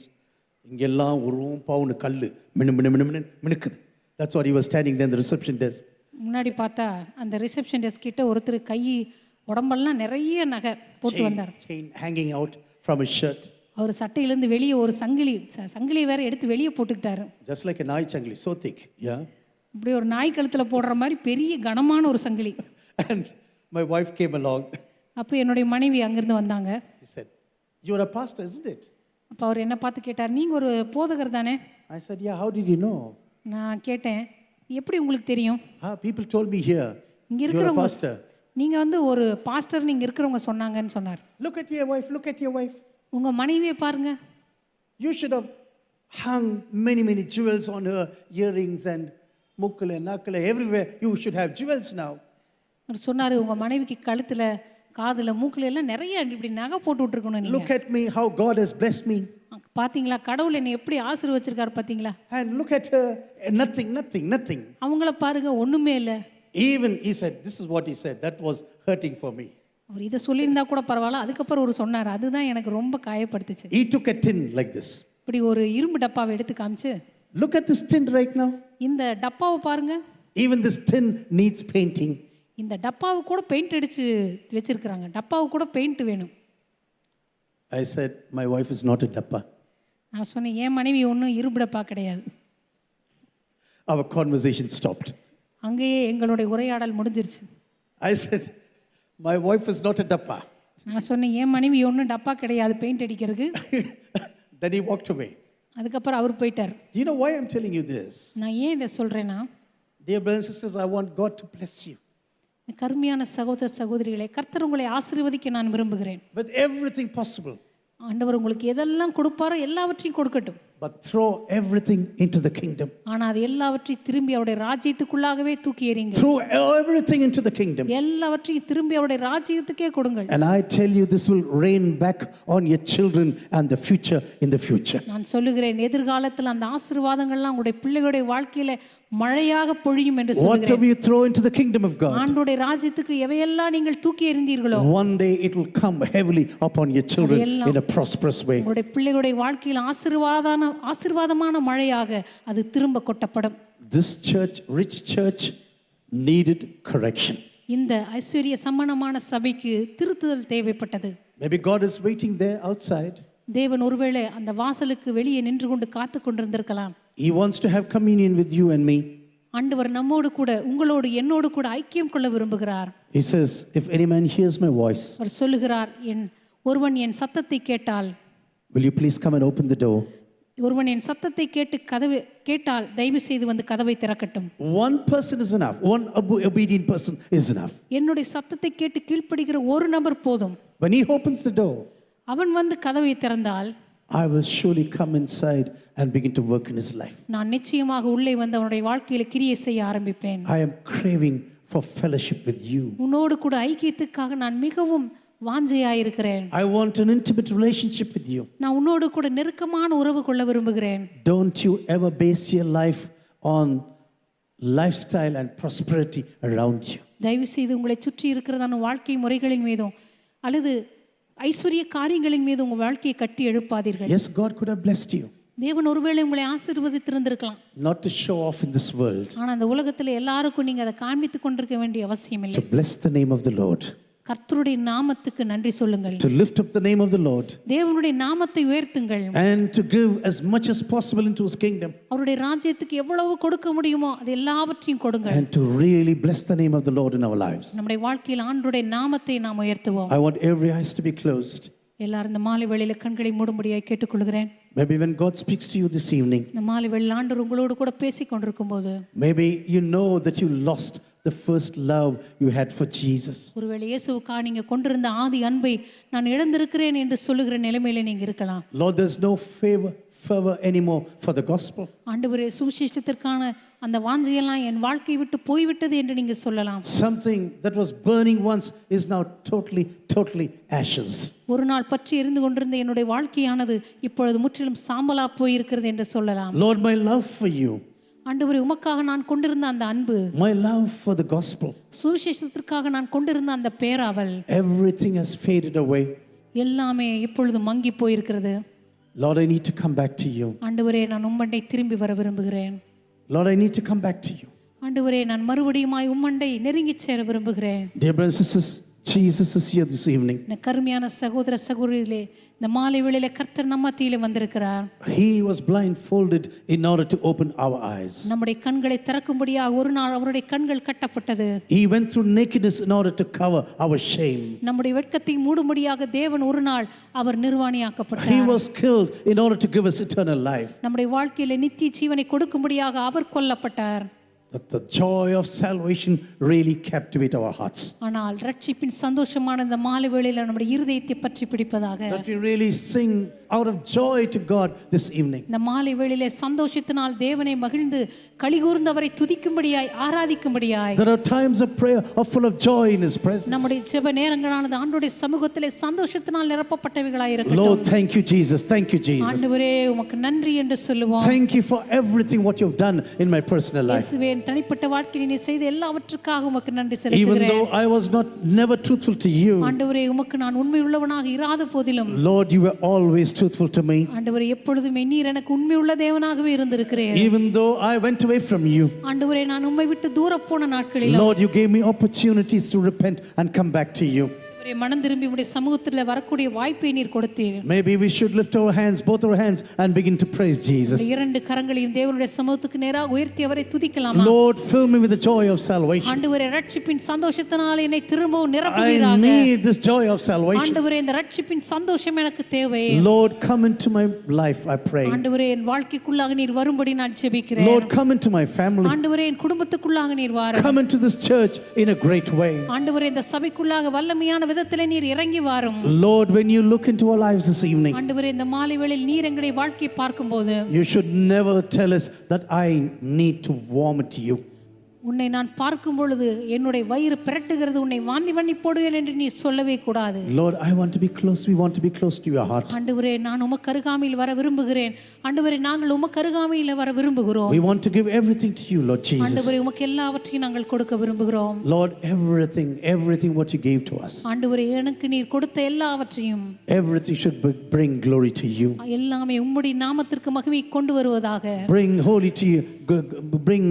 இங்கெல்லாம் ஒரு பவுன் கல்லு மினுக்குது. That's what he was standing there in the reception desk. முன்னாடி பார்த்தா அந்த ரிசெப்ஷன் டெஸ்க் கிட்ட ஒருத்தர் கை உடம்பெல்லாம் நிறைய நகை போட்டு வந்தார். Chain hanging out from his shirt. அவர் சட்டையிலிருந்து வெளியே ஒரு சங்கிலி வேற எடுத்து வெளியே போட்டுக்கிட்டாரு. Just like a naai changli, so thick. Yeah. இப்படி ஒரு நாய் கழுத்துல போடுற மாதிரி பெரிய கனமான ஒரு சங்கிலி. And my wife came along. அப்போ என்னுடைய மனைவி அங்கிருந்து வந்தாங்க. He said, "You're a pastor, isn't it?" அப்போ அவர் என்ன பார்த்து கேட்டார், நீங்க ஒரு போதகர் தானே? I said, "Yeah, how did you know?" நான் கேட்டேன், எப்படி உங்களுக்கு தெரியும்? People told me here, இங்க you're a இருக்கிறவங்க pastor. நீங்க வந்து ஒரு பாஸ்டர் இங்க இருக்கிறவங்க சொன்னாங்கன்னு சொன்னார். Look at your wife, look at your wife. உங்க மனைவியை பாருங்க. You should have hung many jewels on her earrings and mukkale, nakale, everywhere. You should have jewels now. அவர் சொன்னாரு, உங்க மனைவிக்கு கழுத்துல, காதுல, மூக்குல எல்லாம் நிறைய இப்படி நகை போட்டு விட்டுருக்கணும் நீங்க. Look at me, how God has blessed me. பாத்தீங்களா, கடவுள் என்னை எப்படி ஆசீர்வச்சிருக்காரு பாத்தீங்களா? And look at her, nothing. அவங்கள பாருங்க, ஒண்ணுமே இல்ல. Even he said, this is what he said, that was hurting for me. அவர் இதை சொல்லியிருந்தா கூட பரவாயில்ல, அதுக்கப்புறம் ஒரு சொன்னார், அதுதான் எனக்கு ரொம்ப காயப்படுத்துச்சு. He took a tin like this. இப்படி ஒரு இரும்பு டப்பாவை எடுத்து காமிச்சு, Look at this tin right now. இந்த டப்பாவை பாருங்க. Even this tin needs painting. இந்த டப்பாவு கூட பெயிண்ட் அடிச்சு வச்சிருக்காங்க. டப்பாவு கூட பெயிண்ட் வேணும். I said, my wife is not a dappa. நான் சொன்னேன், என் மனைவி ஒன்றும் இரும்பு டப்பா கிடையாது. Our conversation stopped. அங்கேயே எங்களுடைய உரையாடல் முடிஞ்சிருச்சு. I said, my wife is not a dappa. நான் சொன்னேன், என் மனைவி ஒன்றும் டப்பா கிடையாது பெயிண்ட் அடிக்கிறதுக்கு. Then he walked away. அதுக்கப்புறம் அவர் போயிட்டார். Do you know why I'm telling you this? நான் ஏன் இதை சொல்றேன்னா, Dear brothers and sisters, I want God to bless you கருமையான சகோதர சகோதரிகளே, கர்த்தர் உங்களை ஆசீர்வதிக்க நான் விரும்புகிறேன். with everything possible. ஆண்டவர் உங்களுக்கு எதெல்லாம் கொடுப்பாரோ எல்லாவற்றையும் கொடுக்கட்டும். But throw everything into the kingdom. ஆனா அது எல்லாவற்றையும் திரும்பி அவருடைய ராஜ்யத்துக்குள்ளாகவே தூக்கி எறிங்க. Throw everything into the kingdom. எல்லாவற்றையும் திரும்பி அவருடைய ராஜ்யத்துக்கே கொடுங்கள். And I tell you, this will rain back on your children and the future in the future. நான் சொல்லுகிறேன், எதிர்காலத்தில் அந்த ஆசீர்வாதங்கள்லாம் உங்களுடைய பிள்ளைகளுடைய வாழ்க்கையில மழையாக பொழியும் என்று சொல்லுகிறேன். Whatever you throw into the kingdom of God, ஆண்டவருடைய ராஜ்யத்துக்கு எவையெல்லாம் நீங்கள் தூக்கி எறிந்தீர்களோ, one day it will come heavily upon your children in a prosperous way. உங்களுடைய பிள்ளைகளுடைய வாழ்க்கையில் ஆசீர்வாதமான மழையாக அது திரும்ப கொட்டப்படும். This church, rich church, needed correction. இந்த ஐஸ்வர்ய சம்பன்னமான சபைக்கு திருத்துதல் தேவைப்பட்டது. Maybe God is waiting there outside. தேவன் ஒருவேளை அந்த வாசலுக்கு வெளியே நின்று கொண்டு காத்து கொண்டிருந்திருக்கலாம். He wants to have communion with you and me. ஆண்டவர் நம்மோடு கூட, உங்களோடு, என்னோடு கூட ஐக்கியம் கொள்ள விரும்புகிறார். He says, if any man hears my voice, அவர் சொல்லுகிறார், ஒருவன் என் சத்தத்தை கேட்டால், will you please come and open the door? ஒருவன் என் சத்தத்தை கேட்டால் தயவு செய்து வந்து கதவை திறக்கட்டும். One person is enough. One obedient person is enough. என்னுடைய சத்தத்தை கேட்டு கீழ்ப்படுகிற ஒரு நபர் போதும். When he opens the door, அவன் வந்து கதவை திறந்தால், I will surely come inside and begin to work in his life. நான் நிச்சயமாக உள்ளே வந்து அவனுடைய வாழ்க்கையில கிரியை செய்ய ஆரம்பிப்பேன். I am craving for fellowship with you. உன்னோடு கூட ஐக்கியத்துக்காக நான் மிகவும் வாஞ்சையாயிருக்கிறேன். I want an intimate relationship with you. நான் உன்னோடு கூட நெருக்கமான உறவு கொள்ள விரும்புகிறேன். Don't you ever base your life on lifestyle and prosperity around you. தயவு செய்து உங்களை சுற்றி இருக்கிறதான வாழ்க்கை முறைகளின் மீதும் அல்லது ஐஸ்வர்ய காரியங்களின் மீது உங்கள் வாழ்க்கையை கட்டி எழுப்பாதீர்கள். Yes, God could have blessed you. தேவன் ஒருவேளை உங்களை ஆசீர்வதித்திருந்திருக்கலாம். Not to show off in this world. ஆனா அந்த உலகத்துல எல்லாருக்கும் நீங்க அதை காண்பித்துக் கொண்டிருக்க வேண்டிய அவசியம் இல்லை. To bless the name of the Lord. கர்த்தருடைய நாமத்துக்கு நன்றி சொல்லுங்கள். To lift up the name of the Lord. தேவனுடைய நாமத்தை உயர்த்துங்கள். And to give as much as possible into his kingdom. அவருடைய ராஜ்யத்துக்கு எவ்வளவு கொடுக்க முடியுமோ அது எல்லாவற்றையும் கொடுங்கள். And to really bless the name of the Lord in our lives. நம்முடைய வாழ்க்கையில் ஆண்டவருடைய நாமத்தை நாம் உயர்த்துவோம். I want every eyes to be closed. எல்லாரும் இந்த மாலை வேளையில கண்களை மூடும்படியாய் கேட்டுக்கொள்கிறேன். Maybe when God speaks to you this evening, இந்த மாலை வேளையில் ஆண்டவர் உங்களோடு கூட பேசிக் கொண்டிருக்கும்போது, maybe you know that you lost the first love you had for Jesus. ஒருவேளை இயேசுவுக்காக நீங்க கொண்டிருந்த ஆதி அன்பை நான் இழந்திருக்கிறேன் என்று சொல்லுகிற நிலைமையில நீங்க இருக்கலாம். Lord, there's no fervor anymore for the gospel. ஆண்டவரே, சுவிசேஷத்திற்கான அந்த வாஞ்சையெல்லாம் என் வாழ்க்கை விட்டு போய்விட்டது என்று நீங்க சொல்லலாம். Something that was burning once is now totally ashes. ஒரு நாள் பற்றி எரிந்து கொண்டிருந்த என்னுடைய வாழ்க்கையானது இப்பொழுது முற்றிலும் சாம்பலா போயிருக்கிறது என்று சொல்லலாம். Lord, my love for you, ஆண்டவரே, உமக்காக நான் கொண்டிருந்த அந்த அன்பு, my love for the gospel, சுவிசேஷத்திற்காக நான் கொண்டிருந்த அந்த பேராவல், everything has faded away. எல்லாமே இப்பொழுது மங்கி போயிருக்கிறது. Lord, I need to come back to you. ஆண்டவரே, நான் உம்மண்டை திரும்பி வர விரும்புகிறேன். Lord, I need to come back to you. ஆண்டவரே, நான் மறுபடியுமாய் உம்மண்டை நெருங்கி சேர விரும்புகிறேன். Dear brothers and sisters, Jesus is here this evening. இந்த கருமையான சகோதர சகோதரிகளே, இந்த மாலை வேளையில கர்த்தர் நம்ம மத்தியிலே வந்திருக்கிறார். He was blindfolded in order to open our eyes. நம்முடைய கண்களை திறக்கும்படியாக ஒரு நாள் அவருடைய கண்கள் கட்டப்பட்டது. He went through nakedness in order to cover our shame. நம்முடைய வெட்கத்தை மூடும்படியாக தேவன் ஒரு நாள் அவர் He நிர்வாணியாக்கப்பட்டார். was killed in order to give us eternal life. நம்முடைய வாழ்க்கையில நித்திய ஜீவனை கொடுக்கும்படியாக அவர் கொல்லப்பட்டார். That the joy of salvation really captivate our hearts. ஆனால் ரட்சிப்பின் சந்தோஷமான இந்த மாலை வேளையில நம்முடைய இருதயத்தை பற்றி பிடிப்பதாக That we really sing out of joy to God this evening. இந்த மாலை வேளையிலே சந்தோஷத்தினால் தேவனை மகிழ்ந்து களிகூர்ந்து அவரை துதிக்கும்படியாய் ஆராதிக்கும்படியாய் There are times of prayer are full of joy in His presence. நம்முடைய ஜெப நேரங்களானது ஆண்டவருடைய சமூகத்திலே சந்தோஷத்தினால் நிரப்பப்பட்டவைகளாய் Lord, இருக்கட்டும். thank you, Jesus. Thank you, Jesus. ஆண்டவரே உமக்கு நன்றி என்று சொல்லுவோம். Thank you for everything what you've done in my personal life. இயேசுவே, என் தனிப்பட்ட வாழ்க்கையில் நீ செய்த எல்லாவற்றுக்காக உமக்கு நன்றி Even செலுத்துகிறேன். though I was not never truthful to you, ஆண்டவரே, உமக்கு நான் உண்மை உள்ளவனாக இராத போதிலும் Lord, you were always truthful to me. ஆண்டவரே, எப்பொழுதுமே நீர் எனக்கு உண்மை உள்ள தேவனாகவே இருந்திருக்கிறேன். Even though I went away from you, ஆண்டவரே, நான் உம்மை விட்டு தூர போன நாட்களில் Lord, you gave me opportunities to repent and come back to you. மனம் திரும்பி உடைய சமூகத்தில் வரக்கூடிய வாய்ப்பை நீர் கொடுத்தீர். Maybe we should lift our hands, both our hands, and begin to praise Jesus. இரண்டு கரங்களையும் தேவனுடைய சமூகத்துக்கு நேராக உயர்த்தி அவரை துதிக்கலாமா? Lord, fill me with the joy of salvation. ஆண்டவரே, ரட்சிப்பின் சந்தோஷத்தினால் என்னை திரும்பவும் I நிரப்புவீராக. need this joy of salvation. ஆண்டவரே, இந்த ரட்சிப்பின் சந்தோஷம் எனக்கு தேவை. Lord, come into my life, I pray. ஆண்டவரே, என் வாழ்க்கைக்குள்ளாக நீர் வரும்படி நான் ஜெபிக்கிறேன். Lord, come into my family. ஆண்டவரே, என் குடும்பத்துக்குள்ளாக நீர் வாரும். Come into this church in a great way. ஆண்டவரே, இந்த சபைக்குள்ளாக வல்லமையான விதத்திலே நீர் இறங்கி வாரும். Lord, when you look into our lives this evening, ஆண்டவரே, இந்த மாலை வேளையில் நீர் எங்களுடைய வாழ்க்கையை பார்க்கும்போது you should never tell us that I need to warm to you. உன்னை நான் பார்க்கும் பொழுது என்னுடைய வயிறு பிரட்டுகிறது, உன்னை வாந்தி பண்ணி போடுவேன் என்று நீ சொல்லவே கூடாது. Lord, I want to be close. We want to be close to your heart. ஆண்டவரே, நான் உமக்கு அருகாமையில் வர விரும்புகிறேன். ஆண்டவரே, நாங்கள் உமக்கு அருகாமையில் வர விரும்புகிறோம். We want to give everything to you, Lord Jesus. ஆண்டவரே, உமக்கு எல்லாவற்றையும் நாங்கள் கொடுக்க விரும்புகிறோம். Lord, everything what you gave to us, ஆண்டவரே, எனக்கு நீர் கொடுத்த எல்லாவற்றையும் everything should bring glory to you. எல்லாமே உம்முடைய நாமத்திற்கு மகிமை கொண்டு வருவதாக. Bring holy to you, bring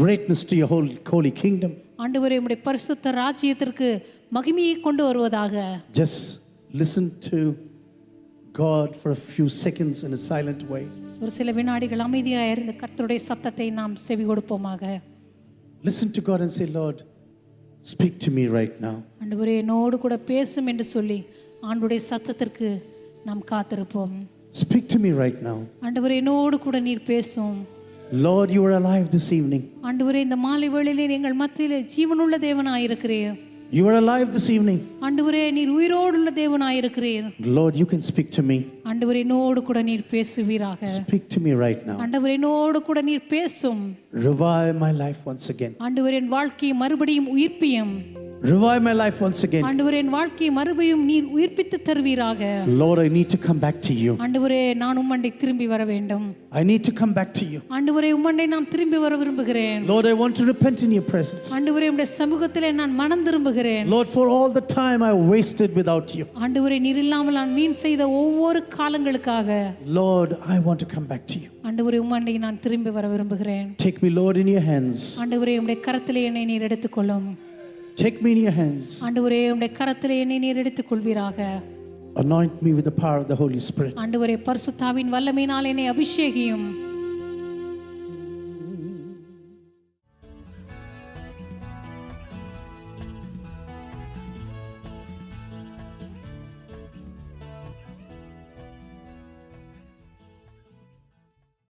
greatness to your holy kingdom. ஆண்டவரே, உம்முடைய பரிசுத்த ராஜ்யத்திற்கு மகிமையை கொண்டு வருவதாக. Just listen to God for a few seconds in a silent way. ஒரு சில வினாடிகள் அமைதியாக இருந்து கர்த்தருடைய சத்தத்தை நாம் செவி கொடுப்போமாக. Listen to God and say, Lord, speak to me right now. ஆண்டவரே, என்னோடு கூட பேசும் என்று சொல்லி ஆண்டவருடைய சத்தத்திற்கு நாம் காத்திருப்போம். Speak to me right now. ஆண்டவரே, என்னோடு கூட நீர் பேசும். Lord, you are alive this evening. ஆண்டவரே, இந்த மாலை வேளையிலே எங்கள் மத்தியிலே ஜீவனுள்ள தேவனாய் இருக்கிறீர். You are alive this evening. ஆண்டவரே, நீர் உயிரோடுள்ள தேவனாய் இருக்கிறீர். Lord, you can speak to me. ஆண்டவரே, என்னோடு கூட நீர் பேசுவீராக. Speak to me right now. ஆண்டவரே, என்னோடு கூட நீர் பேசும். Revive my life once again. ஆண்டவரே, என் வாழ்க்கையை மறுபடியும் உயிர்ப்பியும். Revive my life once again. ஆண்டவரே, என் வாழ்க்கையை மறுபடியும் நீர் உயிர்ப்பித்து தருவீராக. Lord, I need to come back to you. ஆண்டவரே, நான் உம்மண்டை திரும்பி வர வேண்டும். I need to come back to you. ஆண்டவரே, உம்மண்டை நான் திரும்பி வர விரும்புகிறேன். Lord, I want to repent in your presence. ஆண்டவரே, உம்முடைய சமூகத்திலே நான் மனம் திரும்புகிறேன். Lord, for all the time I wasted without you. ஆண்டவரே, நீர் இல்லாமல் நான் வீண் செய்த ஒவ்வொரு காலங்களுக்காக Lord, I want to come back to you. ஆண்டவரே, உம்மண்டை நான் திரும்பி வர விரும்புகிறேன். Take me, Lord, in your hands. ஆண்டவரே, உம்முடைய கரத்திலே என்னை நீர் எடுத்துக்கொள்ளும். Take me in your hands. ஆண்டவரே, உம்முடைய கரத்திலே என்னை நீர் எடுத்துக்கொள்வீராக. Anoint me with the power of the Holy Spirit. ஆண்டவரே, பரிசுத்தாவின் வல்லமையினால் என்னை அபிஷேகியும்.